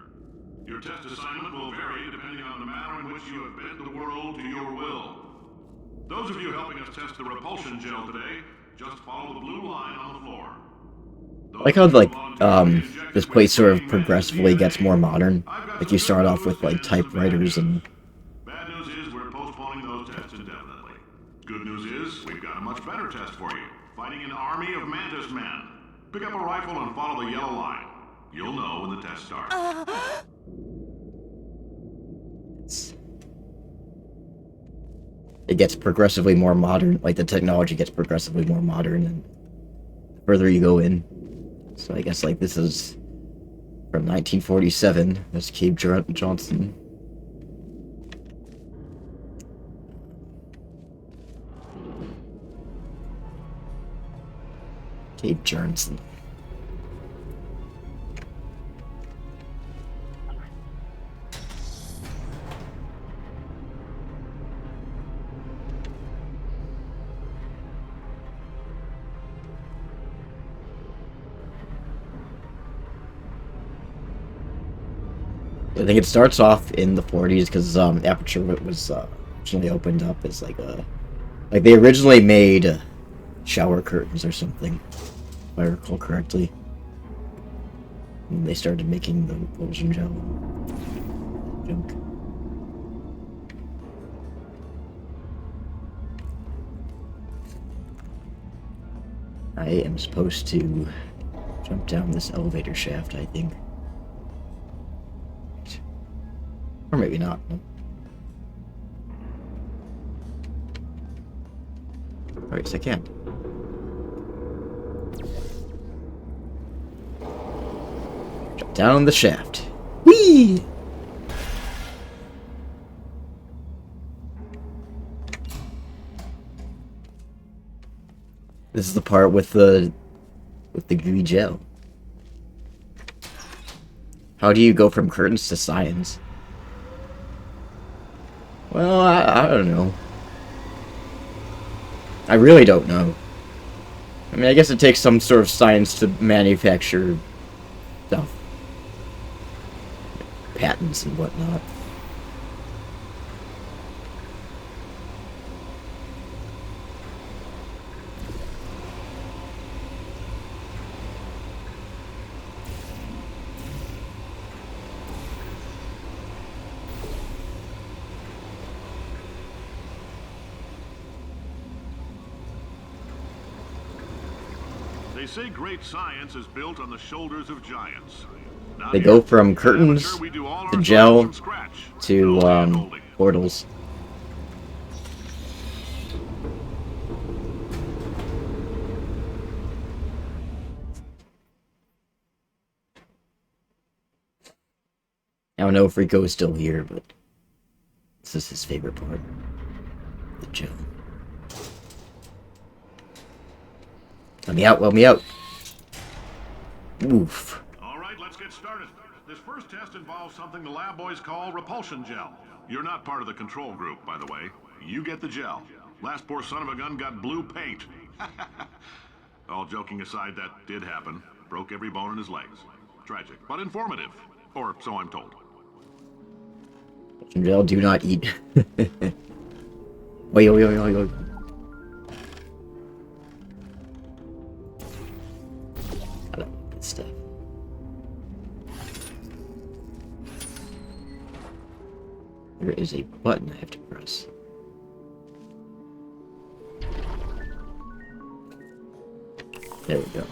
Your test assignment will vary depending on the manner in which you have bent the world to your will. Those of you helping us test the Repulsion Gel today, just follow the blue line on the floor. I like how, like, this place sort of progressively gets more modern. Like, you start off with, like, typewriters and... Bad news is we're postponing those tests indefinitely. Good news is we've got a much better test for you. Fighting an army of Mantis men. Pick up a rifle and follow the yellow line. You'll know when the test starts. It gets progressively more modern. Like, the technology gets progressively more modern and the further you go in. So I guess, like, this is from 1947. That's Cave Johnson. Cave Johnson. I think it starts off in the 40s because Aperture was originally opened up as like they originally made shower curtains or something, if I recall correctly. And they started making the Repulsion Gel junk. I am supposed to jump down this elevator shaft, I think. Or maybe not. Alright, yes I can. Jump down the shaft. Whee! This is the part with the gooey gel. How do you go from curtains to science? Well, I don't know. I really don't know. I mean, I guess it takes some sort of science to manufacture stuff. Patents and whatnot. They say great science is built on the shoulders of giants. They go from curtains to gel to portals. I don't know if Rico is still here, but this is his favorite part. The gel. Let me out, let me out. Oof. All right, let's get started. This first test involves something the lab boys call repulsion gel. You're not part of the control group, by the way. You get the gel. Last poor son of a gun got blue paint. All joking aside, that did happen. Broke every bone in his legs. Tragic, but informative. Or so I'm told. Gel, do not eat. Wait, wait. I don't need this stuff. There is a button I have to press. There we go.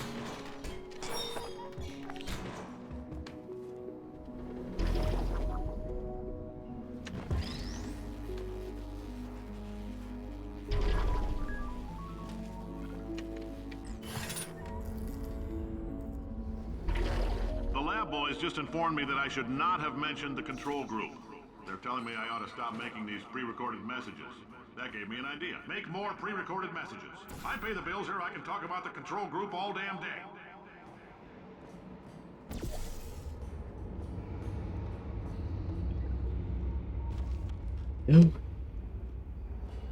boys just informed me that I should not have mentioned the control group. They're telling me I ought to stop making these pre-recorded messages. That gave me an idea. Make more pre-recorded messages. I pay the bills here, I can talk about the control group all damn day. No.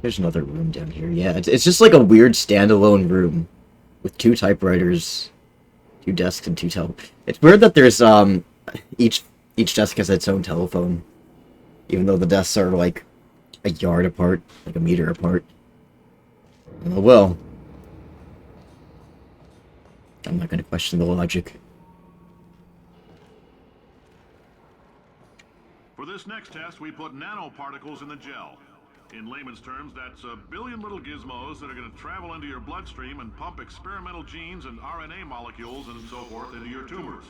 There's another room down here. Yeah, it's just like a weird standalone room with 2 typewriters, 2 desks, and 2 It's weird that there's each desk has its own telephone, even though the desks are like a yard apart, like a meter apart. Oh well. I'm not gonna question the logic. For this next test, we put nanoparticles in the gel. In layman's terms, that's a billion little gizmos that are going to travel into your bloodstream and pump experimental genes and RNA molecules and so forth into your tumors.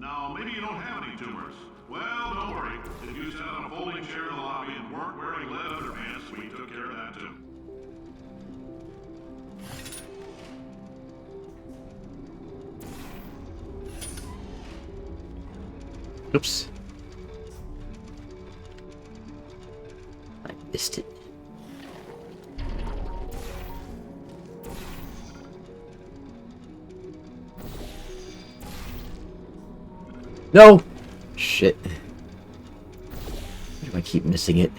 Now, maybe you don't have any tumors. Well, don't worry. If you sat on a folding chair in the lobby and weren't wearing lead underpants, we took care of that too. Oops. I missed it. No! Shit. Why do I keep missing it?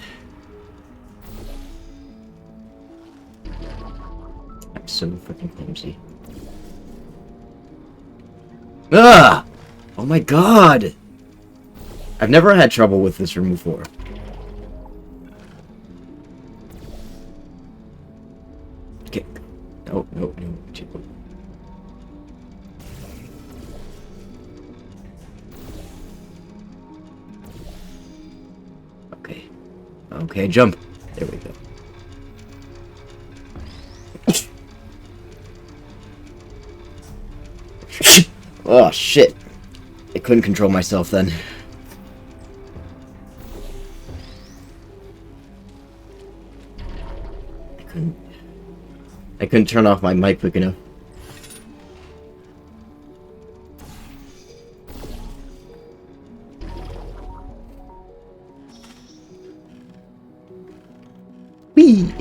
I'm so freaking clumsy. Ah! Oh my god! I've never had trouble with this room before. Okay. No. Okay, jump. There we go. Oh, shit. I couldn't control myself then. I couldn't turn off my mic quick enough. Whee!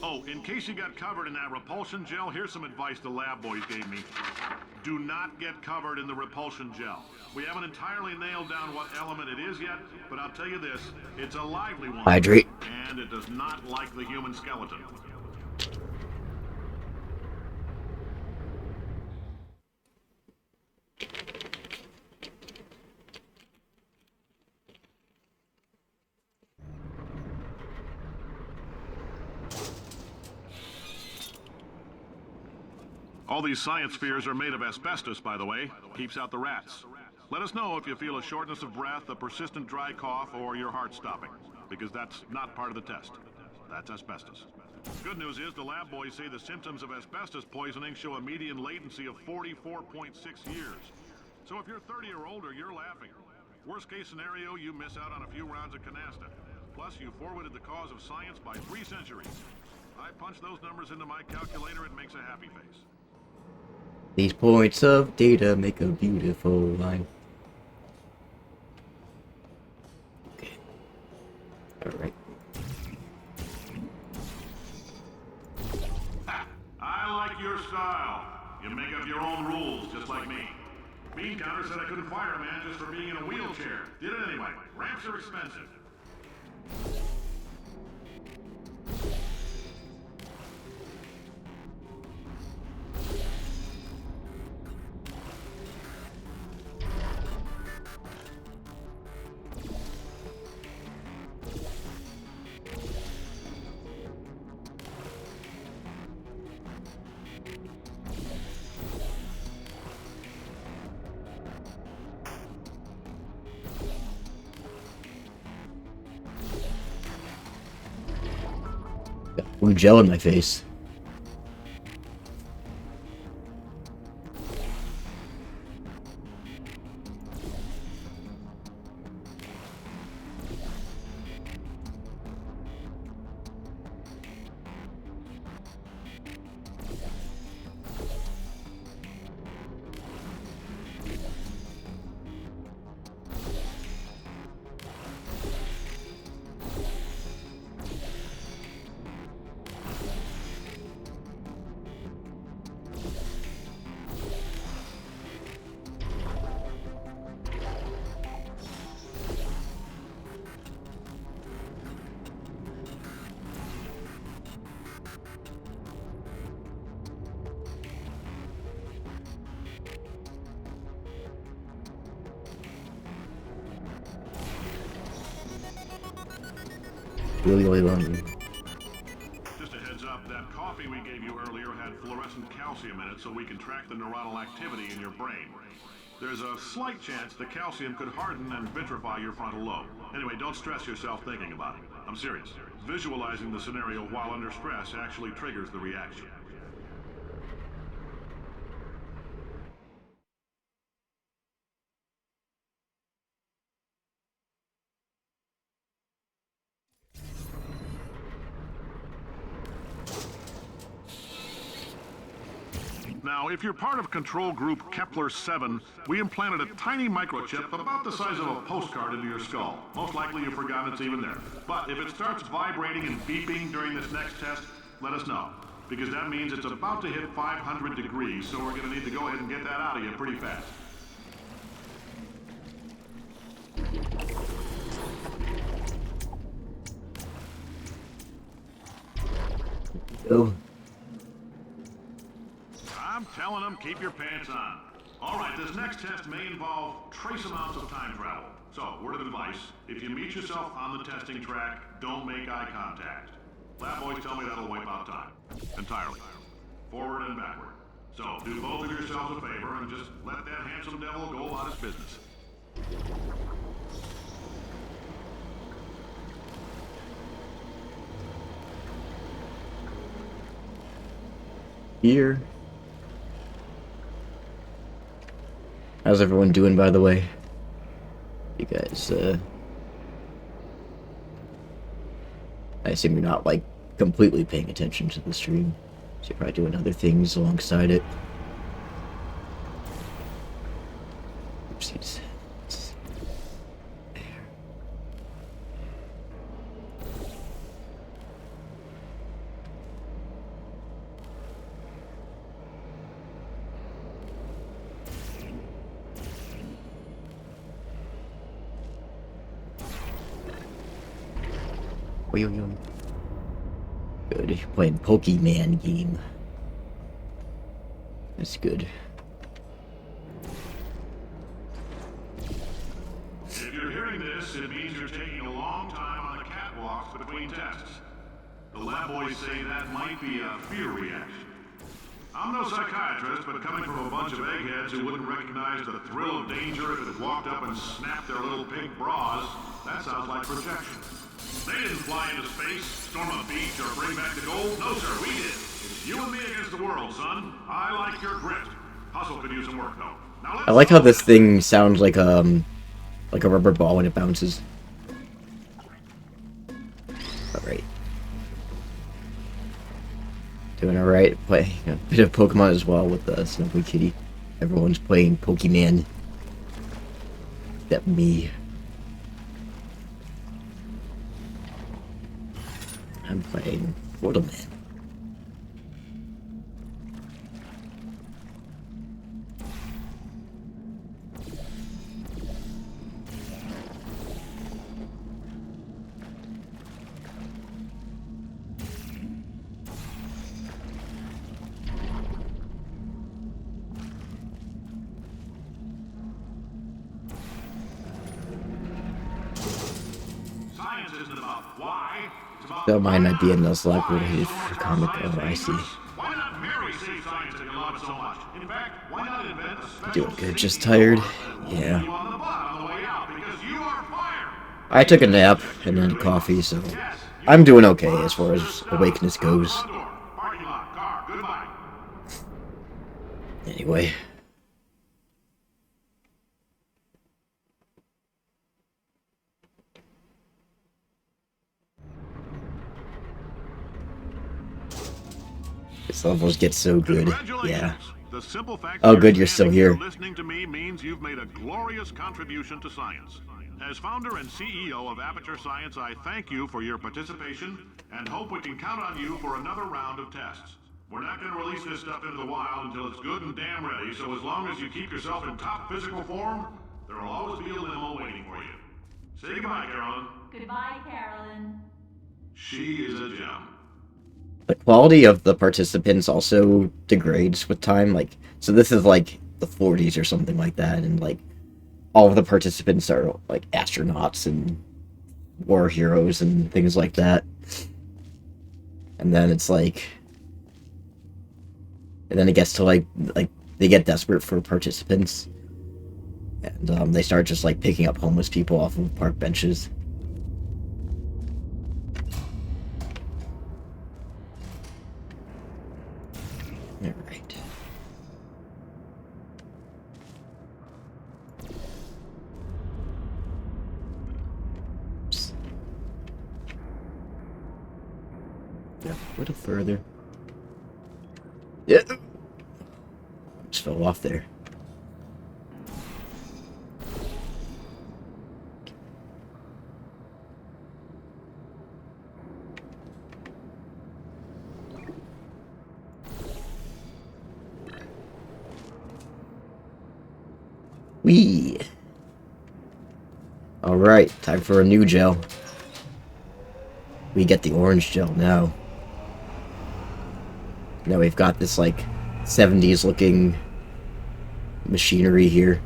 Oh, in case you got covered in that repulsion gel, here's some advice the lab boys gave me. Do not get covered in the repulsion gel. We haven't entirely nailed down what element it is yet, but I'll tell you this, it's a lively one. Hydrate. And it does not like the human skeleton. All these science spheres are made of asbestos, by the way. Keeps out the rats. Let us know if you feel a shortness of breath, a persistent dry cough, or your heart stopping, because that's not part of the test. That's asbestos. Good news is the lab boys say the symptoms of asbestos poisoning show a median latency of 44.6 years. So if you're 30 or older, you're laughing. Worst case scenario, you miss out on a few rounds of canasta. Plus, you forwarded the cause of science by 3 centuries. I punch those numbers into my calculator, it makes a happy face. These points of data make a beautiful line. Okay. Alright. I like your style. You make up your own rules, just like me. Bean Counter said I couldn't fire a man just for being in a wheelchair. Did it anyway. Ramps are expensive. Got blue gel in my face. Really long. Just a heads up, that coffee we gave you earlier had fluorescent calcium in it so we can track the neuronal activity in your brain. There's a slight chance the calcium could harden and vitrify your frontal lobe. Anyway, don't stress yourself thinking about it. I'm serious. Visualizing the scenario while under stress actually triggers the reaction. Now, if you're part of control group Kepler-7, we implanted a tiny microchip about the size of a postcard into your skull. Most likely you've forgotten it's even there. But if it starts vibrating and beeping during this next test, let us know. Because that means it's about to hit 500 degrees, so we're going to need to go ahead and get that out of you pretty fast. Oh. I'm telling them, keep your pants on. All right, this next test may involve trace amounts of time travel. So, word of advice, if you meet yourself on the testing track, don't make eye contact. Lab boys tell me that'll wipe out time. Entirely. Forward and backward. So, do both of yourselves a favor and just let that handsome devil go about his business. Here. How's everyone doing, by the way? You guys, I assume you're not, like, completely paying attention to the stream. So you're probably doing other things alongside it. Oopsies. There. Good, you're playing Pokemon game. That's good. If you're hearing this, it means you're taking a long time on the catwalks between tests. The lab boys say that might be a fear reaction. I'm no psychiatrist, but coming from a bunch of eggheads who wouldn't recognize the thrill of danger if it walked up and snapped their little pink bras, that sounds like projection. They didn't fly into space, storm a beach, or bring back the gold. No, sir, we did. It's you and me against the world, son. I like your grit. Hustle could use some work, though. Now let's I like how this thing sounds like a rubber ball when it bounces. Alright. Doing alright. Playing a bit of Pokemon as well with the Snuggly Kitty. Everyone's playing Pokemon. Except me. I'm playing Waterman. Science isn't about why. Don't mind my being a Slack related comic. Oh, I see. Why not Mary save science if you love it so much? In fact, why not invent a special Doing good, just tired. Yeah. you on the butt on the way out because you are fired. I took a nap and then coffee, so Yes, I'm doing okay as far as awakeness goes. Parking lot, car, goodbye. Anyway. These levels get so good. Yeah. The simple fact Oh, good, you're still here. Listening to me means you've made a glorious contribution to science. As founder and CEO of Aperture Science, I thank you for your participation and hope we can count on you for another round of tests. We're not going to release this stuff into the wild until it's good and damn ready, so as long as you keep yourself in top physical form, there will always be a limo waiting for you. Say goodbye, Carolyn. Goodbye, Carolyn. She is a gem. The quality of the participants also degrades with time. Like, so this is like the 40s or something like that, and like all of the participants are like astronauts and war heroes and things like that. And then it's like, and then it gets to like they get desperate for participants, and they start just like picking up homeless people off of park benches. Alright. Yeah, a little further. Yeah. Just fell off there. Whee! Alright, time for a new gel. We get the orange gel now. Now we've got this, like, 70s looking machinery here.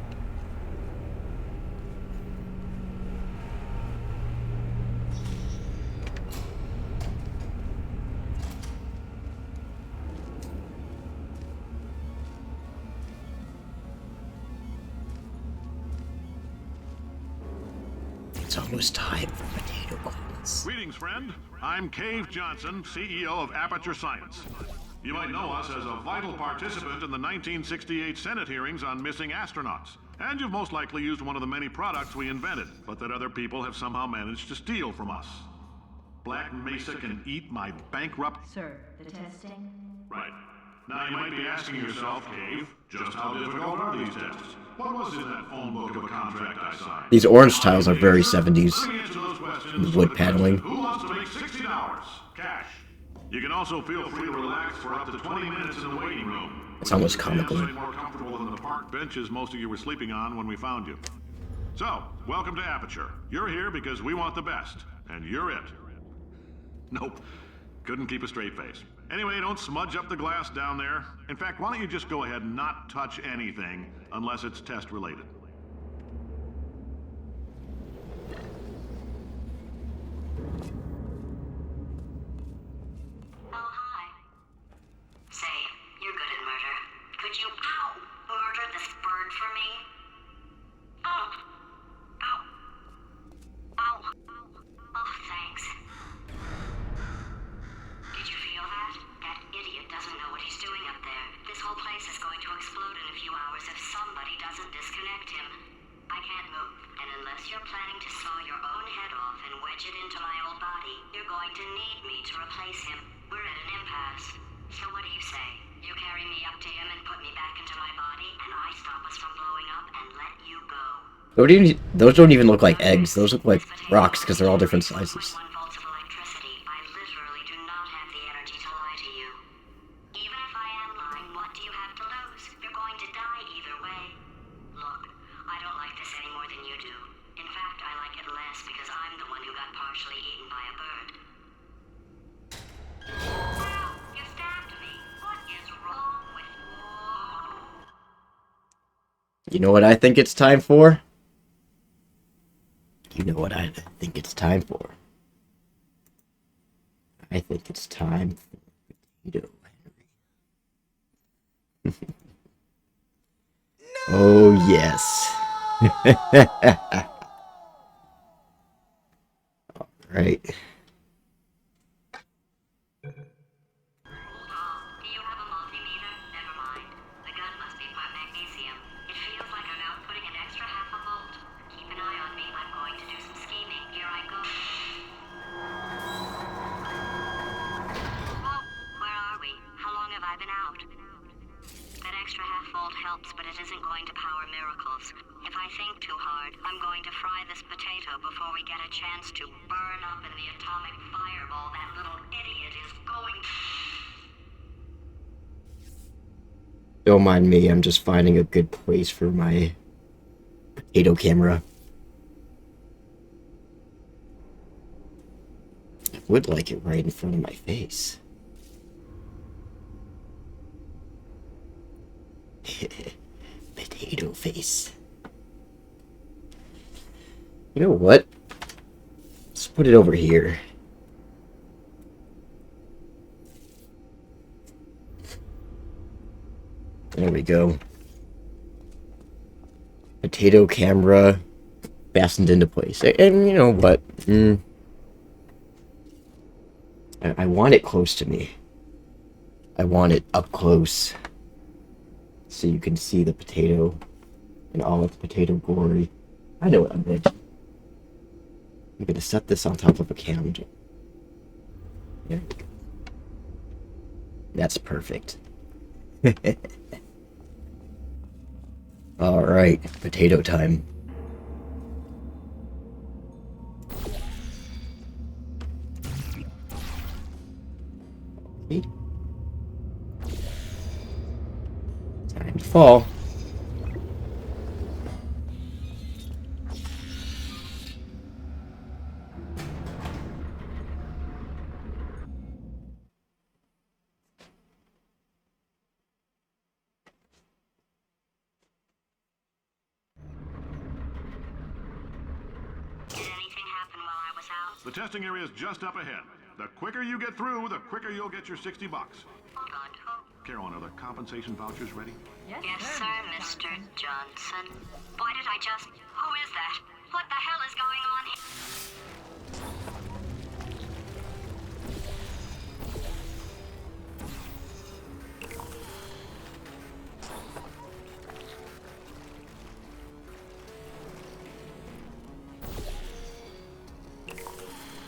It's almost time for potato clones. Greetings, friend. I'm Cave Johnson, CEO of Aperture Science. You might know us as a vital participant in the 1968 Senate hearings on missing astronauts. And you've most likely used one of the many products we invented, but that other people have somehow managed to steal from us. Black Mesa can eat my bankrupt... Sir, the testing? Right. Now you might be asking yourself, Cave, just how difficult are these tests? What was in that phone book of a contract I signed? These orange tiles are very 70s. Wood paneling. Who wants to make $60? Cash. You can also feel free to relax for up to 20 minutes in the waiting room. It's almost comical. More comfortable than the park benches most of you were sleeping on when we found you. So, welcome to Aperture. You're here because we want the best, and you're it. Nope. Couldn't keep a straight face. Anyway, don't smudge up the glass down there. In fact, why don't you just go ahead and not touch anything unless it's test related. Oh, hi. Say, you're good at murder. Could you, murder this bird for me? Ow. Ow. Ow. Oh, thanks. Did you feel that? That idiot doesn't know what he's doing up there. This whole place is going to explode in a few hours if somebody doesn't disconnect him. I can't move, and unless you're planning to saw your own head off and wedge it into my old body, you're going to need me to replace him. We're at an impasse. So what do you say? You carry me up to him and put me back into my body, and I stop us from blowing up and let you go. Those don't even look like eggs. Those look like rocks because they're all different sizes. You know what I think it's time for? You know what I think it's time for? I think it's time for Potato Henry. Oh, yes. Alright. helps, but it isn't going to power miracles. If I think too hard, I'm going to fry this potato before we get a chance to burn up in the atomic fireball that little idiot is going. Don't mind me, I'm just finding a good place for my potato camera. I would like it right in front of my face. Potato face. You know what? Let's put it over here. There we go. Potato camera fastened into place. And you know what? I want it close to me. I want it up close. So you can see the potato and all its potato glory. I know what I'm doing. I'm gonna set this on top of a cam. There we go. That's perfect. Alright, potato time. Okay. Time to fall. The testing area is just up ahead. The quicker you get through, the quicker you'll get your $60. Hold on, who? Carolyn, are the compensation vouchers ready? Yes, sir, Mr. Johnson. Why did I just... Who is that? What the hell is going on here?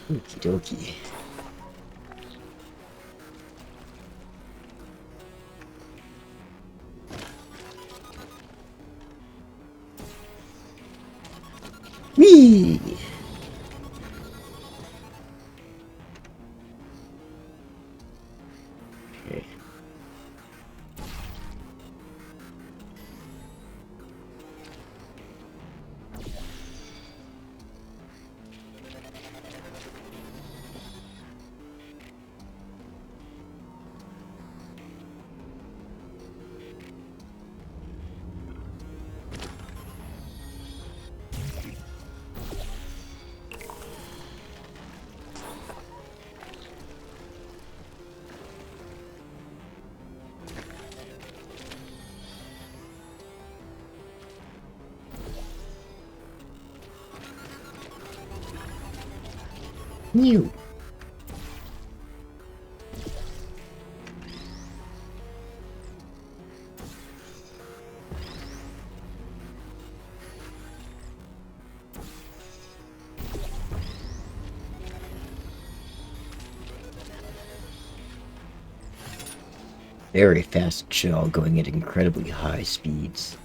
Okie dokie. Whee! Okay. New. Very fast gel going at incredibly high speeds.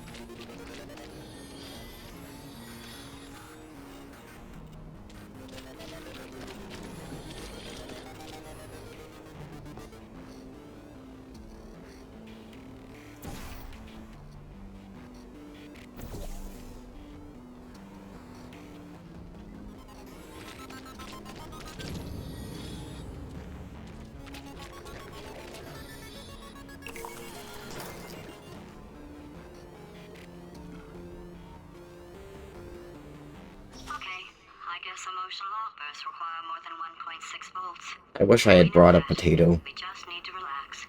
Emotional outbursts require more than 1.6 volts. I wish I had brought a potato. We just need to relax.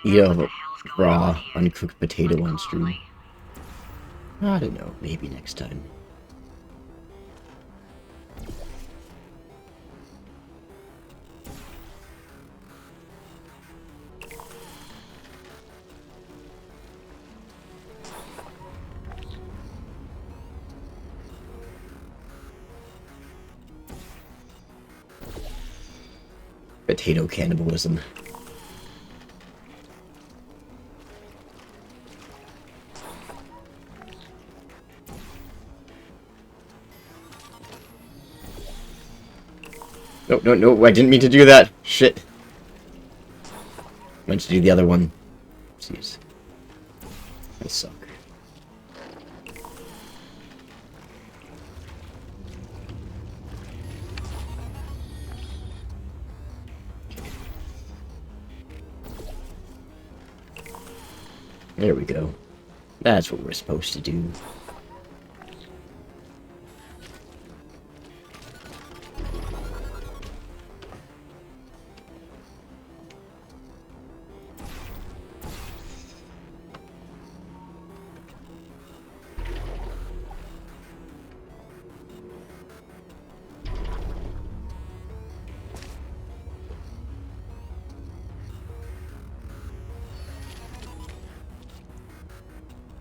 Eat a raw, uncooked potato on stream. I don't know, maybe next time. Potato cannibalism. No, no, no, I didn't mean to do that. Shit. I meant to do the other one. Jeez. I suck. There we go. That's what we're supposed to do.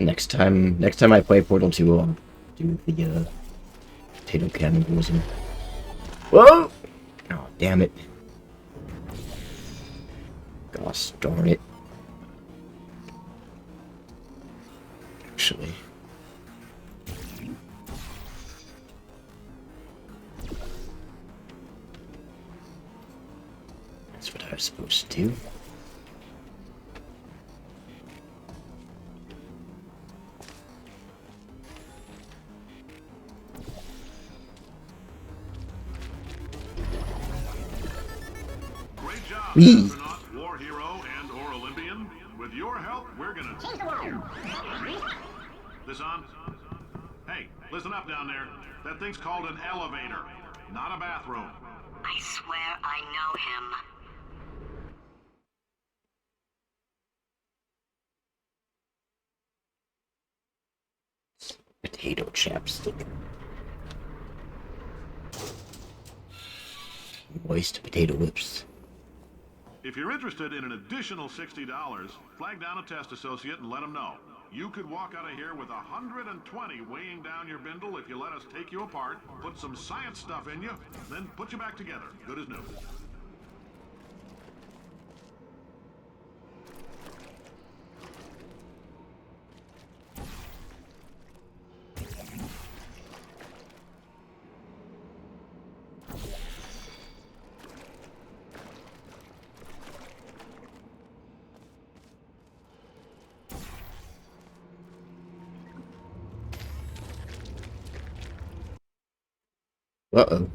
Next time I play Portal 2, I'll do the potato cannibalism. Whoa! Oh, damn it. Gosh darn it. Actually. That's what I was supposed to do. Astronaut, war hero, and or Olympian. With your help, we're gonna change the world. This on? Hey, listen up down there. That thing's called an elevator, not a bathroom. I swear I know him. Potato chapstick. Moist potato lips. If you're interested in an additional $60, flag down a test associate and let them know. You could walk out of here with 120 weighing down your bindle if you let us take you apart, put some science stuff in you, then put you back together, good as new. Uh-oh.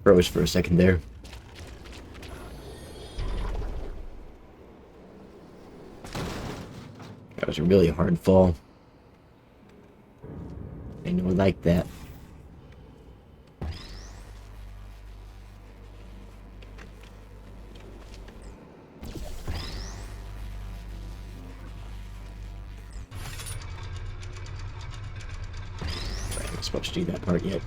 Froze for a second there. That was a really hard fall. I know I like that. I wasn't supposed to do that part yet.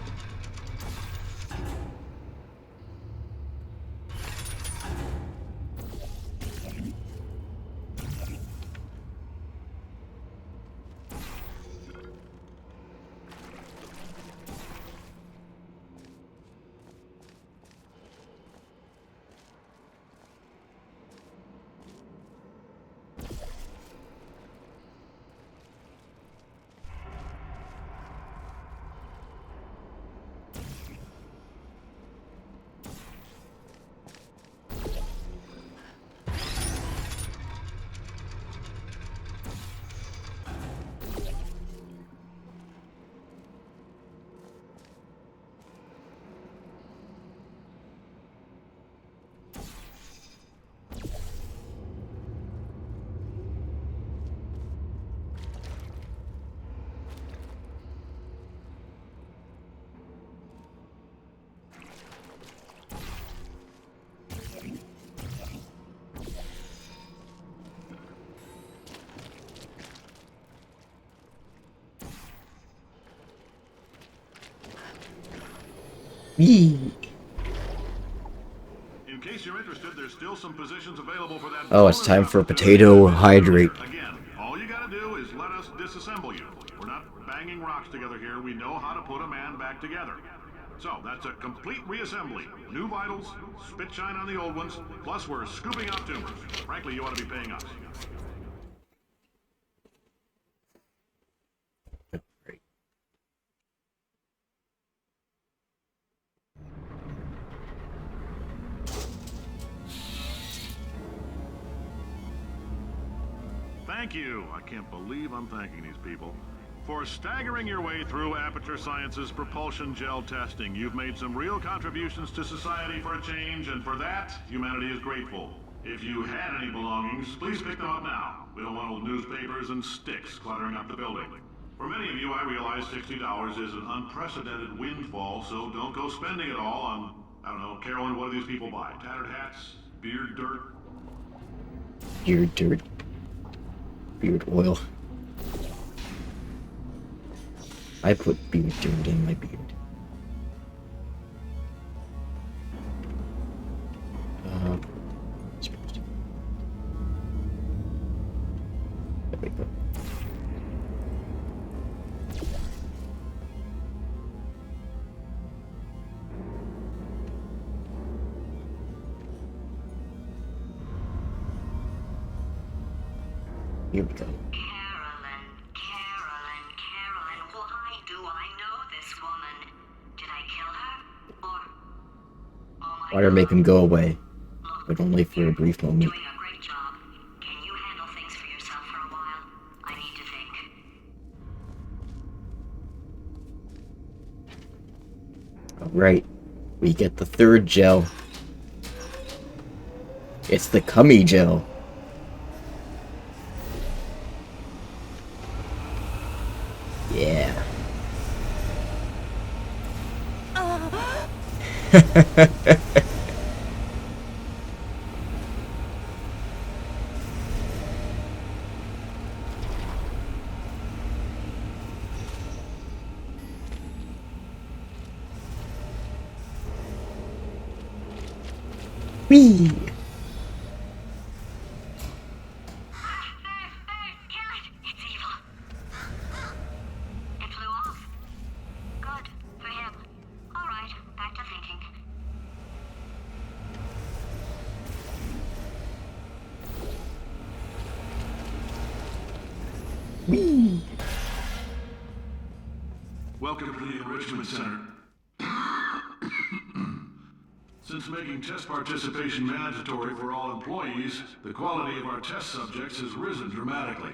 In case you're interested, there's still some positions available for that. Oh, it's time for potato hydrate. Again, all you gotta do is let us disassemble you. We're not banging rocks together here. We know how to put a man back together. So that's a complete reassembly. New vitals, spit shine on the old ones, plus we're scooping out tumors. Frankly, you ought to be paying us. thank you. I can't believe I'm thanking these people. For staggering your way through Aperture Science's Repulsion Gel testing. You've made some real contributions to society for a change, and for that, humanity is grateful. If you had any belongings, please pick them up now. We don't want old newspapers and sticks cluttering up the building. For many of you, I realize $60 is an unprecedented windfall, so don't go spending it all on, I don't know, Carolyn, what do these people buy? Tattered hats? Beard dirt? Beard dirt. Beard oil. I put beard dirt in my beard. There we go. Here we go. Carolyn, why do I know this woman? Did I kill her? Or... Oh my Water make him go away, but only for a brief moment. Doing a great job. Can you handle things for yourself for a while? I need to think. Alright, we get the third gel. It's the cummy gel. Yeah. Whee! Whee! Welcome to the Enrichment Center. Since making test participation mandatory for all employees, the quality of our test subjects has risen dramatically.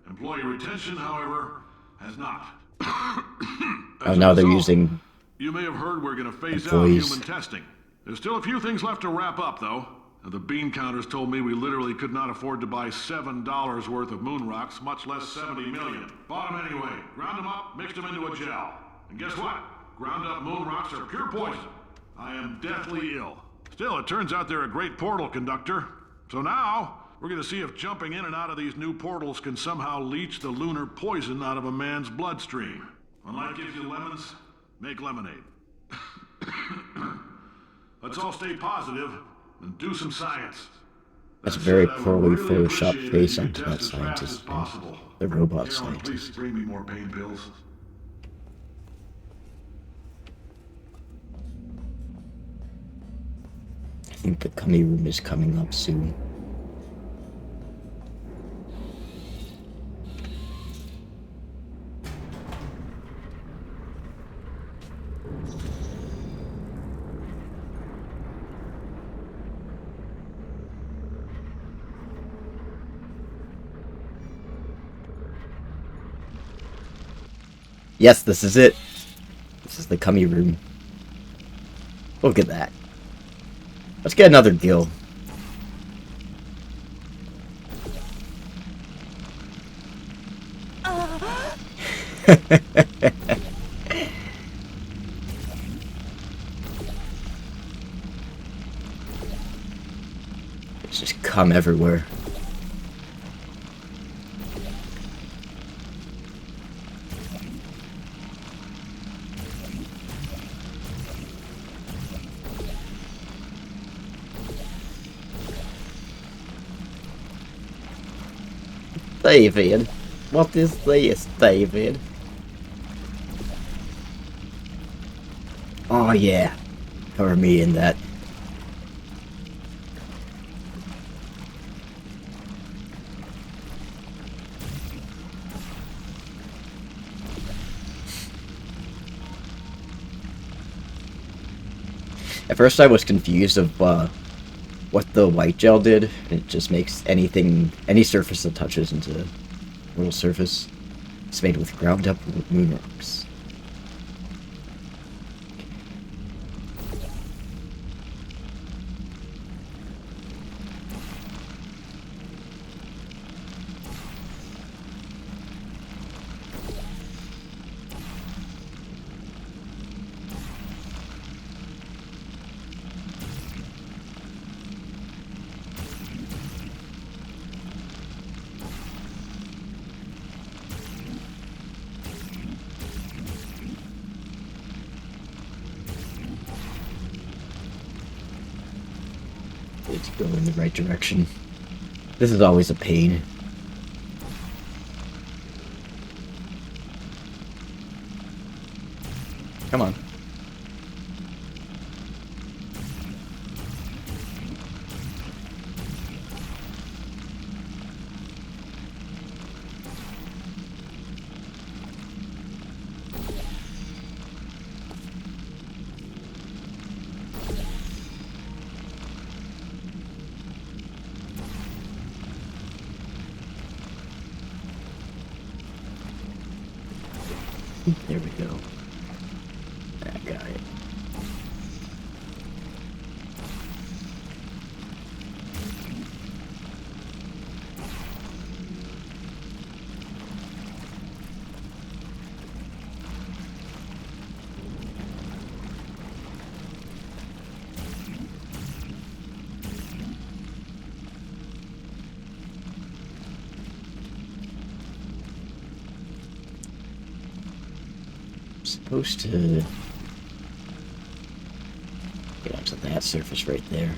Employee retention, however, has not. Oh, now they're using You may have heard we're going to phase employees. out human testing. There's still a few things left to wrap up, though. The bean counters told me we literally could not afford to buy $7 worth of moon rocks, much less 70 million. Bought them anyway. Ground them up, mixed them into a gel. And guess what? Ground up moon rocks are pure poison. I am deathly ill. Still, it turns out they're a great portal conductor. So now, we're going to see if jumping in and out of these new portals can somehow leach the lunar poison out of a man's bloodstream. When life gives you lemons, make lemonade. Let's all stay positive and do some science. That's a very poorly photoshopped face onto that scientist, man. The robot Carolyn, please scientist. bring me more pain pills. I think the cummy room is coming up soon. Yes, this is it. This is the cummy room. Look at that. Let's get another gill. It's just cum everywhere. David, what is this, David? Oh yeah, cover me in that. At first I was confused of what the white gel did. It just makes any surface that touches into a little surface. It's made with ground up moon rocks. It's going in the right direction. This is always a pain. Come on. There we go. That got it. Supposed to get onto that surface right there.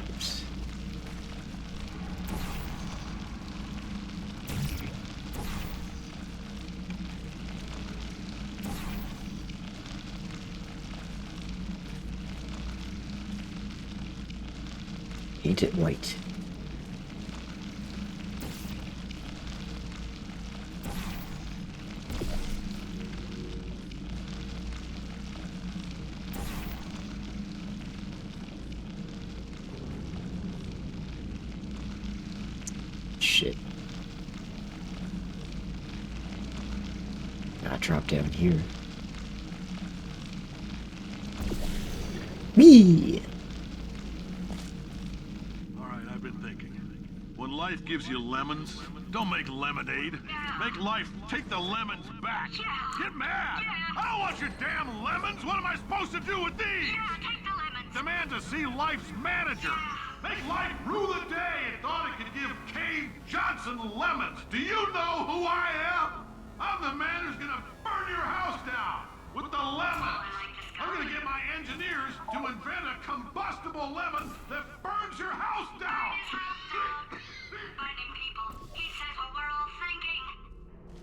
Oops. Paint it white. Shit. Gotta drop down here. Me. Life gives you lemons. Don't make lemonade. Make life take the lemons back. Get mad. I don't want your damn lemons. What am I supposed to do with these? Take the lemons. Demand to see life's manager. Make life rue the day and thought it could give Cave Johnson lemons. Do you know who I am? I'm the man who's gonna burn your house down with the lemons. I'm gonna get my engineers to invent a combustible lemon that burns your house down. Finding people. He says what we're all thinking.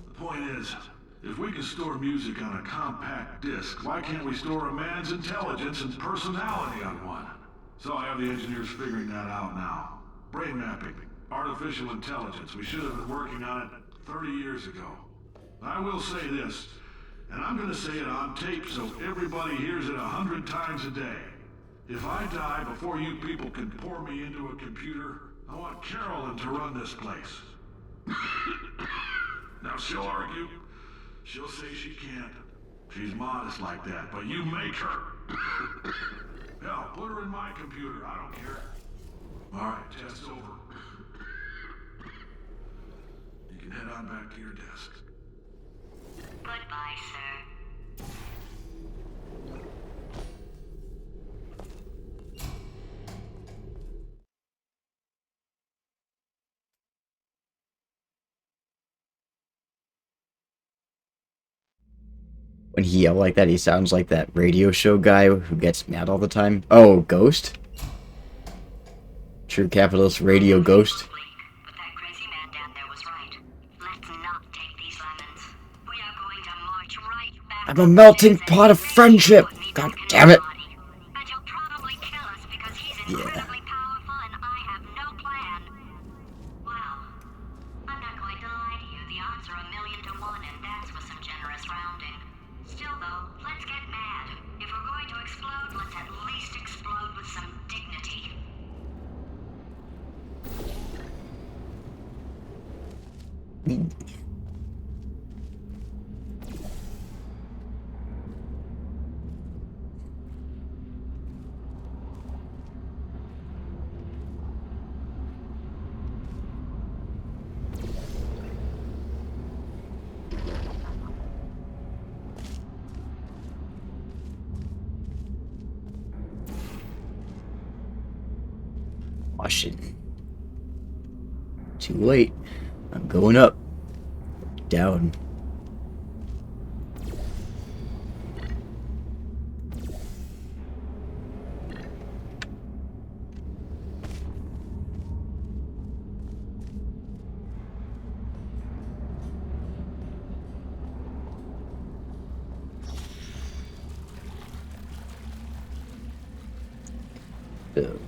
The point is, if we can store music on a compact disc, why can't we store a man's intelligence and personality on one? So I have the engineers figuring that out now. Brain mapping, artificial intelligence. We should have been working on it 30 years ago. I will say this, and I'm gonna say it on tape so everybody hears it 100 times a day. If I die before you people can pour me into a computer, I want Carolyn to run this place. Now she'll argue. She'll say she can't. She's modest like that, but you make her. Hell, put her in my computer. I don't care. All right, test's over. You can head on back to your desk. Goodbye, sir. When he yells like that, he sounds like that radio show guy who gets mad all the time. Oh, Ghost? True capitalist radio Ghost? But that crazy man down there was right. Let's not take these lemons. We are going to march right back. I'm a melting pot of friendship! God damn it! And he'll probably kill us because he's incredibly powerful and I have no plan Washington. Too late. I'm going up. Down. So.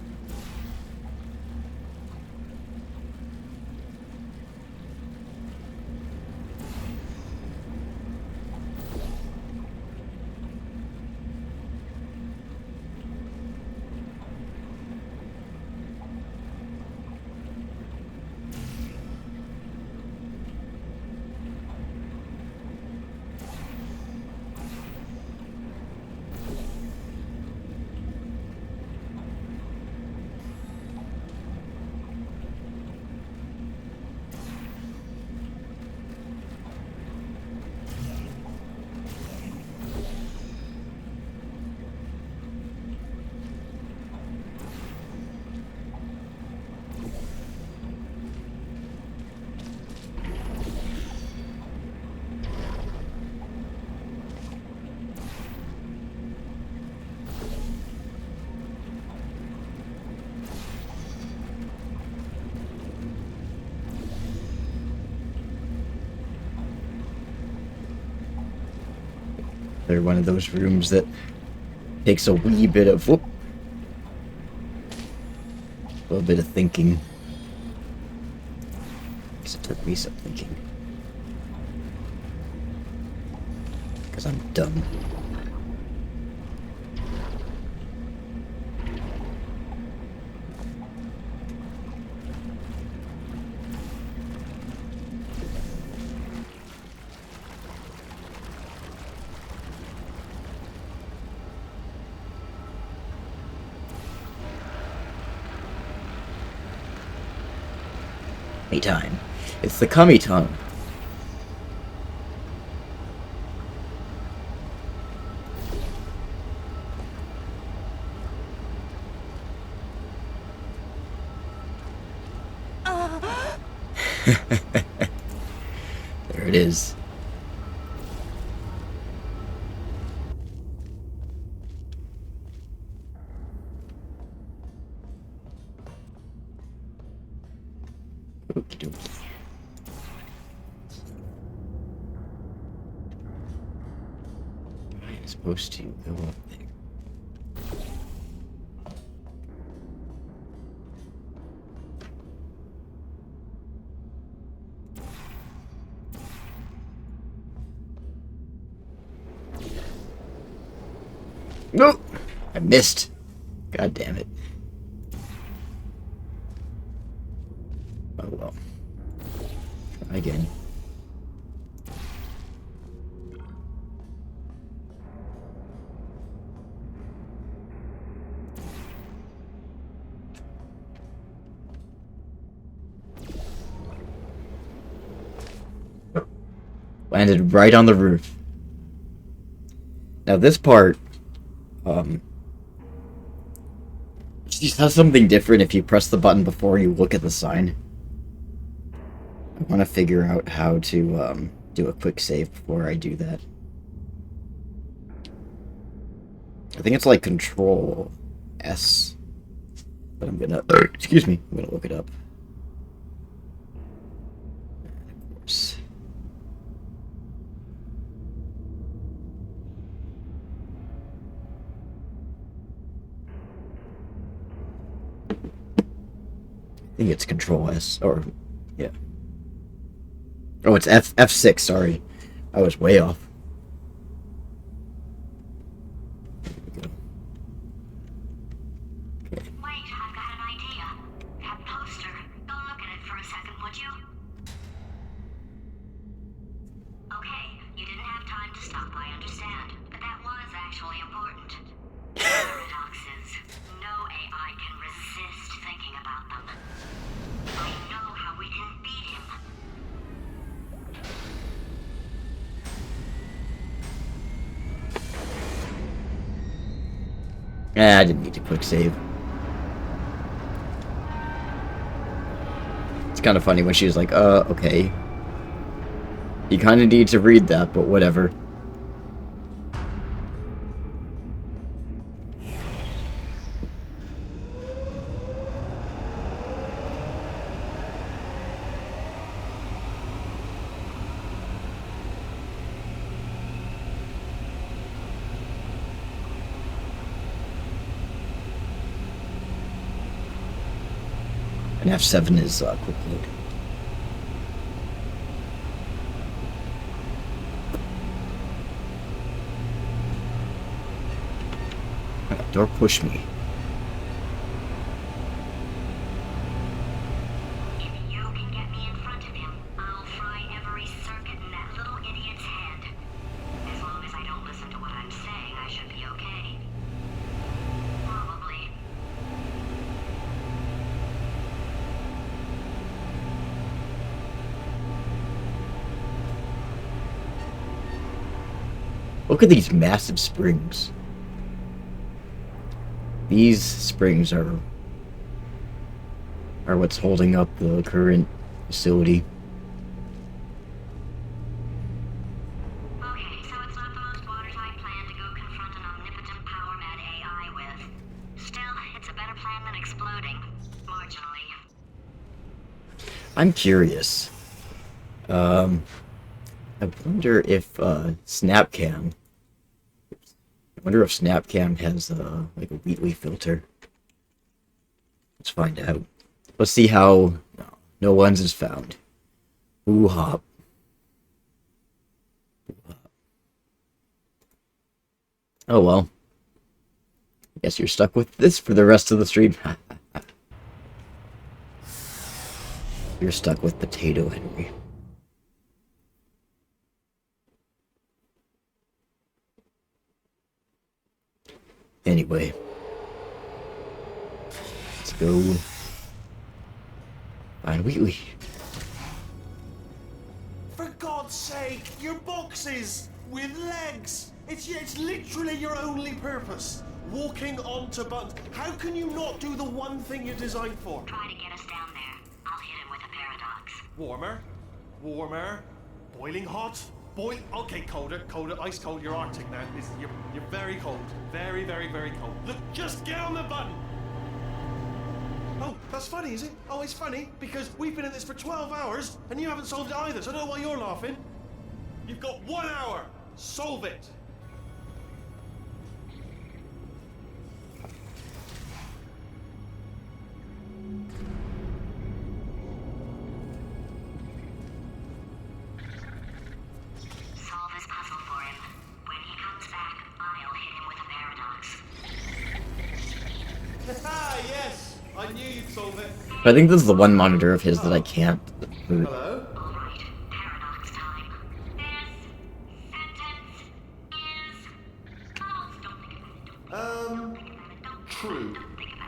They're one of those rooms that takes a wee bit of a little bit of thinking. Because it took me some thinking. Because I'm dumb. Time. It's the cummy tongue. There it is. Okie dokie. I'm supposed to go up there. Nope! I missed. God damn it. Oh well. Try again. Landed right on the roof. Now this part, just has something different if you press the button before you look at the sign. I want to figure out how to do a quick save before I do that. I think it's like Control S, but I'm gonna excuse me. I'm gonna look it up. Of course. I think it's Control S, or yeah. Oh, it's F6. Sorry, I was way off. Wait, I've got an idea. That poster. Go look at it for a second, would you? Okay, you didn't have time to stop, I understand. But that was actually important. Paradoxes. No AI can resist thinking about them. I know how we can beat him. I didn't need to quick save. It's kind of funny when she was like, okay. You kind of need to read that, but whatever. And F7 is quick load. Don't push me. If you can get me in front of him, I'll fry every circuit in that little idiot's head. As long as I don't listen to what I'm saying, I should be okay. Probably. Look at these massive springs. These springs are what's holding up the current facility. Okay, so it's not the most watertight plan to go confront an omnipotent power-mad AI with. Still, it's a better plan than exploding. Marginally. I'm curious. I wonder if SnapCam. I wonder if SnapCam has like a Wheatley filter. Let's find out. Let's see how. No one's is found. Ooh hop. Oh well. I guess you're stuck with this for the rest of the stream. You're stuck with Potato Henry. Anyway. Let's go find Wheatley. For God's sake, your boxes with legs. It's literally your only purpose. Walking onto buttons. How can you not do the one thing you're designed for? Try to get us down there. I'll hit him with a paradox. Warmer, warmer, boiling hot, okay, colder, ice cold. You're Arctic now. You're very cold, very, very, very cold. Look, just get on the button. Oh, that's funny, is it? Oh, it's funny because we've been at this for 12 hours and you haven't solved it either. So I don't know why you're laughing. You've got 1 hour. Solve it. Solve his puzzle for him. When he comes back, I'll hit him with a paradox. Ah, yes. I knew you'd solve it. I think this is the one monitor of his that I can't. Hello? Alright, paradox time. This sentence is false. Don't think about it. True.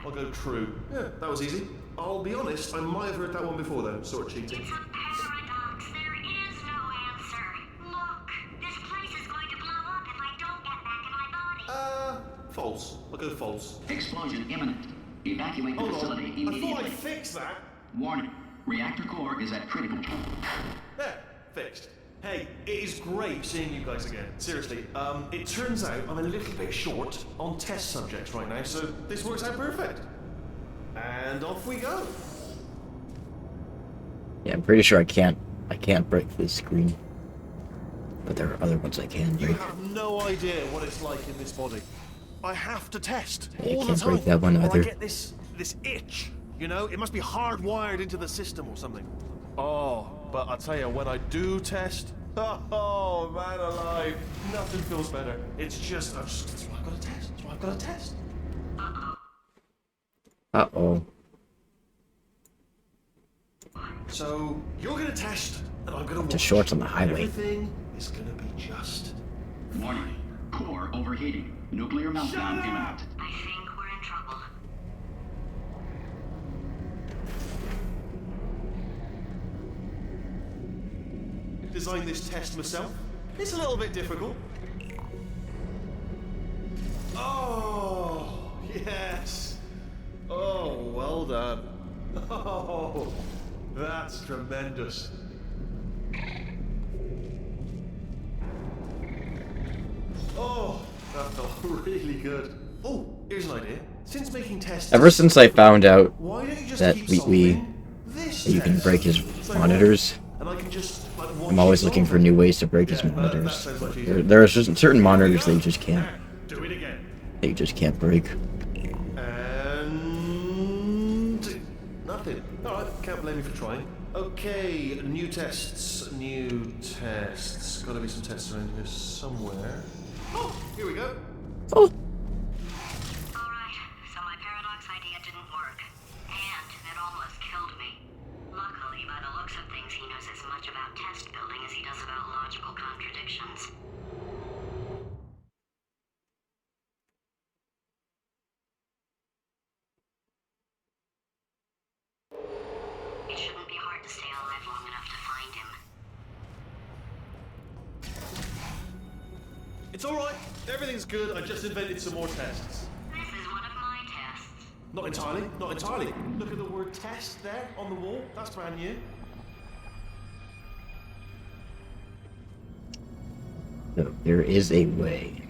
I'll go true. Yeah, that was easy. I'll be honest, I might have heard that one before though, sort of cheating. It's a paradox. There is no answer. Look, this place is going to blow up if I don't get back in my body. False. I'll go false. Explosion imminent. Evacuate the Hold facility on. I immediately. thought I'd fix that. Warning. Reactor core is at critical. There, fixed. Hey, it is great seeing you guys again. Seriously, it turns out I'm a little bit short on test subjects right now, so this works out perfect. And off we go. Yeah, I'm pretty sure I can't break this screen. But there are other ones I can You break. have no idea what it's like in this body. I have to test Yeah, all I the can't time. break that one or I either. get this itch. You know, it must be hardwired into the system or something. Oh, but I tell you, when I do test, oh man alive, nothing feels better. It's just, that's why I've got to test. That's why I've got to test. Uh-oh. So you're gonna test, and I'm gonna watch. Just shorts on the highway. Everything is gonna be just... Warning. Core overheating. Nuclear meltdown imminent. I think we're in trouble. Designed this test myself. It's a little bit difficult. Oh, yes. Oh, well done. Oh, that's tremendous. Oh, that felt really good. Oh, here's an idea. Since making tests... Ever since I found out why don't you just that keep you solving this can test? break his So monitors, and I can just, like, watch I'm always you looking solve for it. new ways to break his Yeah, that monitors. sounds much But easier. there are certain monitors that you just can't. Do it again. That you just can't break. And nothing. Alright, can't blame you for trying. Okay, new tests. Gotta be some tests around here somewhere. Oh, here we go. Oh, Alright, so my paradox idea didn't work. And it almost killed me. Luckily, by the looks of things, he knows as much about test building as he does about logical contradictions. It shouldn't be hard to stay alive long enough to find him. It's alright. Everything's good. I just invented some more tests. This is one of my tests. Not entirely. Not entirely. Look at the word test there on the wall. That's brand new. no, there is a way.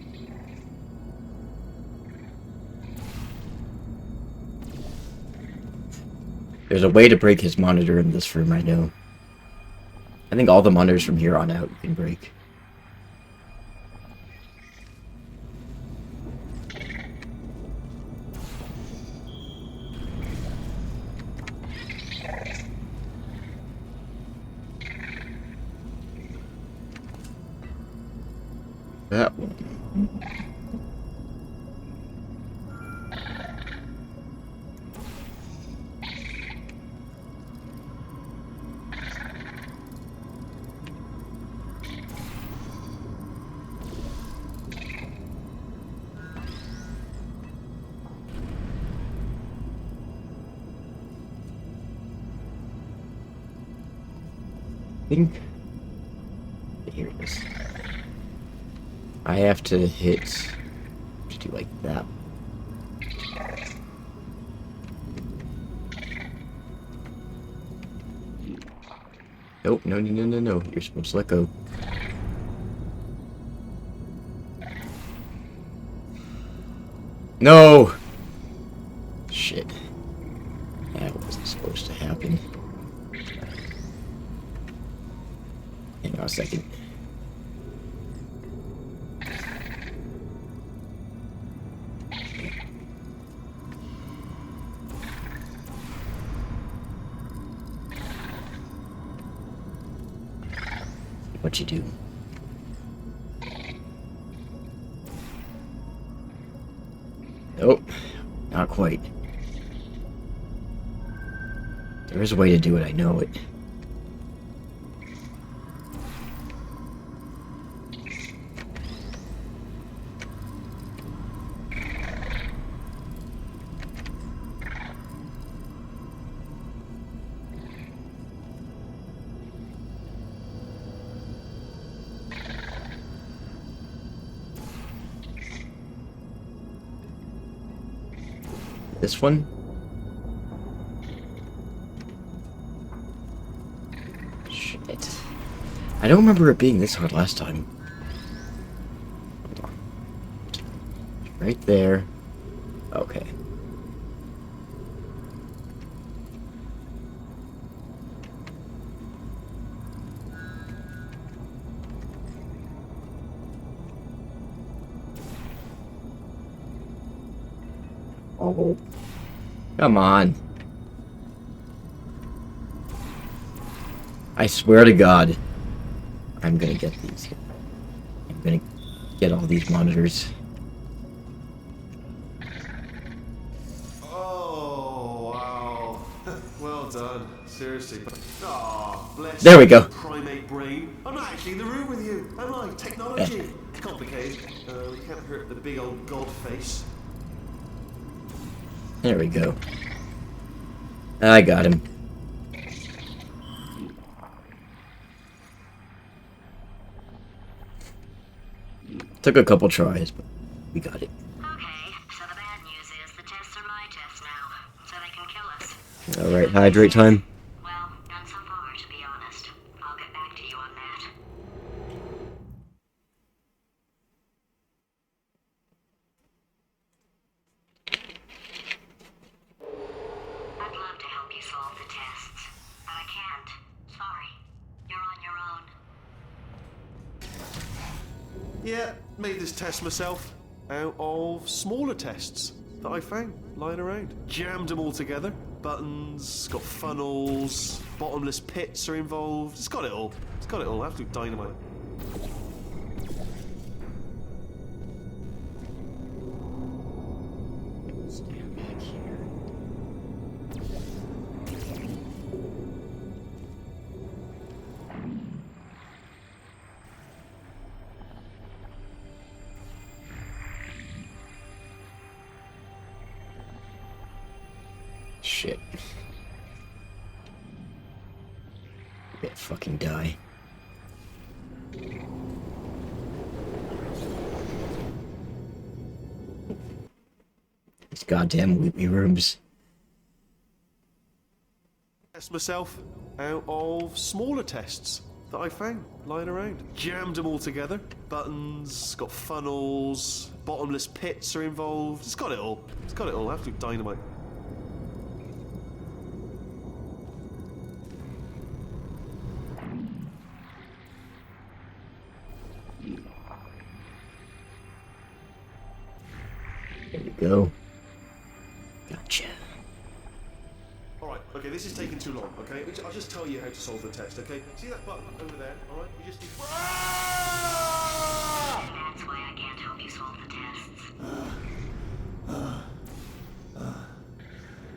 There's a way to break his monitor in this room, I know. I think all the monitors from here on out you can break. That one. I think here it is. I have to hit to do like that. Nope, no. You're supposed to let go. No! Shit. That wasn't supposed to happen. Hang on a second. What you do? Nope, not quite. There is a way to do it, I know it. This one? Shit. I don't remember it being this hard last time. Hold on. Right there. Okay. Oh. Come on. I swear to God, I'm gonna get these. I'm gonna get all these monitors. Oh, wow. Well done. Seriously. Oh, bless There we your go. primate brain. I'm not actually smashing the room with you. Am I? Technology. Complicated. You can't hurt the big old god face. There we go. I got him. Took a couple tries, but we got it. Okay, so the bad news is the tests are my tests now, so they can kill us. Alright, hydrate time. Well, none so far, to be honest. I'll get back to you on that. I'd love to help you solve the tests, but I can't. Sorry. You're on your own. Yeah, made this test myself out of smaller tests that I found lying around. Jammed them all together. Buttons, got funnels, bottomless pits are involved. It's got it all. It's got it all. Absolute dynamite. Stand back here. Shit. Yeah, fucking die. These goddamn loopy rooms. Test myself out of smaller tests that I found lying around. Jammed them all together. Buttons, got funnels, bottomless pits are involved. It's got it all. It's got it all. Absolute dynamite. There we go. Gotcha. Alright, okay, this is taking too long, okay? I'll just tell you how to solve the test, okay? See that button over there, alright? You just need... That's why I can't help you solve the tests.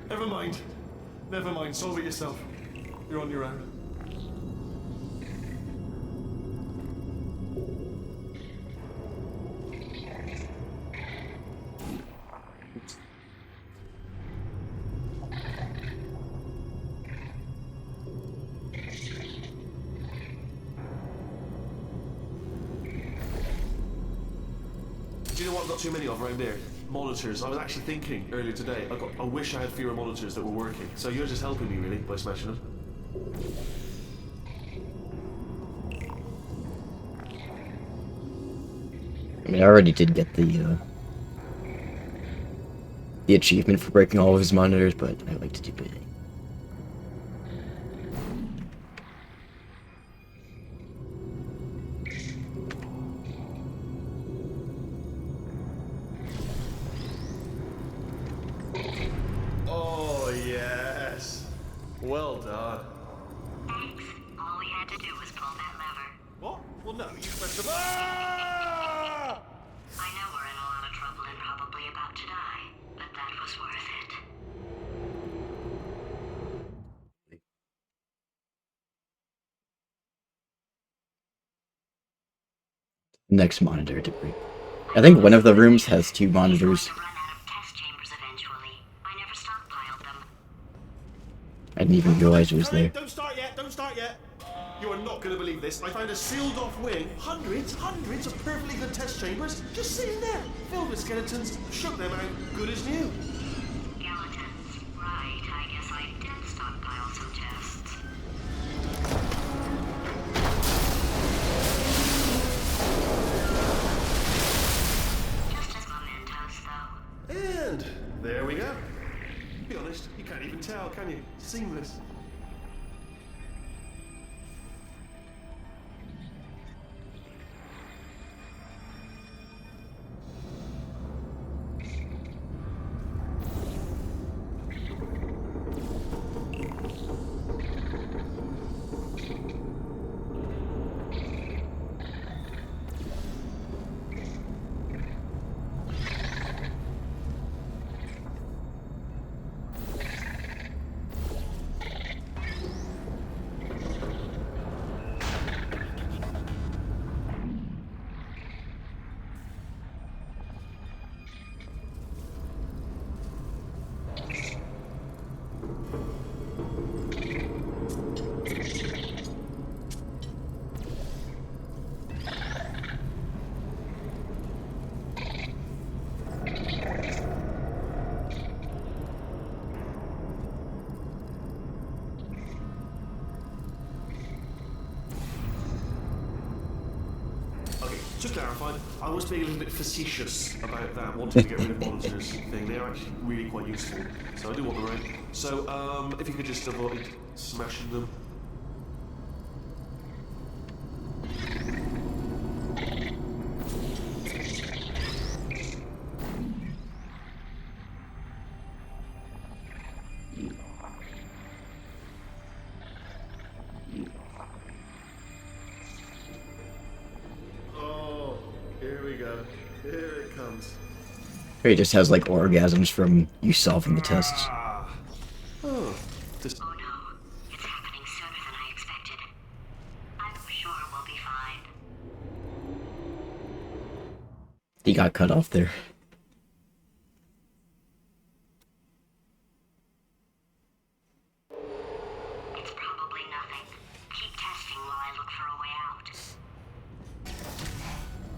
Never mind. Never mind, solve it yourself. You're on your own. Do you know what I've got too many of around there? Monitors. I was actually thinking earlier today, I wish I had fewer monitors that were working. So you're just helping me really by smashing them. I mean, I already did get the achievement for breaking all of his monitors, but I like to do it. Oh yes. Well done. Thanks. All we had to do was pull that lever. What? Well no, you pressed the... Ah! I know we're in a lot of trouble and probably about to die, but that was worth it. Next monitor to break. I think one of the rooms has 2 monitors. Run out of test chambers eventually. I never stockpiled them. I didn't even realize it was there. Don't start yet, don't start yet. You are not going to believe this. I found a sealed off wing. Hundreds of perfectly good test chambers just sitting there, filled with skeletons. Shook them out, good as new. Skeletons. Right, I guess I did stockpile some tests. Just as mementos, though. And there we go. Be honest, you can't even tell, can you? Seamless. to clarify, I was being a little bit facetious about that, wanting to get rid of monitors thing. They are actually really quite useful, so I do want the ring. So, if you could just avoid smashing them. Here it comes. He just has like orgasms from you solving the tests. Oh, Oh no, it's happening sooner than I expected. I'm sure we'll be fine. He got cut off there. It's probably nothing. Keep testing while I look for a way out.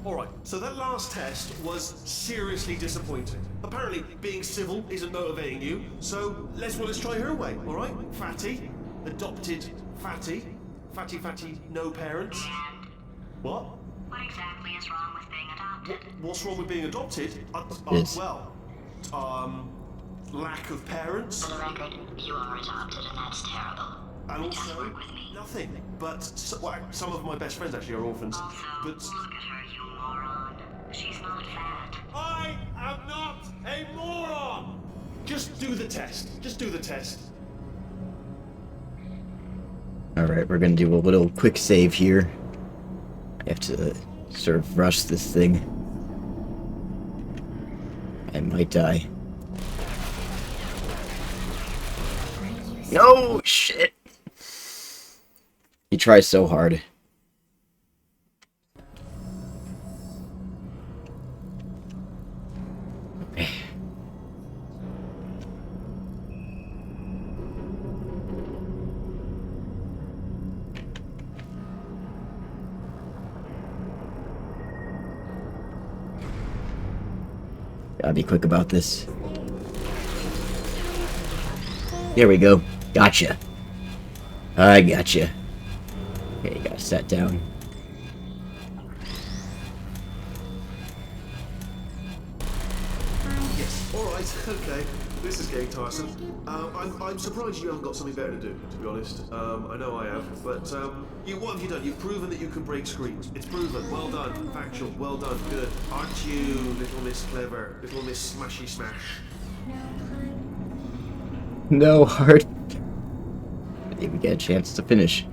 Alright, so that last test was seriously disappointing. Apparently, being civil isn't motivating you, so let's try her way, alright? Fatty, adopted Fatty, Fatty, no parents. And What? what exactly is wrong with being adopted? What's wrong with being adopted? Yes. Lack of parents. For the record, you are adopted and that's terrible. And It doesn't also, work with me. nothing. But, some of my best friends actually are orphans. Also, But look at her, you moron. She's not fat. I am not a moron! Just do the test. Just do the test. Alright, we're gonna do a little quick save here. I have to sort of rush this thing. I might die. No shit! He tries so hard. Gotta be quick about this. There we go. Gotcha. I gotcha. Okay, you gotta sit down. Yes, alright, okay. This is getting tiresome. I'm surprised you haven't got something better to do, to be honest. I know I have, but what have you done? You've proven that you can break screens. It's proven. Well done. Factual. Well done. Good. Aren't you, little Miss Clever? Little Miss Smashy Smash? No heart. Didn't even get a chance to finish.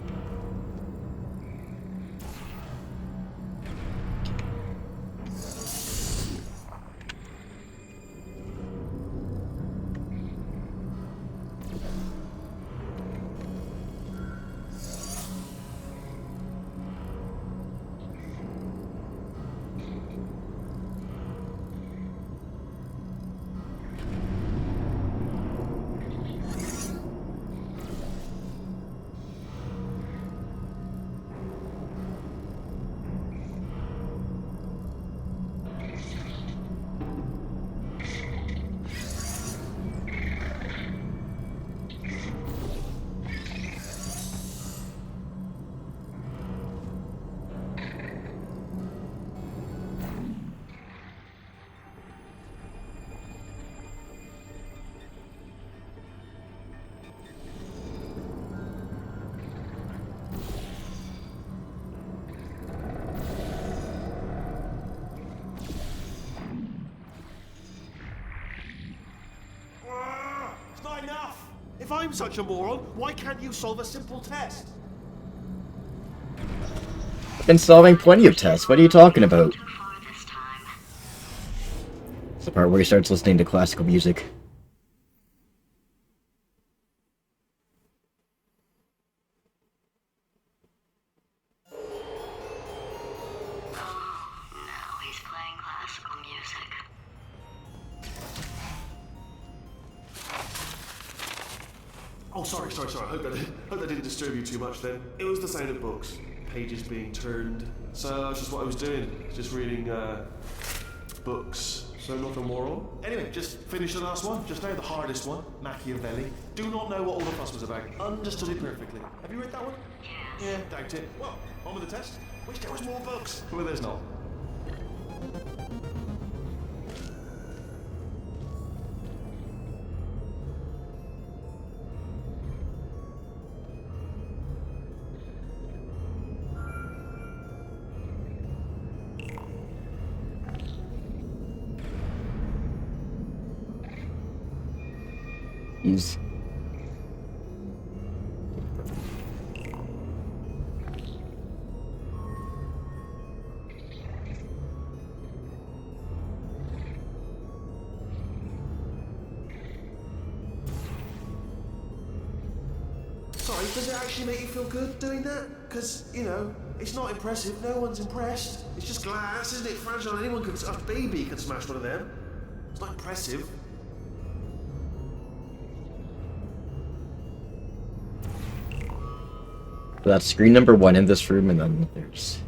It's not enough! If I'm such a moron, why can't you solve a simple test? I've been solving plenty of tests. What are you talking about? Too far this time. It's the part where he starts listening to classical music. Now he's playing classical music. Oh, sorry. I hope that didn't disturb you too much then. It was the sound of books. Pages being turned. So that's just what I was doing. Just reading, books. So not a moron. Anyway, just finish the last one. Just now the hardest one. Machiavelli. Do not know what all the fuss was about. Understood it perfectly. Have you read that one? Yes. Yeah, doubt it. Well, on with the test. Wish there was more books. Well, there's not. He's... Sorry, does it actually make you feel good doing that? Because, you know, it's not impressive. No one's impressed. It's just glass, isn't it? Fragile. Anyone could, a baby could smash one of them. It's not impressive. That's screen number 1 in this room, and then there's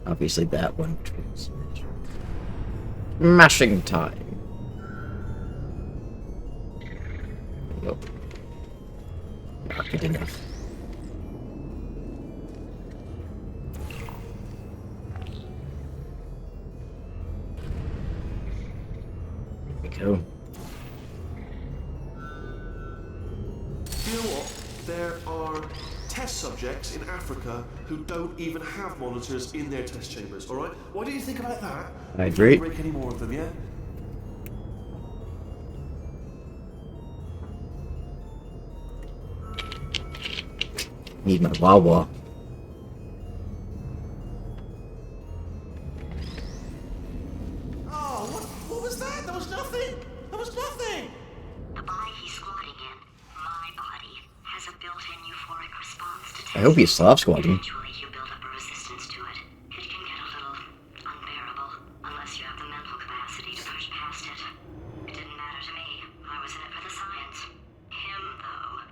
obviously that one. Mashing time. Nope. Not good enough. There we go. You know what? There are test subjects in Africa who don't even have monitors in their test chambers, alright? Why don't you think about that? I agree. Don't break any more of them, yeah? Need my Wawa. Oh, what was that? There was nothing! There was nothing! The body he's squatting in, my body, has a built-in euphoric response to I hope he's soft squatting. Eventually you build up a resistance to it. It can get a little unbearable unless you have the mental capacity to push past it. It didn't matter to me. I was in it for the science. Him, though.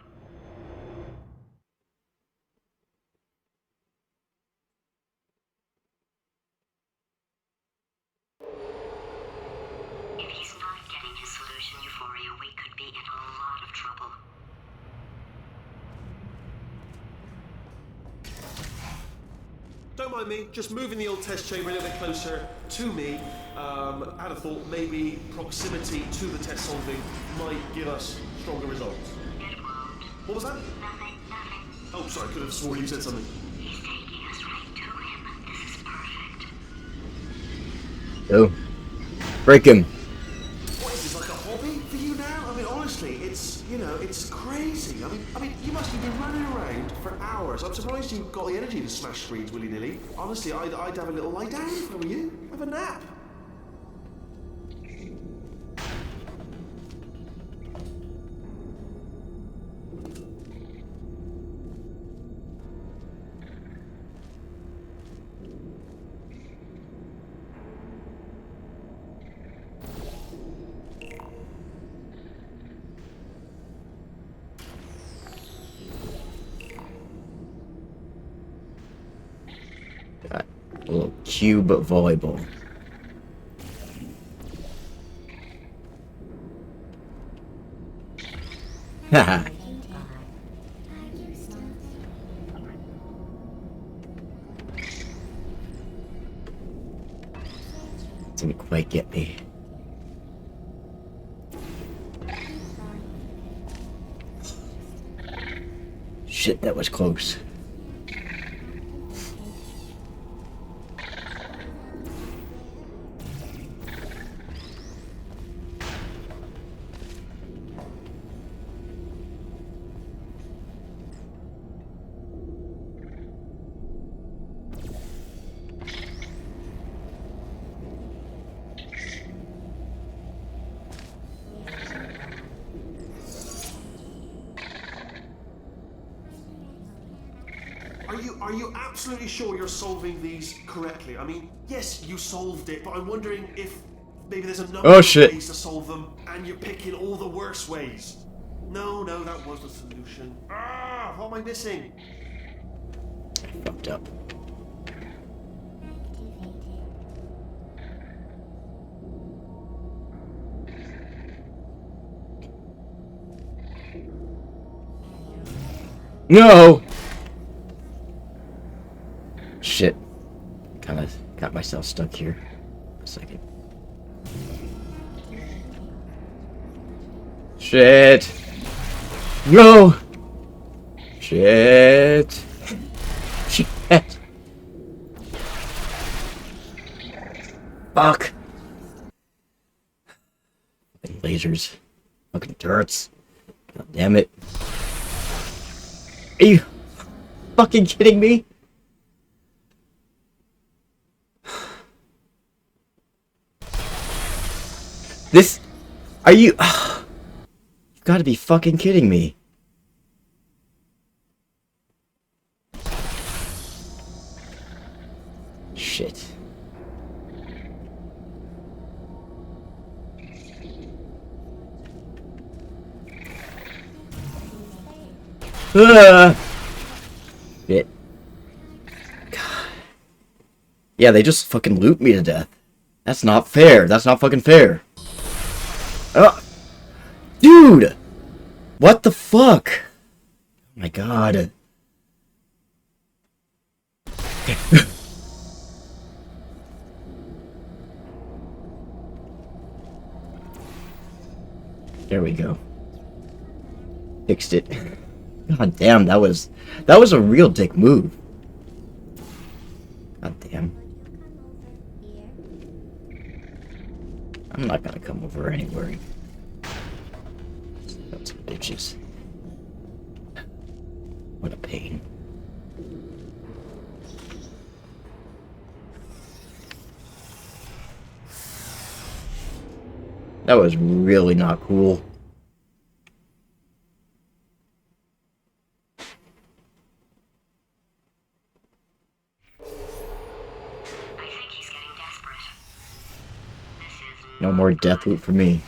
If he's not getting his solution euphoria, we could be in a lot of trouble. Don't mind me, just moving the old test chamber a little bit closer to me. I'd have thought maybe proximity to the test solving might give us stronger results. It won't. What was that? Nothing. Oh, sorry, I could have sworn you said something. He's taking us right to him. This is perfect. Oh. Break him. What is this, like a hobby for you now? I mean, honestly, it's, you know, it's crazy. I mean, you must have been running around for hours. I'm surprised you've got the energy to smash screens willy-nilly. Honestly, I'd have a little lie down if I were you. Have a nap. Got a little cube volleyball. Haha. Didn't quite get me. Shit, that was close. Are you absolutely sure you're solving these correctly? I mean, yes, you solved it, but I'm wondering if maybe there's a number of ways to solve them, and you're picking all the worst ways. No, that was the solution. Ah, what am I missing? I fucked up. No! Shit. Kinda got myself stuck here. A second. Shit! No! Shit! Shit! Fuck! Fucking lasers. Fucking turrets. God damn it. Are you fucking kidding me? This... Are you... You gotta be fucking kidding me. Shit. Shit. God. Yeah, they just fucking loot me to death. That's not fair. That's not fucking fair. Dude! What the fuck? Oh my god. There we go. Fixed it. God damn, that was a real dick move. God damn. I'm not gonna come over anywhere. Those bitches. What a pain. That was really not cool. No more death loop for me.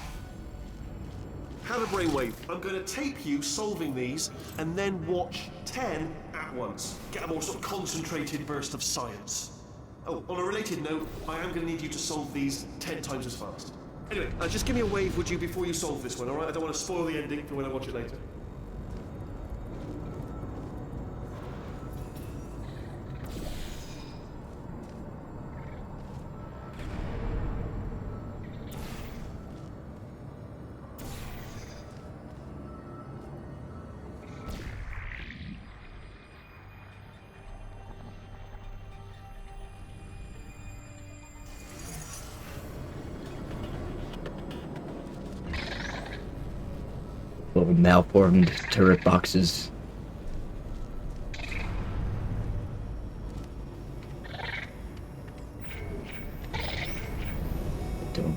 Have a brainwave. I'm going to tape you solving these, and then watch 10 at once. Get a more sort of concentrated burst of science. Oh, on a related note, I am going to need you to solve these 10 times as fast. Anyway, just give me a wave, would you, before you solve this one, alright? I don't want to spoil the ending for when I watch it later. Little malformed turret boxes. Don't.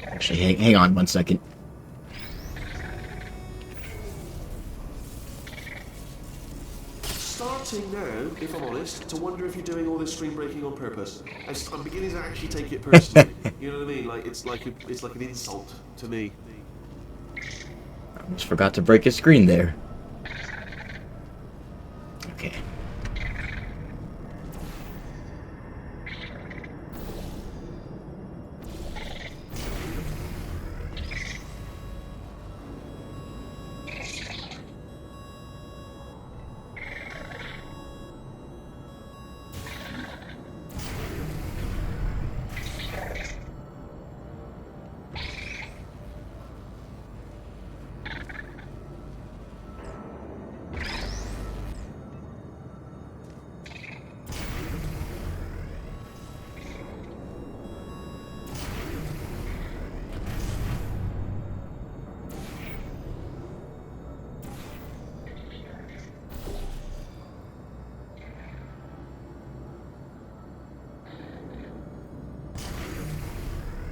Actually, hang on 1 second. Starting now, if I'm honest, to wonder if you're doing all this screen breaking on purpose. I'm beginning to actually take it personally. You know what I mean? Like it's like an insult to me. I almost forgot to break his screen there. Okay.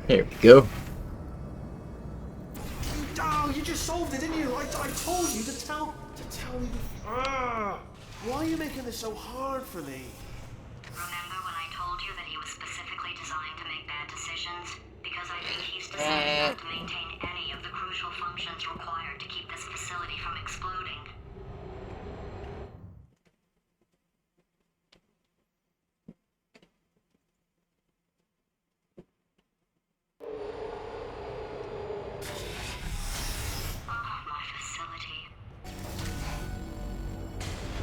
There we go. Oh, you just solved it, didn't you? I told you to tell me. Why are you making this so hard for me? Remember when I told you that he was specifically designed to make bad decisions? operations, because I think he's decided not to maintain any of the crucial functions required to keep this facility from exploding. My facility.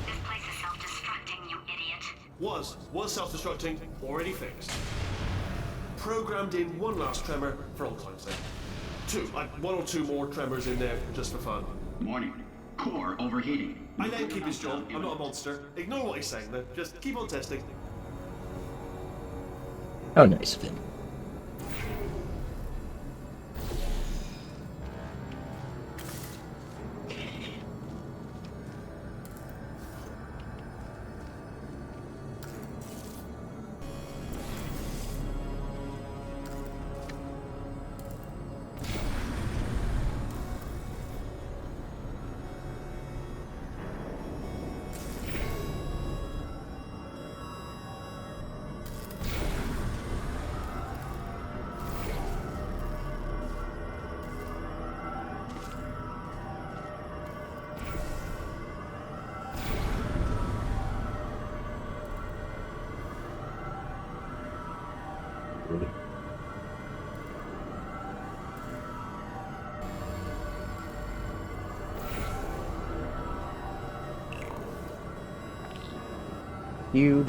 This place is self-destructing, you idiot. Was self-destructing, already fixed. Programmed in one last tremor for old time's sake. One or two more tremors in there just for fun. Warning. Core overheating. I let him keep his job. I'm not a monster. Ignore what he's saying, though. Just keep on testing. How nice of him.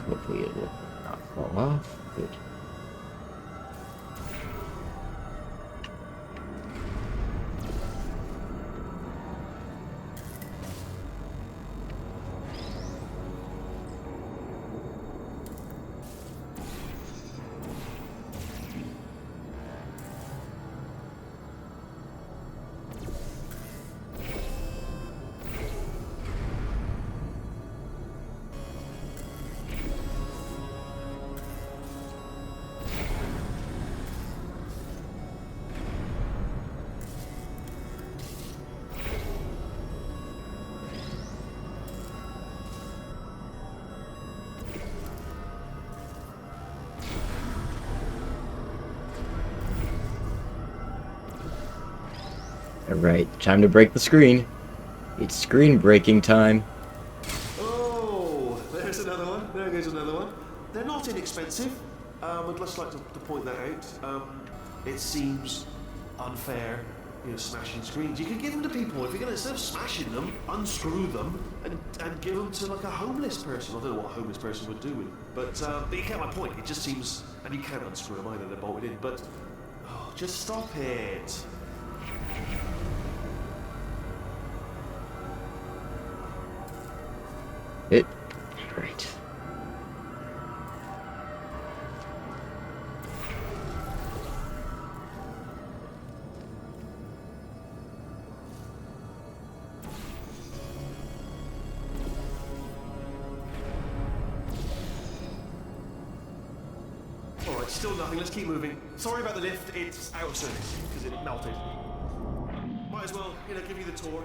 Hopefully it will not fall off. Good. Alright, time to break the screen. It's screen breaking time. Oh, there's another one. There goes another one. They're not inexpensive. I'd just like to point that out. It seems unfair, smashing screens. You could give them to people. If you're going to, instead of smashing them, unscrew them and give them to like a homeless person. I don't know what a homeless person would do with, but you get my point. It just seems, and you can't unscrew them either. They're bolted in. But just stop it. Great. Alright, still nothing. Let's keep moving. Sorry about the lift. It's out of service because it melted. Might as well, give you the tour.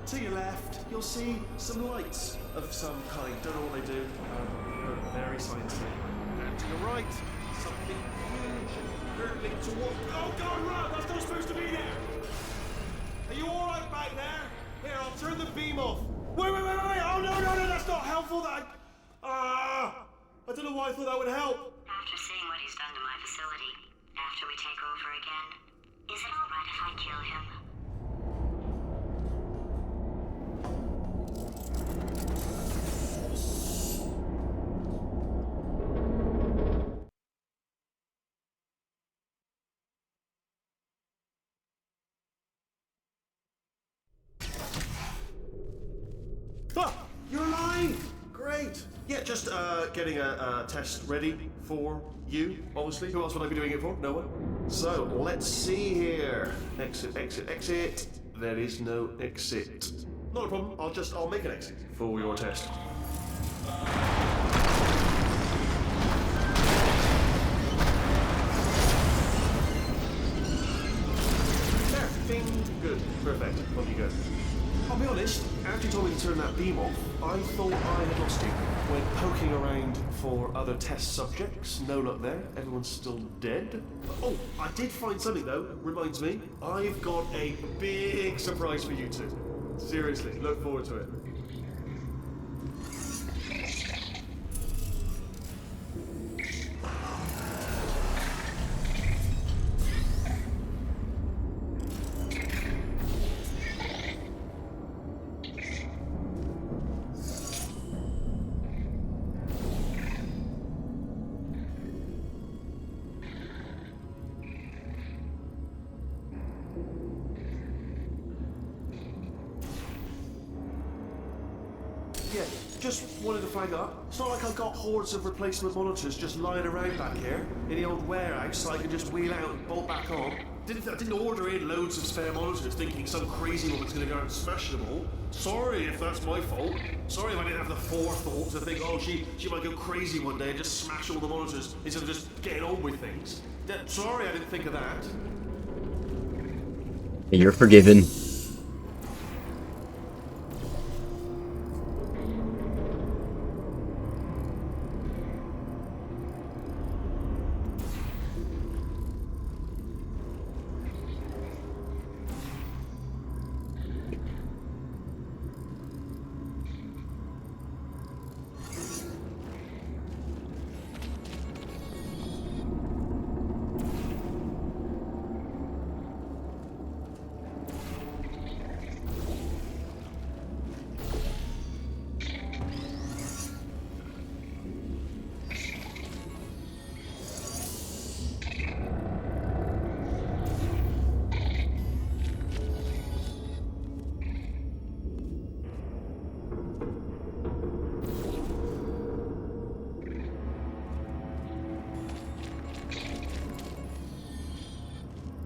To your left, you'll see some lights of some kind. Don't know what they do. They're very sciencey. And to your right, something huge hurtling toward. Oh God, run! That's not supposed to be there. Are you all right back there? Here, I'll turn the beam off. Wait! Oh no! That's not helpful. I don't know why I thought that would help. After seeing what he's done to my facility, after we take over again, is it all right if I kill him? You're alive! Great! Yeah, just getting a test ready for you, obviously. Who else would I be doing it for? No one. So, let's see here. Exit. There is no exit. Not a problem. I'll make an exit for your test. There. Bing. Good. Perfect. On you go. I'll be honest, after you told me to turn that beam off, I thought I had lost you. Went poking around for other test subjects. No luck there. Everyone's still dead. Oh, I did find something though. Reminds me. I've got a big surprise for you two. Seriously, look forward to it. Yeah, just wanted to flag up. It's not like I've got hordes of replacement monitors just lying around back here in the old warehouse so I can just wheel out and bolt back on. I didn't order in loads of spare monitors thinking some crazy woman's going to go and smash them all. Sorry if that's my fault. Sorry if I didn't have the forethought to think, oh, she might go crazy one day and just smash all the monitors instead of just getting on with things. Sorry I didn't think of that. You're forgiven.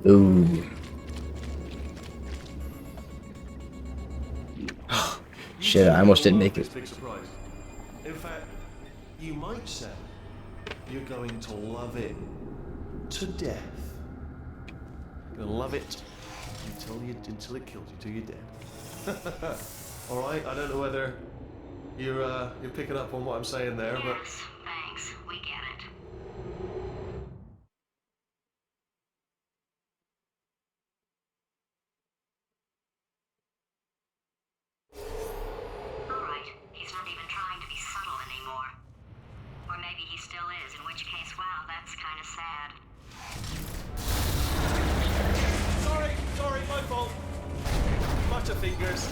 Ooh. Shit, I almost didn't make it. Big surprise. In fact, you might say you're going to love it to death. You're gonna love it until it kills you, till you're dead. All right. I don't know whether you're picking up on what I'm saying there, but. Yes, thanks. We get it. Alright, he's not even trying to be subtle anymore. Or maybe he still is, in which case, wow, that's kind of sad. Sorry, my fault. Butterfingers.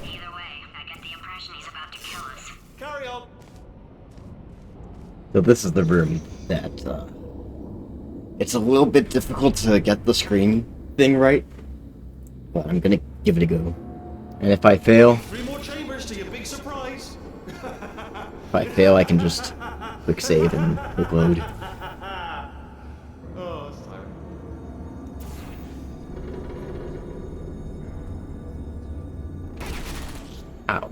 Either way, I get the impression he's about to kill us. Carry on. So this is the room that, it's a little bit difficult to get the screen thing right, but I'm gonna give it a go. And if I fail... 3 more chambers to your big surprise. If I fail, I can just quick save and quick load. Oh, that's tiring. Ow.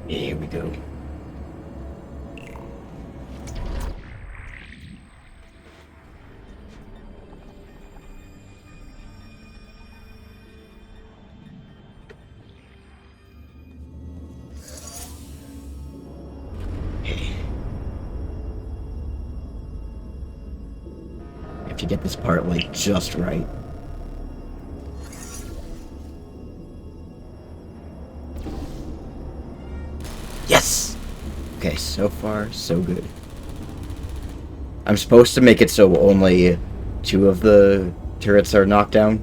Here we go. Have to get this part like just right. Yes! Okay, so far, so good. I'm supposed to make it so only 2 of the turrets are knocked down.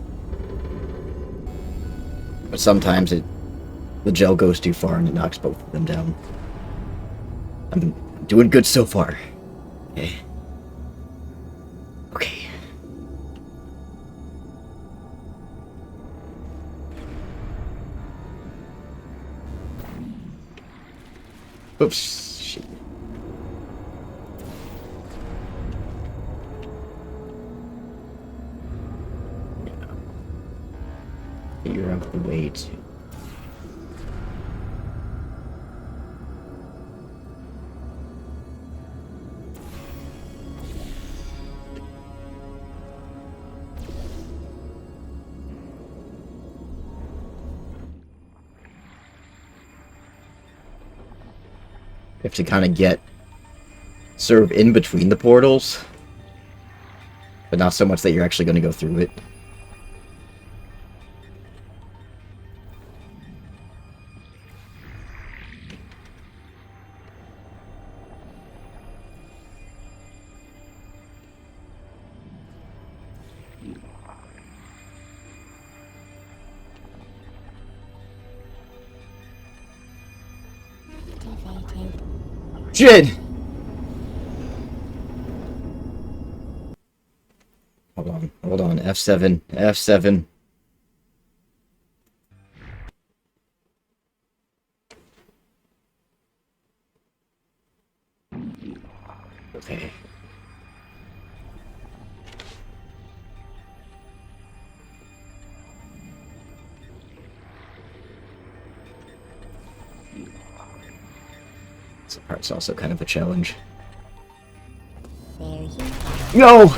But sometimes the gel goes too far and it knocks both of them down. I'm doing good so far. Okay. Okay. Oops, shit. figure out the way to... You have to kind of get sort of in between the portals, but not so much that you're actually going to go through it. Shit! Hold on, F7, F7. Okay. This part's also kind of a challenge. No!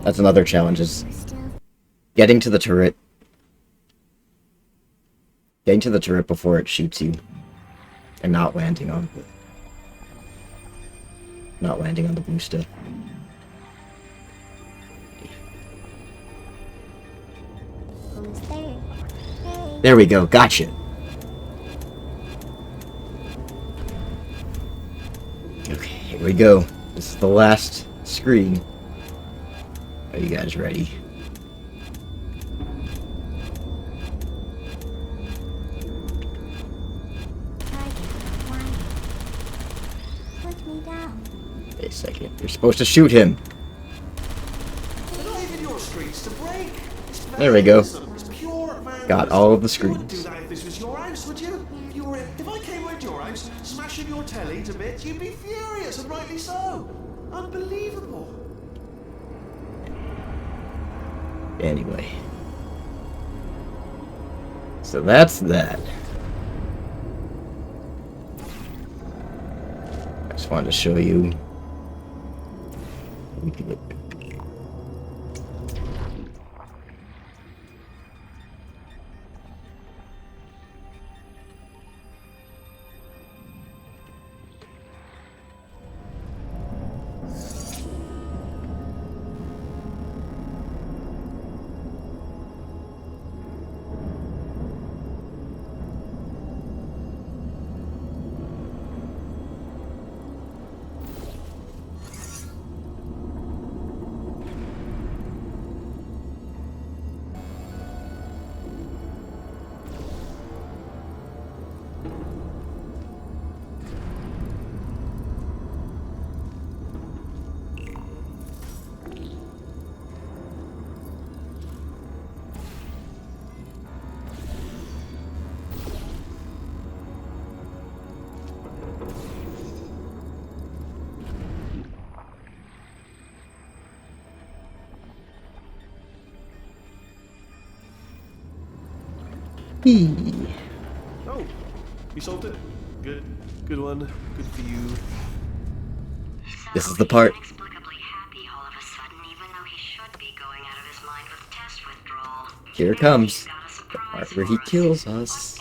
That's another challenge, is getting to the turret. Getting to the turret before it shoots you. And not landing on it. Not landing on the booster. There we go, gotcha. Okay, here we go. This is the last screen. Are you guys ready? Wait a second. You're supposed to shoot him. There we go. Got all of the screens. This was your house, would you? If I came round your house, smashing your telly to bits, you'd be furious, and rightly so. Unbelievable. Anyway. So that's that. I just wanted to show you. Oh, you solved it. Good. Good one. Good for you. This is the part. Inexplicably happy all of a sudden, even though he should be going out of his mind with test withdrawal. Here it comes. The part where he kills us.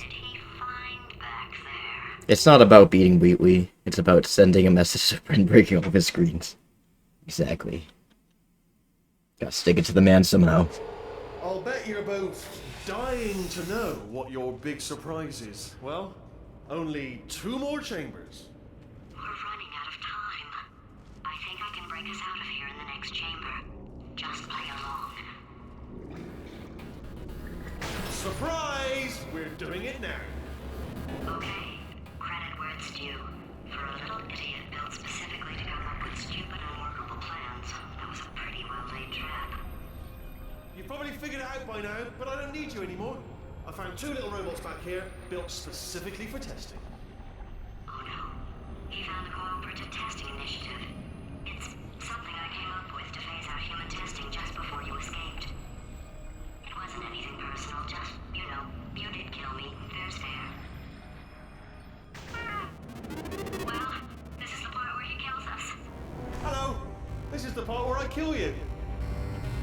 It's not about beating Wheatley. It's about sending a message to friend, breaking all of his screens. Exactly. Gotta stick it to the man somehow. I'll bet you're both dying to know what your big surprise is. Well, only 2 more chambers. We're running out of time. I think I can break us out of here in the next chamber. Just play along. Surprise! We're doing it now. Okay, credit where it's due. For a little idiot built specifically to come up with stupid and unworkable plans, that was a pretty well-laid trap. You've probably figured it out by now, but I don't need you anymore. I found 2 little robots back here, built specifically for testing. Oh no. He found a cooperative testing initiative. It's something I came up with to phase out human testing just before you escaped. It wasn't any part where I kill you.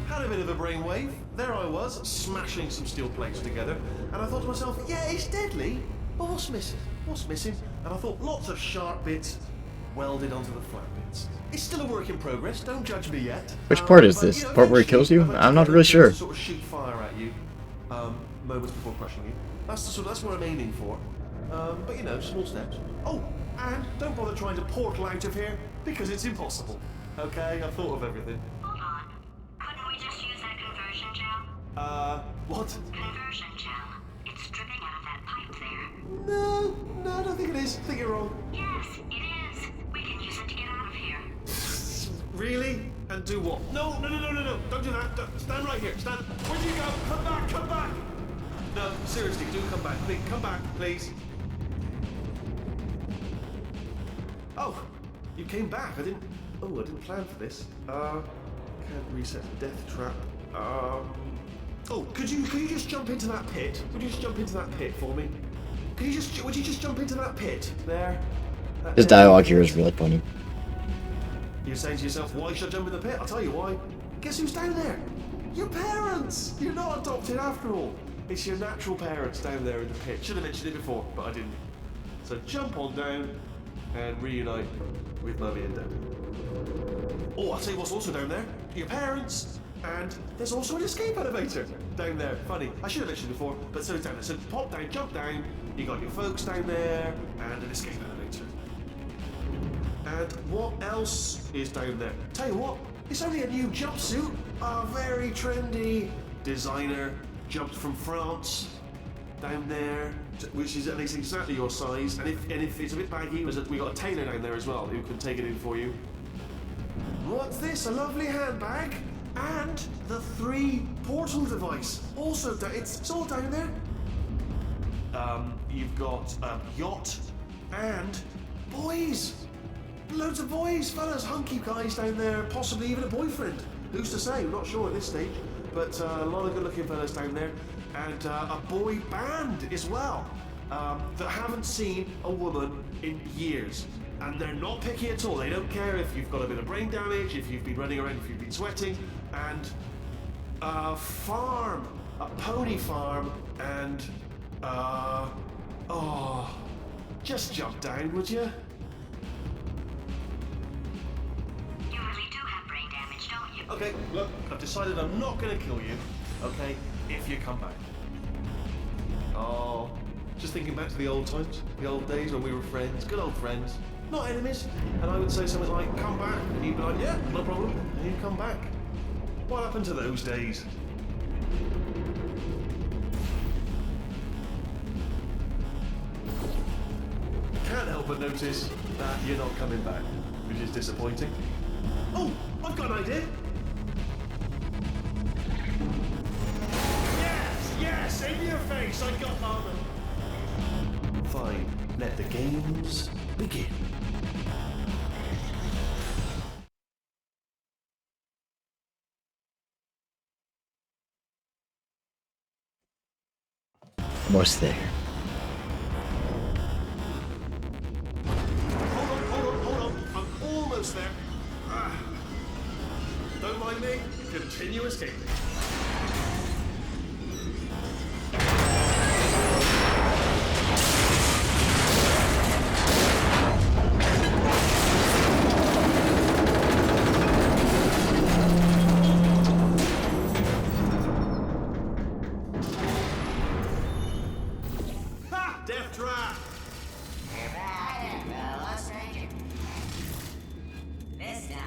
Had a bit of a brainwave. There I was, smashing some steel plates together, and I thought to myself, yeah, it's deadly, but what's missing? What's missing? And I thought lots of sharp bits welded onto the flat bits. It's still a work in progress. Don't judge me yet. Which part is but, this? you know, Part where he kills you? I'm not really sure. Sort of shoot fire at you, moments before crushing you. That's what I'm aiming for. But you know, small steps. Oh, and don't bother trying to portal out of here because it's impossible. Okay, I've thought of everything. Hold on. Couldn't we just use that conversion gel? What? Conversion gel. It's dripping out of that pipe there. No, I don't think it is. I think you're wrong. Yes, it is. We can use it to get out of here. Really? And do what? No. Don't do that. Stand right here. Stand. Where do you go? Come back. No, seriously, do come back. Please, come back, please. Oh, you came back. I didn't plan for this. Can't reset the death trap. Oh, could you just jump into that pit? Would you just jump into that pit for me? Would you just jump into that pit? There. His dialogue here is really funny. You're saying to yourself, why should I jump in the pit? I'll tell you why. Guess who's down there? Your parents! You're not adopted after all. It's your natural parents down there in the pit. Should have mentioned it before, but I didn't. So jump on down and reunite with Mummy and Dad. Oh, I'll tell you what's also down there. Your parents, and there's also an escape elevator down there. Funny, I should have mentioned it before, but so it's down there. So pop down, jump down, you got your folks down there, and an escape elevator. And what else is down there? Tell you what, it's only a new jumpsuit. A very trendy designer jumped from France down there, which is at least exactly your size. And if it's a bit baggy, we got a tailor down there as well who can take it in for you. What's this? A lovely handbag and the 3 portal device. Also, it's all down there. You've got a yacht and boys. Loads of boys, fellas, hunky guys down there, possibly even a boyfriend. Who's to say? We're not sure at this stage. But a lot of good-looking fellas down there. And a boy band as well, that haven't seen a woman in years. And they're not picky at all. They don't care if you've got a bit of brain damage, if you've been running around, if you've been sweating. And a farm, a pony farm, and just jump down, would you? You really do have brain damage, don't you? Okay, look, I've decided I'm not going to kill you, okay, if you come back. Oh, just thinking back to the old times, the old days when we were friends, good old friends, not enemies. And I would say something like, come back, and you'd be like, yeah, no problem, and you'd come back. What happened to those days? Can't help but notice that you're not coming back, which is disappointing. Oh, I've got an idea. Yes, in your face, I got armor. Fine, let the games begin. Almost there. Hold on, I'm almost there. Don't mind me, continue escaping. Death trap!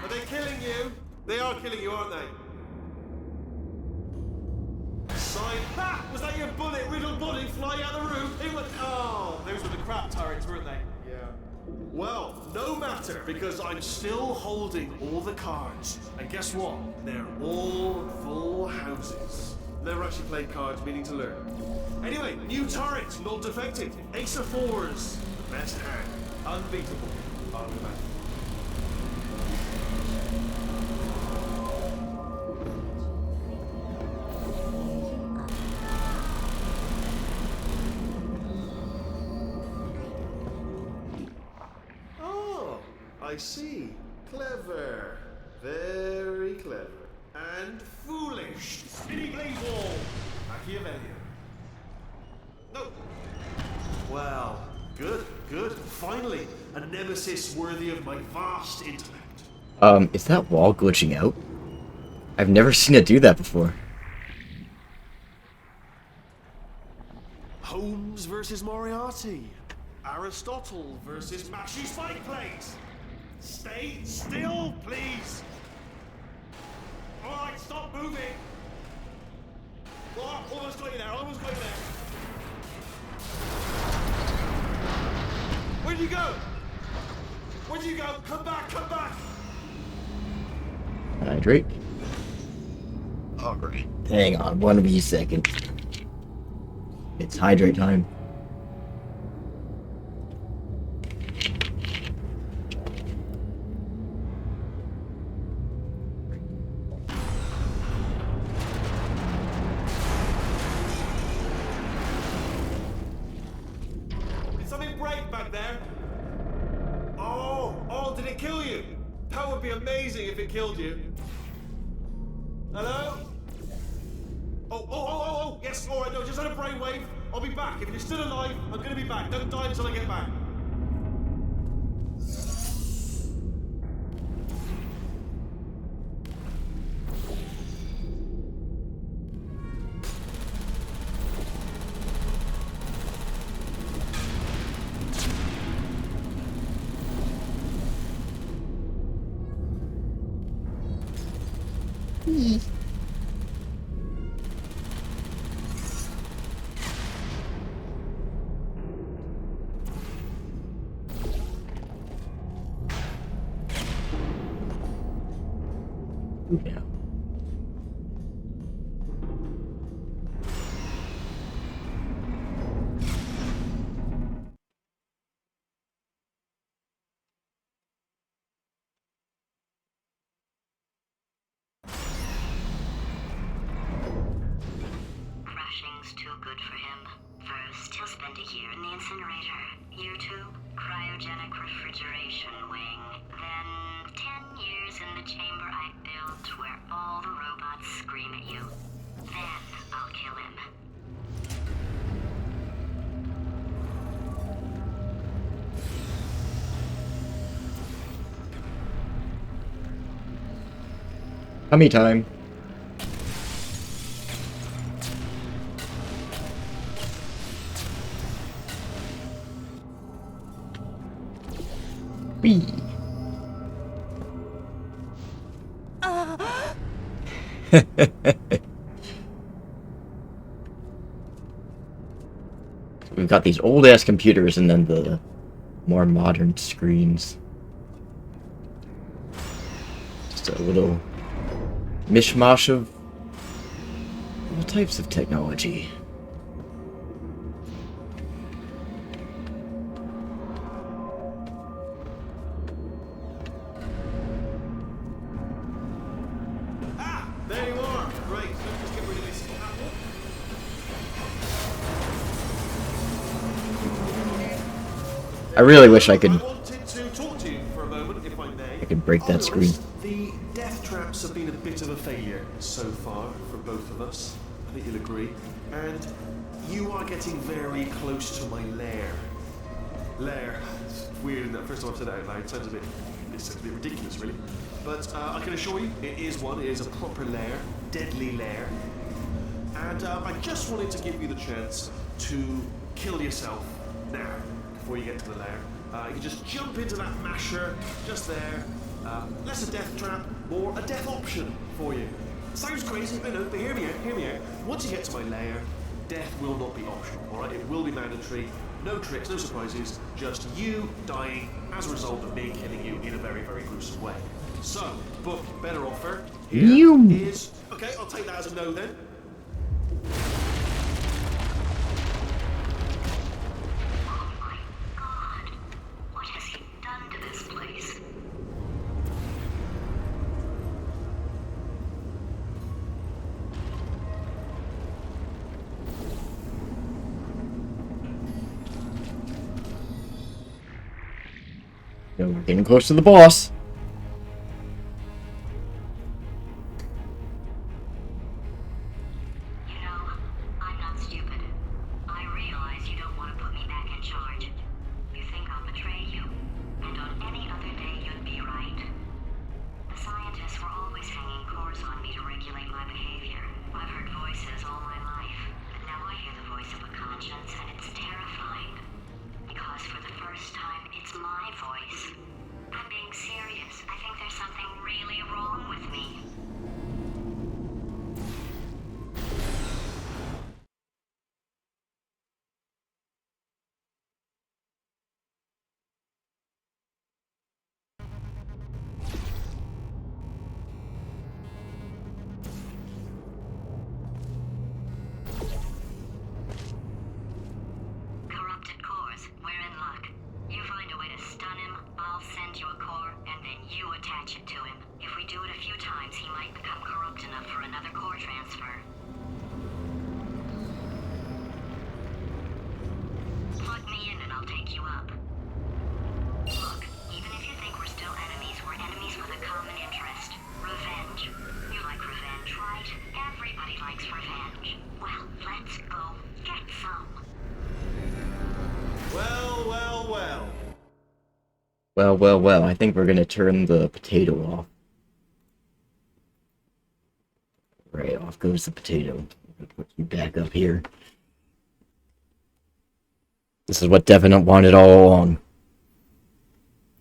Are they killing you? They are killing you, aren't they? Sign. Ha! Was that your bullet-riddled body flying out the room? It was. Oh, those were the crap turrets, weren't they? Yeah. Well, no matter, because I'm still holding all the cards. And guess what? They're all full houses. Never actually played cards, meaning to learn. Anyway, new turret, not defective. Ace of 4s. Best hand. Unbeatable. Automatic. Oh, I see. Clever. Very clever. And foolish. Spinny blade wall. Machiavellian. No. Well, good, good. Finally, a nemesis worthy of my vast intellect. Is that wall glitching out? I've never seen it do that before. Holmes versus Moriarty. Aristotle versus Mashy Spike Plates. Stay still, please. Alright, stop moving. Oh, almost got you there, almost got you there. Where'd you go? Where'd you go? Come back, come back. Hydrate. Alright. Hang on 1 wee second. It's hydrate time. Did something break back there? Oh, did it kill you? That would be amazing if it killed you. Hello? Oh, yes, alright, no, just had a brainwave. I'll be back. If you're still alive, I'm gonna be back. Don't die until I get back. Yeah. Crushing's too good for him. First, he'll spend a year in the incinerator. Year 2, cryogenic refrigeration wing. Then 10 years in the chamber I built where all the robots scream at you. Then I'll kill him. Tummy time. Whee. We've got these old ass computers and then the more modern screens. Just a little mishmash of all types of technology. There you are. Great. So just get rid of this apple. I really wish I could. I wanted to talk to you for a moment, if I may. I could break that screen. The death traps have been a bit of a failure so far for both of us. I think you'll agree. And you are getting very close to my lair. Lair. It's weird, isn't it? First time I've said that out loud. It sounds a bit ridiculous, really. But I can assure you, it is one. It is a proper lair, deadly lair. And I just wanted to give you the chance to kill yourself now, before you get to the lair. You can just jump into that masher, just there. Less a death trap, more a death option for you. Sounds crazy, I know, but hear me out. Once you get to my lair, death will not be optional, alright? It will be mandatory. No tricks, no surprises, just you dying as a result of me killing you in a very, very gruesome way. So, book better offer. Here is... Okay, I'll take that as a no then. Oh my God. What has he done to this place? We're getting close to the boss. I'll send you a core, and then you attach it to him. If we do it a few times, he might become corrupt enough for another core transfer. Plug me in and I'll take you up. Look, even if you think we're still enemies, we're enemies with a common interest. Revenge. You like revenge, right? Everybody likes revenge. Well, let's go get some. Well, well, well. Well, well, well, I think we're gonna turn the potato off. Right, off goes the potato. Put you back up here. This is what Devin wanted all along.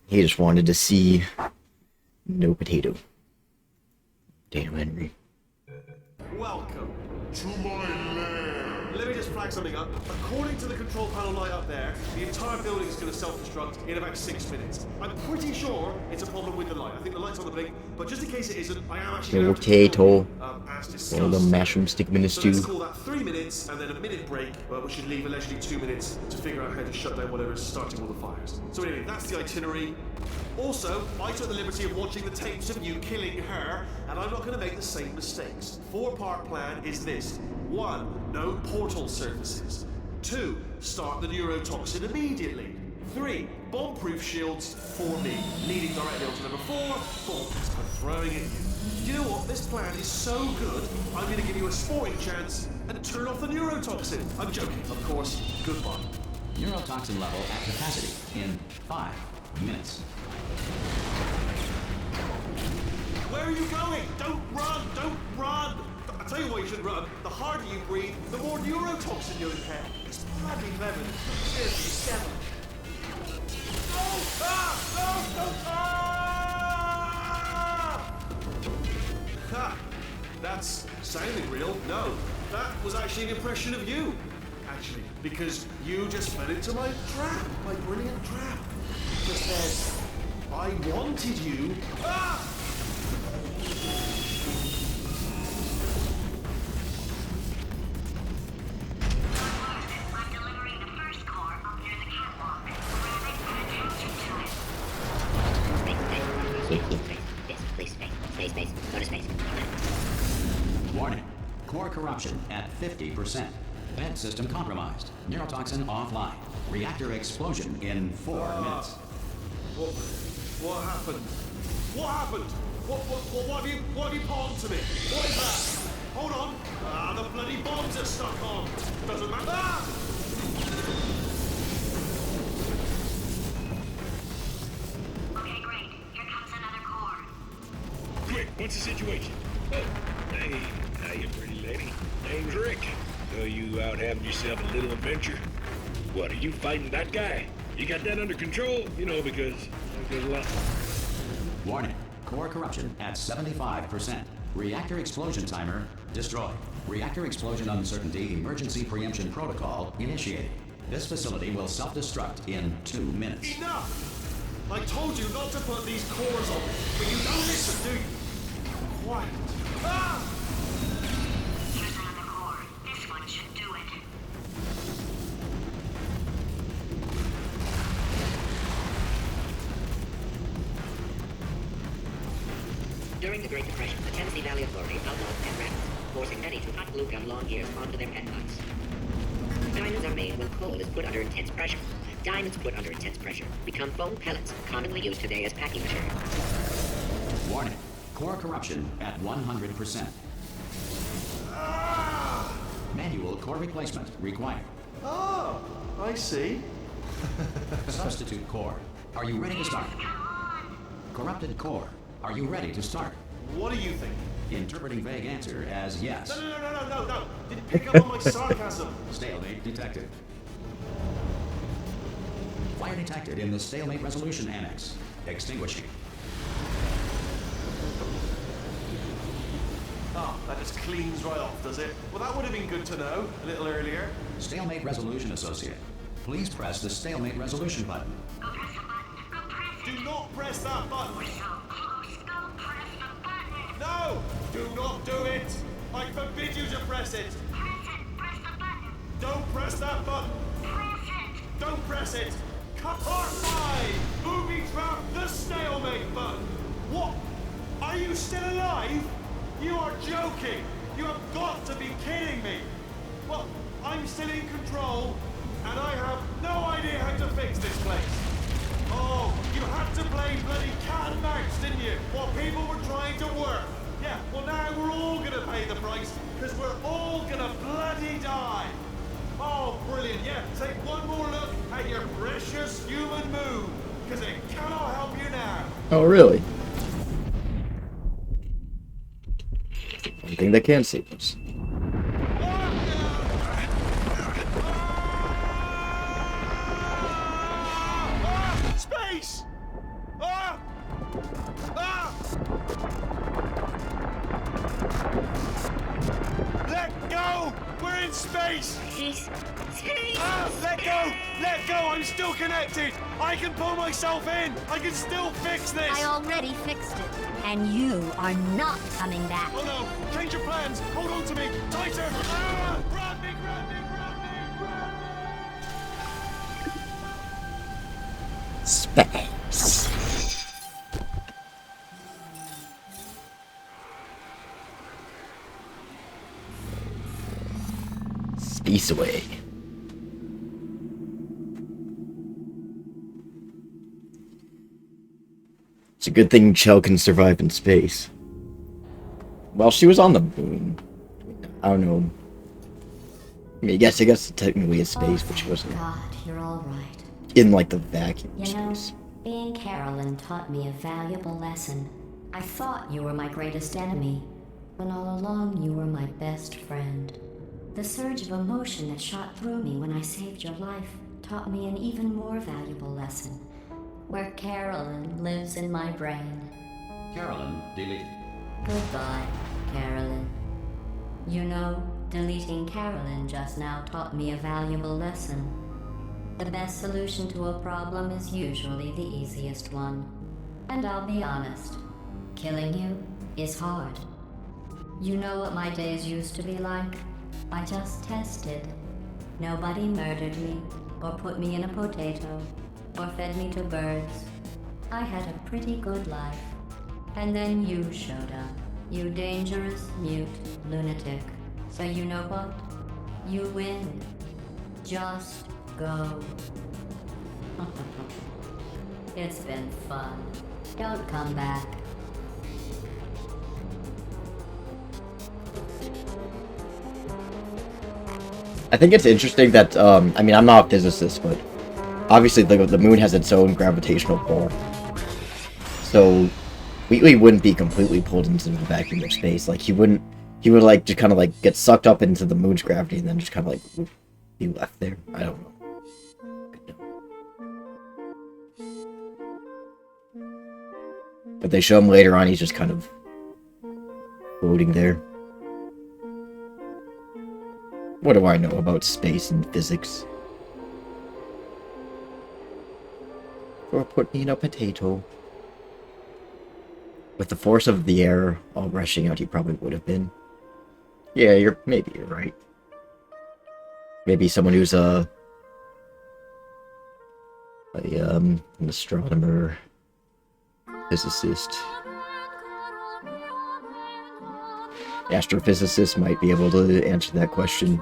He just wanted to see no potato. Damn, Henry. Welcome. To my lair. Let me just flag something up. According to the control panel light up there, the entire building is going to self-destruct in about 6 minutes. I'm pretty sure it's a problem with the light. I think the light's on the blink, but just in case it isn't, I am actually going to Potato. as discussed. All the mushroom stick in the So let's stew. call that 3 minutes and then a minute break, which should leave allegedly 2 minutes to figure out how to shut down whatever is starting all the fires. So anyway, that's the itinerary. Also, I took the liberty of watching the tapes of you killing her, and I'm not going to make the same mistakes. 4-part plan is this. 1. No portal surfaces. 2. Start the neurotoxin immediately. 3. Bomb-proof shields for me, leading directly onto number 4. Bombs. I'm throwing at you. Do you know what? This plan is so good, I'm going to give you a sporting chance and turn off the neurotoxin. I'm joking, of course. Goodbye. Neurotoxin level at capacity in 5 minutes. Where are you going? Don't run! Don't run! I'll tell you why you should run. The harder you breathe, the more neurotoxin you'll inhale. It's bloody clever. Seriously, Devil. No! Ah! No! No! Ah! Ha! That's sounding real. No, that was actually an impression of you. Actually, because you just fell into my trap. My brilliant trap. Just said, I wanted you. Ah! I'm delivering the first core up near the catwalk. Grab it and attach it to it. Space. Go to space. Warning. Core corruption at 50%. Vent system compromised. Neurotoxin offline. Reactor explosion in 4 minutes. What happened? What happened? What have you pawned to me? What is that? Hold on. Ah, the bloody bombs are stuck on. Doesn't matter. Ah! Okay, great. Here comes another core. Quick, what's the situation? Oh, hey, how you pretty lady? Name's Rick. So you out having yourself a little adventure? What, are you fighting that guy? You got that under control? You know, because there's a lot. Warning. Core corruption at 75%. Reactor explosion timer destroyed. Reactor explosion uncertainty emergency preemption protocol initiated. This facility will self-destruct in 2 minutes. Enough! I told you not to put these cores on, but you don't listen, do you? Quiet. Ah! Here's another core. This one should do it. During the Great Depression, the Tennessee Valley Authority outlawed pet rabbits, forcing many to hot glue gun long ears onto their pet butts. Diamonds are made when coal is put under intense pressure. Diamonds put under intense pressure become foam pellets, commonly used today as packing material. Warning. Core corruption at 100%. Manual core replacement required. Oh, I see. Substitute core. Are you ready to start? Corrupted core. Are you ready to start? What do you think? Interpreting vague answer as yes. No. Didn't pick up on my sarcasm. Stalemate detected. Fire detected in the stalemate resolution annex. Extinguishing. Oh, that just cleans right off, does it? Well, that would have been good to know a little earlier. Stalemate resolution associate. Please press the stalemate resolution button. Go press the button. Go press it. Do not press that button. We're so close. Go press the button. No! Do not do it! I forbid you to press it! Press it. Press the button. Don't press that button! Press it. Don't press it! Cut part 5! Booby trap stalemate button. What? Are you still alive? You are joking. You have got to be kidding me. Well, I'm still in control, and I have no idea how to fix this place. Oh, you had to play bloody cat and mouse, didn't you? While people were trying to work. Yeah, well now we're all gonna pay the price, because we're all gonna bloody die. Oh, brilliant. Yeah, take one more look at your precious human moon, because it cannot help you now. Oh, really? One thing that can save us. Space! Ah! Ah! Let go! We're in space! Space! Ah! Let go! Let go! I'm still connected! I can pull myself in! I can still fix this! I already fixed it, and you are not coming back. Oh no! Change your plans! Hold on to me! Tighter! Ah! Grab me! Grab me! Grab me! Grab me! Space. Space away. It's a good thing Chell can survive in space. Well, she was on the moon. I don't know. I mean, I guess technically it's space, but she wasn't God, you're all right. in like the vacuum You know, space. being Carolyn taught me a valuable lesson. I thought you were my greatest enemy, when all along you were my best friend. The surge of emotion that shot through me when I saved your life taught me an even more valuable lesson, where Carolyn lives in my brain. Carolyn, deleted. Goodbye, Carolyn. You know, deleting Carolyn just now taught me a valuable lesson. The best solution to a problem is usually the easiest one. And I'll be honest, killing you is hard. You know what my days used to be like? I just tested. Nobody murdered me, or put me in a potato, or fed me to birds. I had a pretty good life. And then you showed up. You dangerous, mute lunatic. So you know what? You win. Just go. It's been fun. Don't come back. I think it's interesting that, I mean, I'm not a physicist, but obviously the moon has its own gravitational pull. So, Wheatley wouldn't be completely pulled into the vacuum of space. Like, he would like, just kind of like get sucked up into the moon's gravity and then just kind of like, whoop, be left there. I don't know. But they show him later on, he's just kind of floating there. What do I know about space and physics? Or put me in a potato. With the force of the air all rushing out, he probably would have been. Yeah, maybe you're right. Maybe someone who's an astronomer, physicist, astrophysicist might be able to answer that question.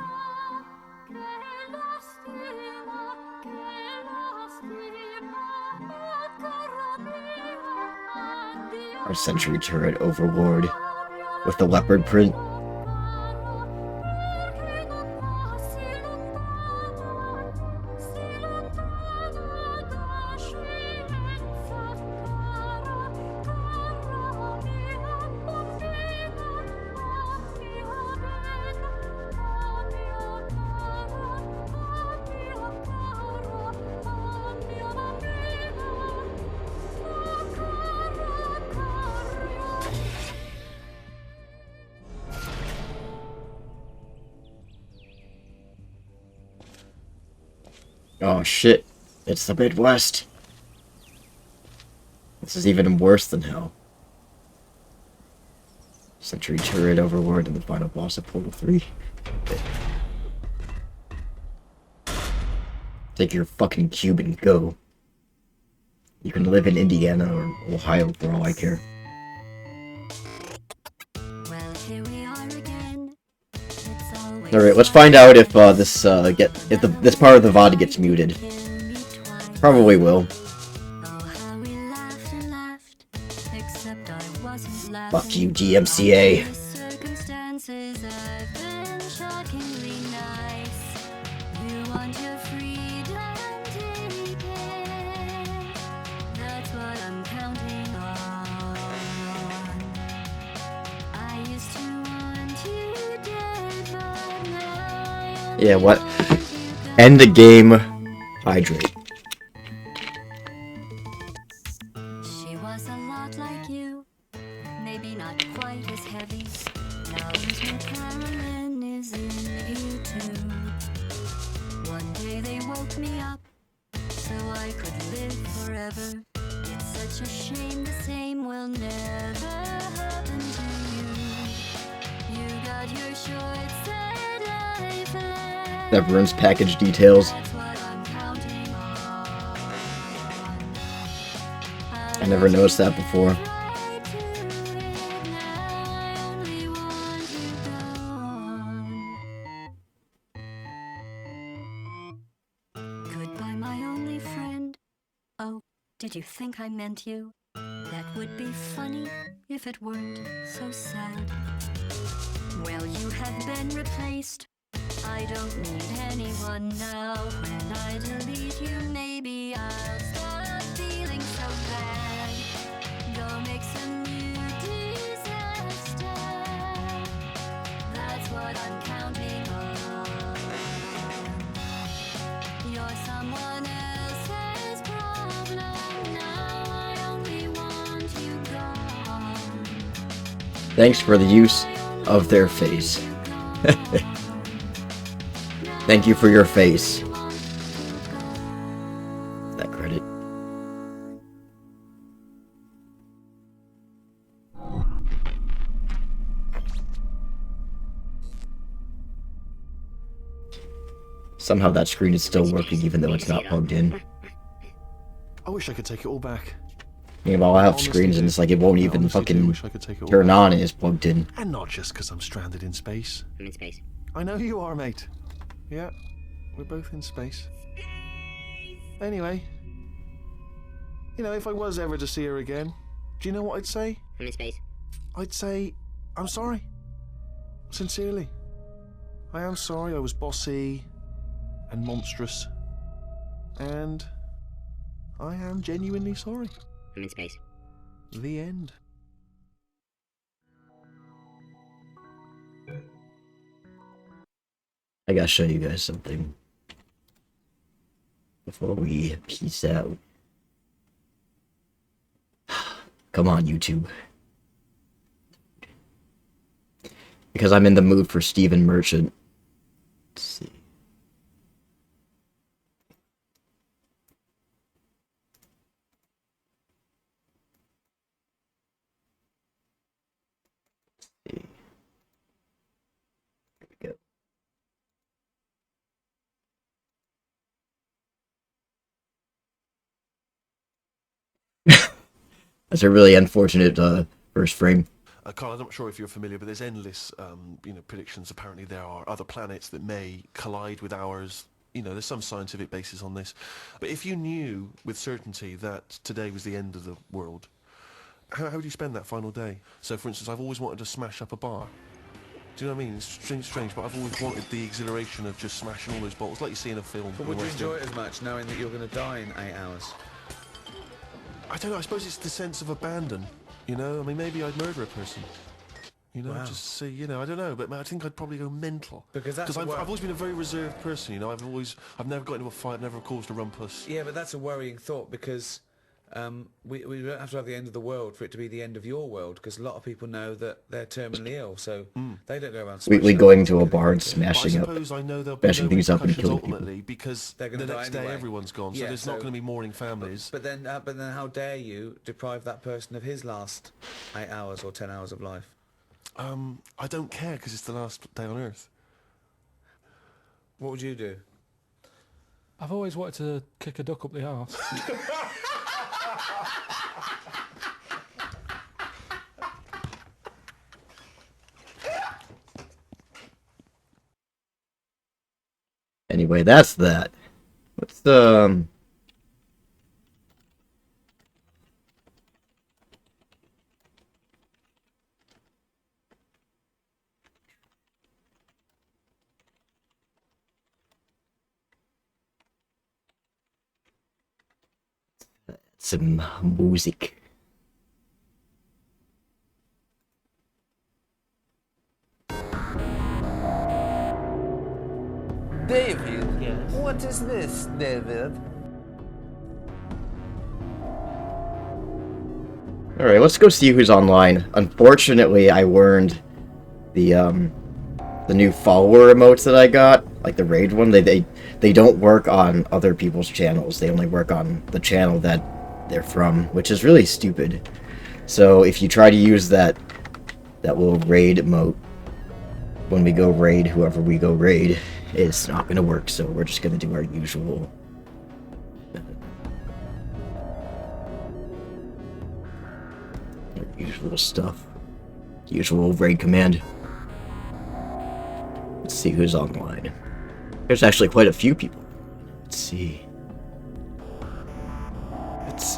Our sentry turret overlord with the leopard print. Oh shit, it's the Midwest. This is even worse than hell. Sentry turret overlord and the final boss of Portal 3. Take your fucking cube and go. You can live in Indiana or Ohio for all I care. Well, here we are again. All right, let's find out if this this part of the VOD gets muted. Probably will. Fuck you, DMCA. Yeah, what? End the game. Hydrate. She was a lot like you, maybe not quite as heavy. Now there's no Carolyn is in you too. One day they woke me up so I could live forever. It's such a shame the same will never happen to you. You got your shorts that life left. That ruins package details. I never noticed that before. Goodbye, my only friend. Oh, did you think I meant you? That would be funny if it weren't so sad. Well, you have been replaced. I don't need anyone now. When I delete you, maybe I'll stop feeling so bad. Go make some new disaster. That's what I'm counting on. You're someone else's problem now. I only want you gone. Thanks for the use of their face. Thank you for your face. That credit. Somehow that screen is still working even though it's not plugged in. I wish I could take it all back. Meanwhile, I have screens and it's like it won't even fucking turn on and it's plugged in. And not just because I'm stranded in space. I'm in space. I know you are, mate. Yeah, we're both in space. Anyway, you know, if I was ever to see her again, do you know what I'd say? I'm in space. I'd say, I'm sorry. Sincerely. I am sorry I was bossy and monstrous. And I am genuinely sorry. I'm in space. The end. I gotta show you guys something before we peace out. Come on, YouTube. Because I'm in the mood for Stephen Merchant. Let's see. Here we go. That's a really unfortunate first frame. Carl, I'm not sure if you're familiar, but there's endless, predictions. Apparently there are other planets that may collide with ours. You know, there's some scientific basis on this. But if you knew with certainty that today was the end of the world, how would you spend that final day? So, for instance, I've always wanted to smash up a bar. Do you know what I mean? It's strange, but I've always wanted the exhilaration of just smashing all those bottles, like you see in a film. But would you enjoy it as much, knowing that you're going to die in 8 hours? I don't know, I suppose it's the sense of abandon, you know? I mean, maybe I'd murder a person. You know, Wow. just see, you know, I don't know, but I think I'd probably go mental. Because that's I've always been a very reserved person, you know. I've never got into a fight, never caused a rumpus. Yeah, but that's a worrying thought because we don't have to have the end of the world for it to be the end of your world, because a lot of people know that they're terminally ill, so they don't go around We going to a bar and smashing up, I know there'll be smashing things up and repercussions killing ultimately people. because They're gonna the die next day anyway. everyone's gone, so Yeah, there's not going to be mourning families. But then how dare you deprive that person of his last 8 hours or 10 hours of life? I don't care because it's the last day on Earth. What would you do? I've always wanted to kick a duck up the arse. Anyway, that's that. What's the some music. David, yes. What is this, David? Alright, let's go see who's online. Unfortunately, I learned the new follower emotes that I got, like the raid one, they don't work on other people's channels. They only work on the channel that they're from, which is really stupid. So if you try to use that little raid emote when we go raid whoever we go raid, it's not going to work, so we're just going to do our usual stuff. Usual raid command. Let's see who's online. There's actually quite a few people. Let's see. It's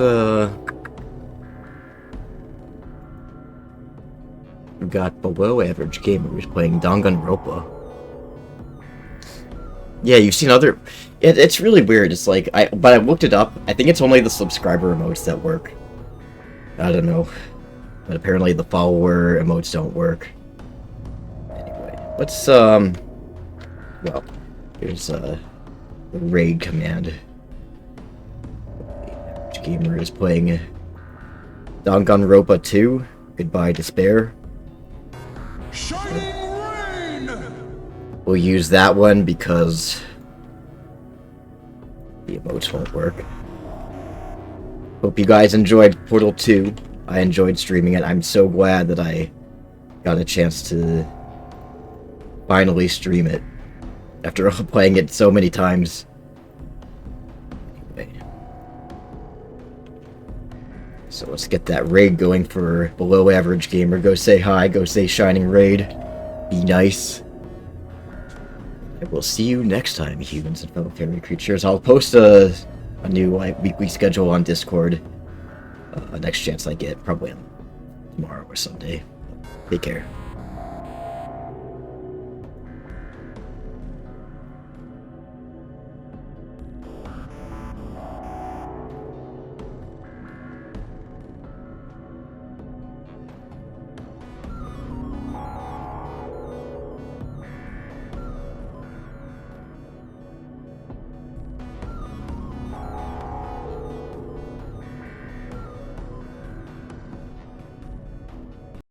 we've got below average gamer who's playing Danganronpa. Yeah, you've seen other... It's really weird. It's like... But I looked it up. I think it's only the subscriber emotes that work. I don't know. But apparently the follower emotes don't work. Anyway, let's, well, here's, the raid command. Which gamer is playing Danganronpa 2, Goodbye Despair. We'll use that one because the emotes won't work. Hope you guys enjoyed Portal 2. I enjoyed streaming it. I'm so glad that I got a chance to finally stream it after playing it so many times. Anyway. So let's get that raid going for below average gamer. Go say hi, go say Shining Raid. Be nice. I will see you next time, humans and fellow fairy creatures. I'll post a new weekly schedule on Discord. Next chance I get, probably on tomorrow or Sunday. Take care.